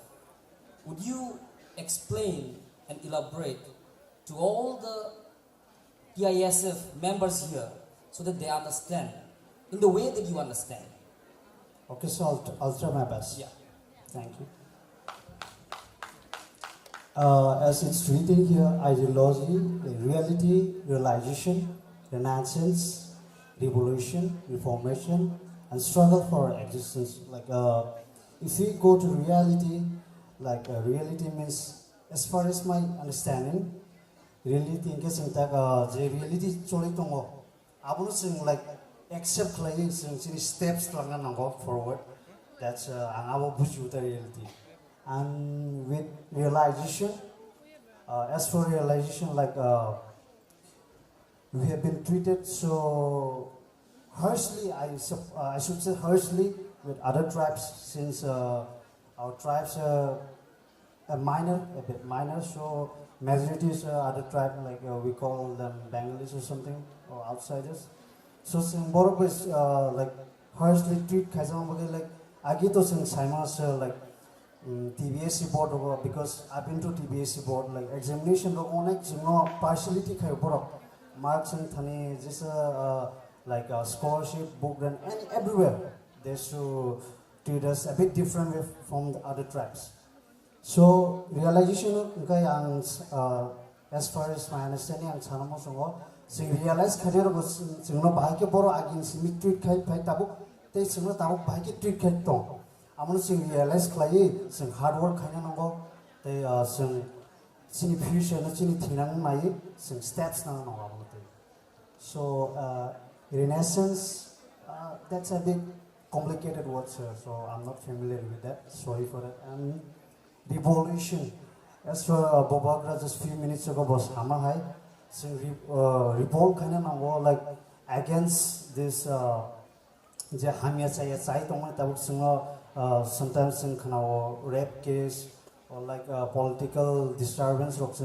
would you explain and elaborate to all the PISF members here so that they understand in the way that you understand? Okay, so I'll try my best. Yeah. Thank you. As it's written here, ideology, reality, realization, renaissance, revolution, reformation, and struggle for existence. Like, if we go to reality, reality means, as far as my understanding, reality in case the reality choli tongo, abunu sing like accept playing sing steps langan nango forward. That's abo buju the reality. And with realization, as for realization, we have been treated so harshly, I should say harshly, with other tribes, since our tribes are a bit minor, so majority is other tribe, we call them Bengalis or something, or outsiders. So Borobo is harshly treat Kaizamabagi like Agito Sing Simas TBSC board, because I've been to TBSC board, like examination partiality marks and thani just scholarship book and everywhere they should treat us a bit different from the other tribes. So realization as far as my understanding and sanamo songo sing realize career was singno bahake boro agin simi treat kai pai tabu te singno tabu bahake treat kai tong amon sing realize klai sing hard work khana nango te sing sini future na sini thinang mai sing steps na no amon te. So renaissance, that's a bit complicated word, sir, so I'm not familiar with that. Sorry for that. And revolution, as for Bobagra just few minutes ago was Hamahai, so revolt kind of like against this Hamia Sayat sometimes in kind of rape case or like political disturbance of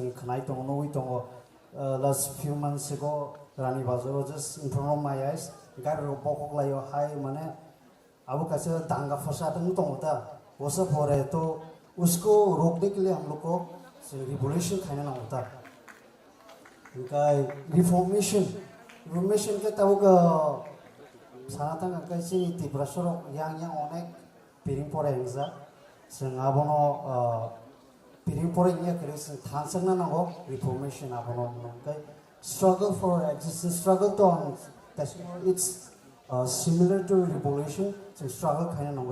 last few months ago. Rani Bazo just in front of my eyes, got a bokok like your high money. Abu Kasa Tanga Fasat and Tomota was a poreto, Usko, Rokdikli and Loco, so revolution kind of that. Reformation get out Sanatanga Kasi, Tibrasoro, young onek, Piring Porenza, Sangabono, Piring Porenga, Tansana, reformation Abono. Struggle for existence, struggle to it's similar to revolution, so struggle kind of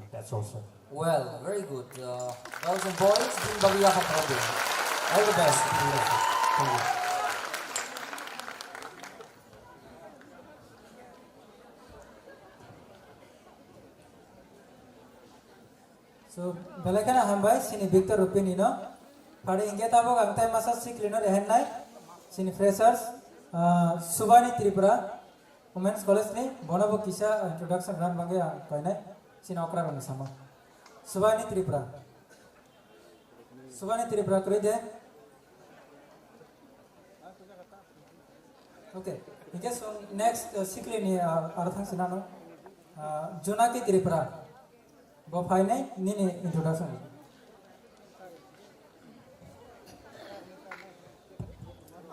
that's also. Well, very good. Girls and boys, all the best. Thank you. So, Balakana Hambai, Sini Victor Rupinino, Padi Ingetabo, Antai Masa Siklino, Henai. Sini freshers, Subani Tripura, Women's College ni, Bonabo Kisha introduction run bange kainai, sini okra run sama. Subani Tripura kuri de. Okay, because next sikli ni arathang sinano, Junaki Tripura, bo kainai nini introduction.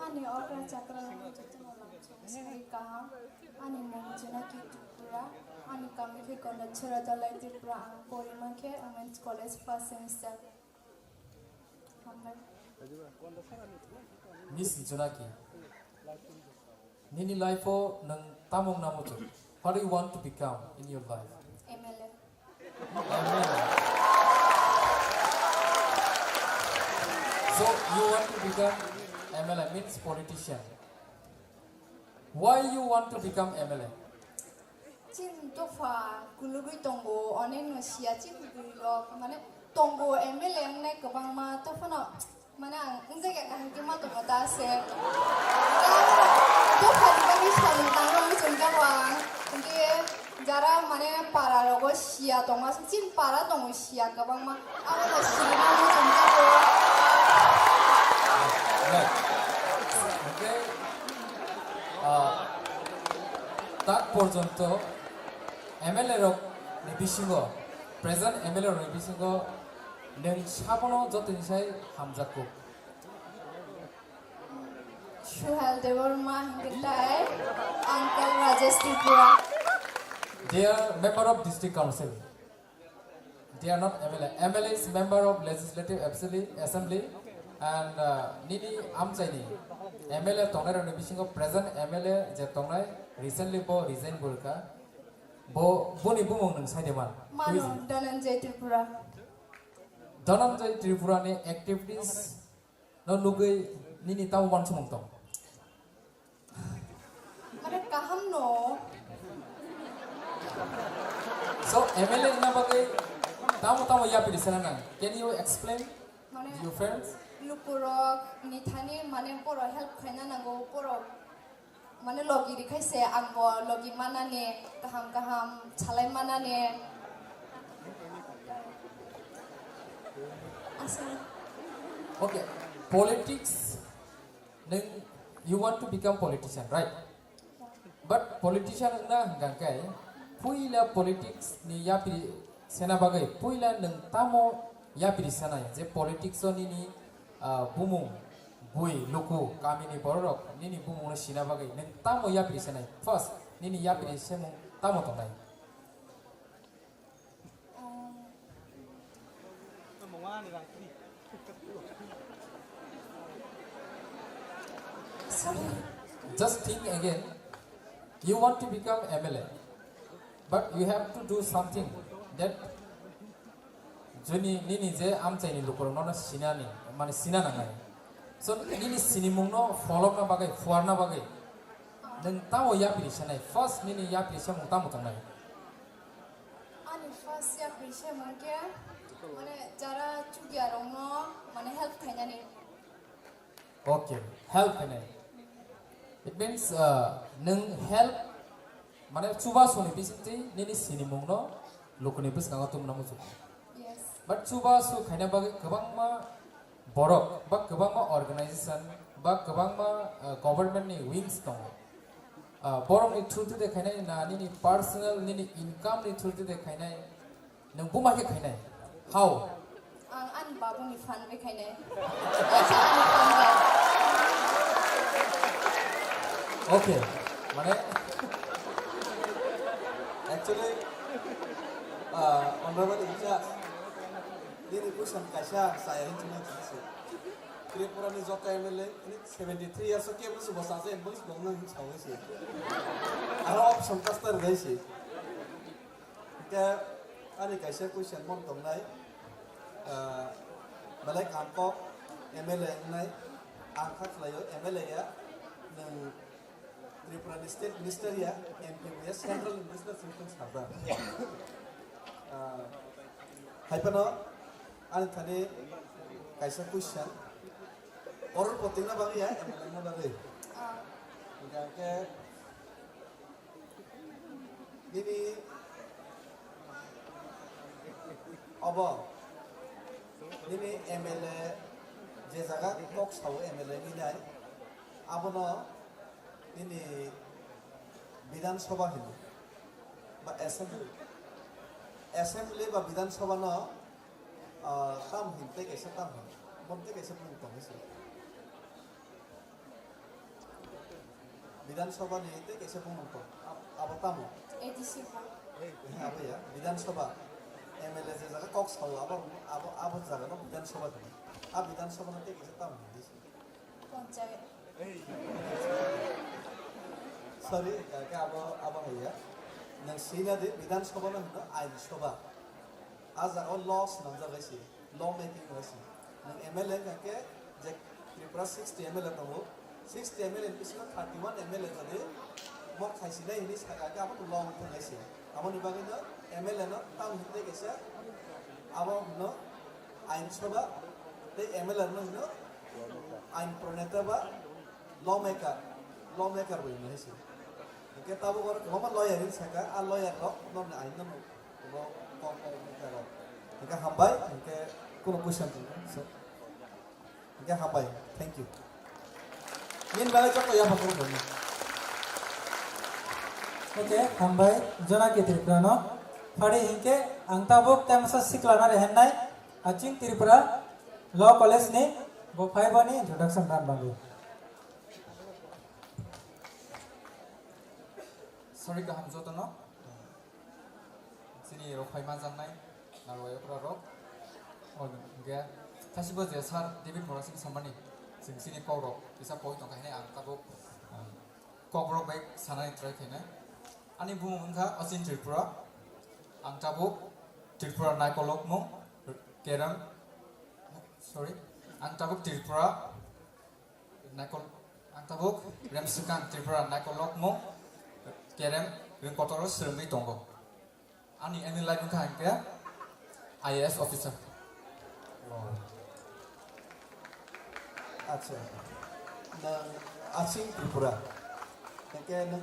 Ani okra chakra Sri Kaha, Ani Monjana Tripura, Ani Kamithi Konda Chiradala Tripura, Porimanke, Women's College first semester. Miss Junaki, Nini Lifeo Nang Tamong Namoto. What do you want to become in your life? MLA. So you want to become MLA means politician. Why you want to become MLA? Chin tofa kulugui tongo onen sia chin kulugui mane tongo MLA ne kabang ma tofa no mane ang jaga kan ki ma tongo ta se tofa di sali tango mi chunga wang ki jara mane para rogo sia tongo chin para tongo sia kabang ma amo no sia mi chunga ko. Okay. Tak porjonto MLA rok nibisingo present MLA rok nibisingo नों साबनो जतनिसाय हामजाखौ Suhel Devarma Hingitai, Uncle Rajesh Tripura. They are member of district council. They are not MLA. MLA is member of legislative assembly and Nini Amchaini. MLA Tongai and Bishingo present MLA Jetongai recently bo resign Bulka. Bo Boni Bumong and Saideman. Manu Dhananjay Tripura. Dhananjay Tripura ne activities no Lugai Nini Tau One Sumong. Mana kaham no. So MLA na bagay tamo ya pilisan. Can you explain your friends? Lupurok nithani mane poro help khaina nango poro mane logi dikhai se angbo logi manane kaham chalai manane asa. Okay, politics. Then you want to become politician, right? But politician na hangkai puila politics ni yapi sena bagai puila neng tamo yapi sana je politics ni bumung bui luku kami ni borok ni bumung na sina bagai neng tamo yapi sana first ni yapi semu tamo tonai just think again. You want to become MLA, but you have to do something that Juni Nini je Amchaini Lukor no Sinani, Mani Sinananga. So Nini Sinimungno, follow na bagay, Fuarna bagay. Then Tamo Yapi Shanai, first Nini Yapi Shamutamutana. Ani first ya pishe mangke mane jara chugiarongno mane help khaina ni. Okay, help in it. It means nung help mana cuba suni bisiti nini sini mungno lokoni bis kanga tum namu su. Yes. But cuba su khaina bagi kebang ma borok, bak kebang ma organization, bak kebang ma government ni wings tong. Borok ni through de khaina na nini personal nini income ni through de khaina nung buma ke khaina. How? Ang an babu ni fan be khaina. Okay, mana? Actually, honorable Ijaz, ini question kaisa saya ini cuma sih. Tripura ni jota MLA ini 73 years oke bos bahasa saya bos bangna ini tahu sih. Arab sampai guys sih. Kita ani kaisa question mon tongnai. Malai kampo MLA nai angkat layo MLA ya nang Tripura State Minister ya, MPWS Central Minister Simpson Sabra. Hypano, ane thane kaisa question. Orang poting na bagi ya, MLA na bagi. Jadi ini apa? Ini MLA jesaga kok tahu MLA ini ay, abono ini Bidhan Sabha hino, ba assembly ba Bidhan Sabha no tam hinte kaisa tam hin, monte kaisa pun tam sih. Bidhan Sabha ni hinte kaisa pun tam, apa tamu? ADC. Apa ya? Bidhan Sabha, MLA jaga kok tahu apa jaga no Bidhan Sabha hino, Bidhan Sabha nanti kaisa tam hin sih. Panchayat. Sorry, क्या अब है नंग सीना दे विधान सभा में ना आइन सभा आज और लॉस नंजर वैसे लॉ मेकिंग वैसे नंग MLA क्या जे त्रिपुरा 60 MLA तो वो 60 MLA इसमें 31 MLA तो वो खाइसी नहीं इन्हीं सका क्या आप तो लॉ में वैसे अब निभागे ना MLA ना ताऊ हिंदे कैसे अब ना आइन सभा ते MLA ना आइन प्रणेता बा लॉ मेकर वही नहीं सही Kita tahu kalau lawyer ini saya lawyer loh, non ain non, kalau kalau kita hambai, kita kuno question tu, so kita hambai, thank you. Ini balik cakap ya apa pun. Okay, hambai, jona kita terima no. Hari ini ang tabuk temasa siklana rehenai, Acing Tripura Law College ni bo phaiba ni introduction dan bangi. Sorry ka hamzo tono. Sini ro phaiman jangnai narwayo pra ro. Oh ge tasibo je sar David Morrison samani. Sing sini koro isa koi tong kaine ang tabo kokro bek sanai try kaine. Ani bu mungka Acing Tripura ang tabo Tripura Naikolok mo kerang sorry ang tabuk Tripura Naikol ang tabuk remsukan Tripura Naikolok mo kerem ring kotoro sermi tonggo ani lai mungka angke IAS officer. Acha na Acing Tripura ke na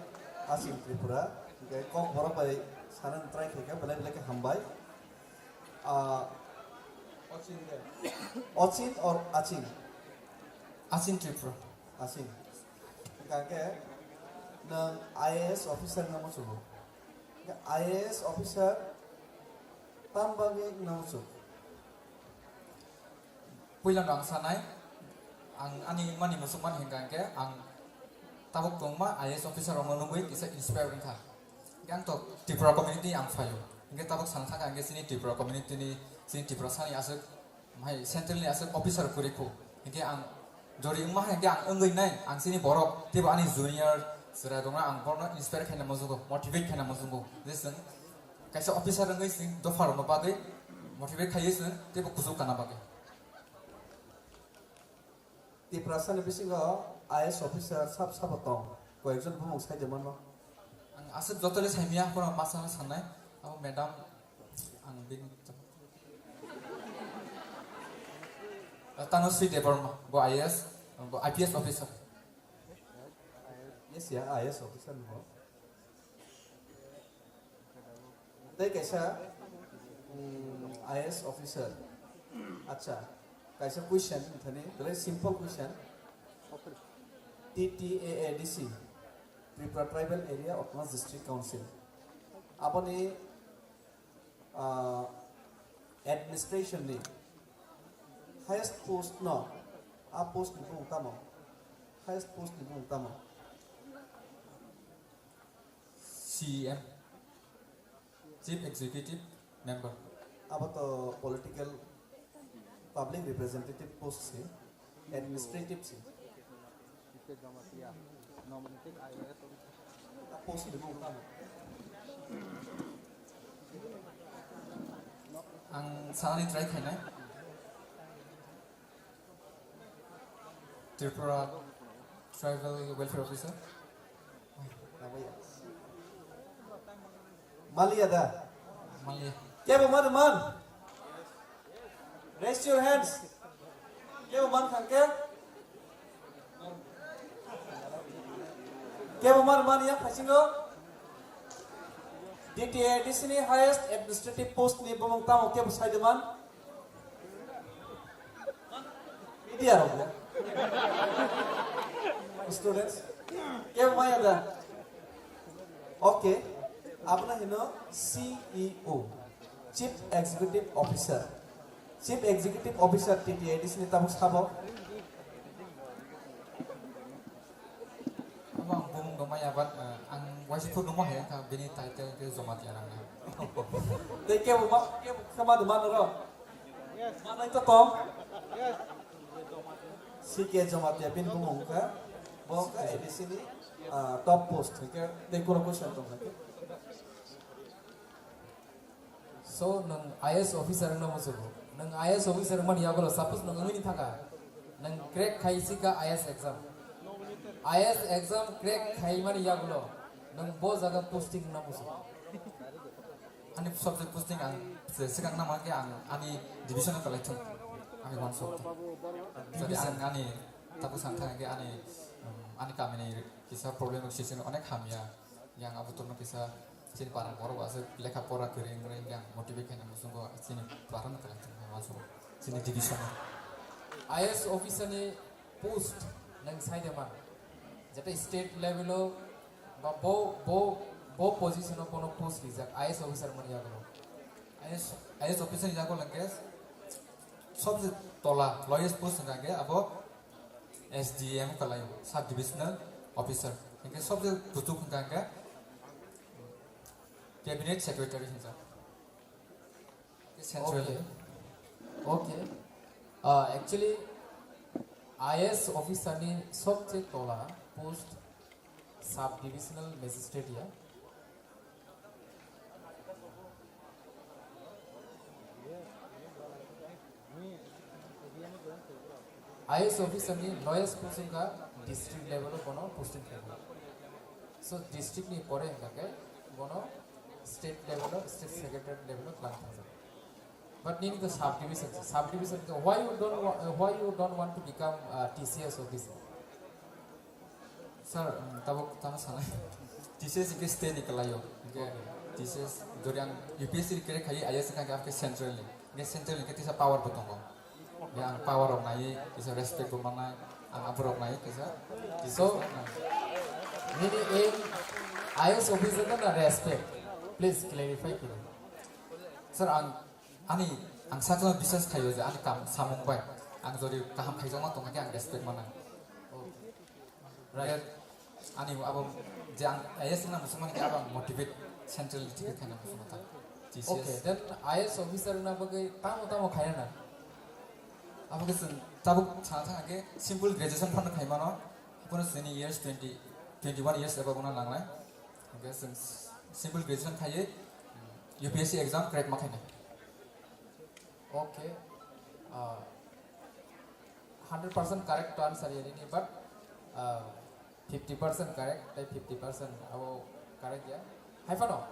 Acing Tripura ke kok borok bai sanan try ke belai ke hambai Acing or Acing? Acing Tripura. Acing. Kakek, nang IAS officer nama suhu. IAS officer tambahnya nama suhu. Puilang ang sanay, ang ani mani musuman hingga ke ang tabuk tongma IAS officer orang menunggu isa inspire ka. Yang to Tripura community ang fayo. Hingga tabuk sangat kan ke sini Tripura community ni sini Tripura sani asal mai central ni asal officer kuriku. Hingga ang jori umah hingga ang enggay nai ang sini borok tiba ani junior sera donga ang borno inspire kena masuko motivate kena masuko. Listen, kaisa officer enggay sing do faro mabagai motivate kaya sen tiba kusuk kana bagai. Di perasaan lebih sih IAS officer sab atong kau ekজন bumung saya zaman lo. Ang asal jotole saya pura masalah sanai, aku madam ang bin Tanusri Devarma, bo IAS, bo IPS officer. Yes ya, IAS officer bo. Tapi kaisa IAS officer. Acha, kaisa question thani, very simple question. TTAADC, Tripura Tribal Area Autonomous District Council. Apa ni administration ni? Highest post no, post ni pun utama. Highest post ni pun utama. CEM, Chief Executive Member. Apa tu political public representative post sih, administrative sih. Post ni pun utama. Ang sana ni try kena. Tripura Tribal Welfare Officer. Mali ada. Mali. Kya teman-teman? Raise your hands. Kya teman kangke? Kya teman-teman yang pasingo? DTA di sini highest administrative post ni bumung tamu kya besai teman? Ini dia roh. Students, क्या माया दा? Okay, आपना है ना CEO, Chief Executive Officer. Chief Executive Officer TTAD sini tamu siapa? Abang bung domaya bat ang wajib nomah ya ka bini title ke zomat yarang na. Tapi क्या kemana mana roh? Mana itu Tom? Si ke zomat ya bin bumung ka? Boka di sini top post, okay? Dekor question tu, okay? So nang IAS officer na masuk, nang IAS officer man ya kalau suppose nang ini thaka, nang crack kaisi ka IAS exam crack kai man ya kalau, nang bo jaga posting na masuk. Ani subject posting ang sekarang nama ke ani division na collection, ani one shot. Jadi ani tapi santai ke ani kami ni kisah problem sisi ni anak kami yang abu tu kisah sini parang baru asal lekap pora kering yang motivate kena musuh ko sini parang nak lanjut masuk sini division. IAS officer ni post nang side mana? Jadi state level lo, bo position lo pono post rizak IAS officer mana ya kalau IAS officer ni jago langkes सबसे तोला lowest post हंगे अब SDM कलाई सब divisional officer हंगे सबसे बुजुर्ग हंगे cabinet secretary हंगा centrally. Okay. Actually, IS officer ni सबसे तोला post sub divisional magistrate या IS officer ni lowest posting का district level बनो posting level. So district ni परे हंगा बनो state level state secretary level class था. But need the subdivision. Subdivision. Why you don't want to become TCS officer? Sir, tabo sana. TCS के state निकलायो. TCS जो yang UPSC करे खाली IS का क्या आपके central ले. ये central के तीसरा power बताऊंगा. yang power of naik, bisa respect mana, upper of naik, bisa. So, ini IS officer kan respect. Please clarify please. Sir, ani satu bisnes kayu aja, ani kam samung baik, jadi kaham kayu jangan tuh ang respect mana. Right. Ani abang jangan IS na musuhan kita abang motivate central tiket kena musuhan tak. Okay, then IS officer na bagai tamu kaya na. Apa kesan? Tabuk sangat ke simple graduation pun kayu mana? Pun 20 years, 21 years apa guna langlai. Okay, simple graduation kayu UPSC exam crack makanya. Okay, 100% correct to answer ini, but 50% correct, tapi 50% abo correct ya. Hai pano,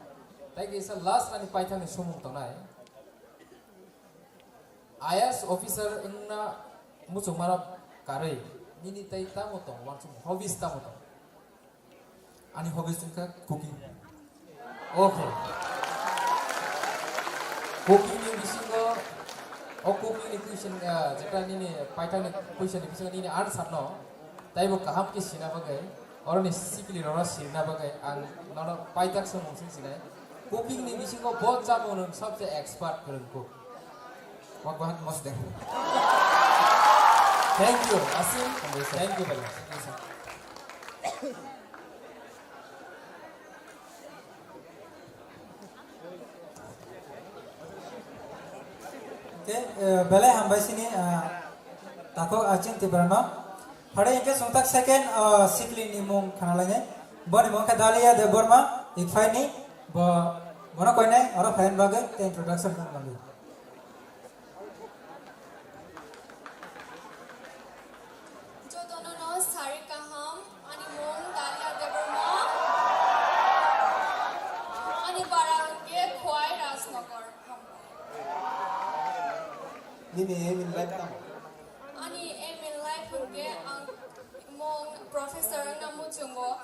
tapi isa last nani Python ni sumung to nai. IS officer inna musuh marap karai, ini tai tamu to, langsung hobbies tamu to. Ani hobbies itu cooking. Okay. Cooking ni bisingo, cooking ni question, jika ni Python ni question ni bisingo ni answer no, tapi bukan kaham ke sini bagai, orang ni sikili orang sini bagai, orang Python semua sini. Cooking ni bisingo बहुत ज़्यादा orang सबसे expert keren cook. Wah banget mas deh. Thank you, Asim. Thank you banyak. Belai hambai sini takok acing tiberno. Pada yang ke sontak second sikli ni mung kanalanya. Bon mung kadalia de Burma ikfai ni bo mana kau ni orang fain bagai te introduction kan bagai. Jodono sari kaham ani mung dalia de Burma ani barang ke kuai Rasnagar. Ini aim in life kamu. Ani aim in life ke ang mong professor na mo chungo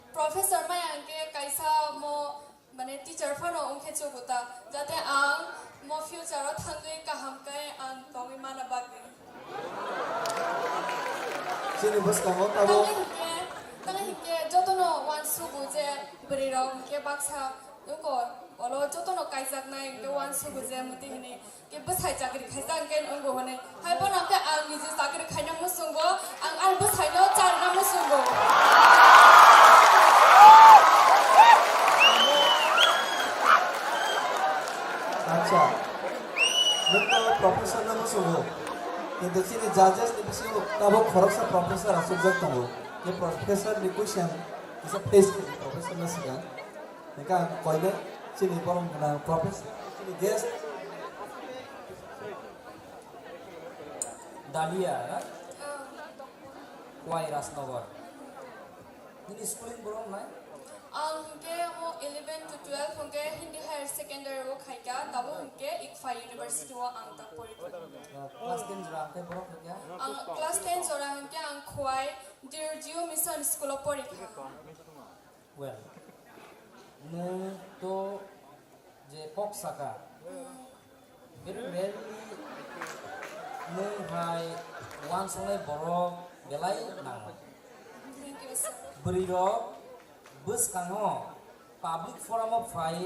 professor mayang ke kaisa mo mane teacher phano ongke chuguta jate ang mo future ro thangai kaham kai ang tongi mana bagge Sini bos kamu tahu. Tangan ke jotono wan sugu je beri ro ke baksa ko olo jotono kaisa nai ke wan sugu je muti ni ke besai chakri khaisa angken ongo hone hai bona ke ang ni je chakri khaina musungo ang besai no char na musungo Acha. Nunca professor nama suhu. কিন্তু sini judges ni bisi tabo khorok sa professor asujak tamu. Ye professor ni question isa face professor na siya. Nika koine sini porong kena professor. Sini guest Dalia, Kuai Rasnagar. Ini schooling borong nai? Angke mo 11 to 12 hongke Hindi higher secondary wo khaika tabo hongke Ikfa University wo ang tak pori. Class 10 jora angke borong kya? Ang class 10 jora hongke ang Kuai Dear Geo Mission School of pori kha. Well, nu to je pok saka. Very rarely nu hai wan songai borong belai nang. Thank you sir. Beri ro bus kango public forum of fai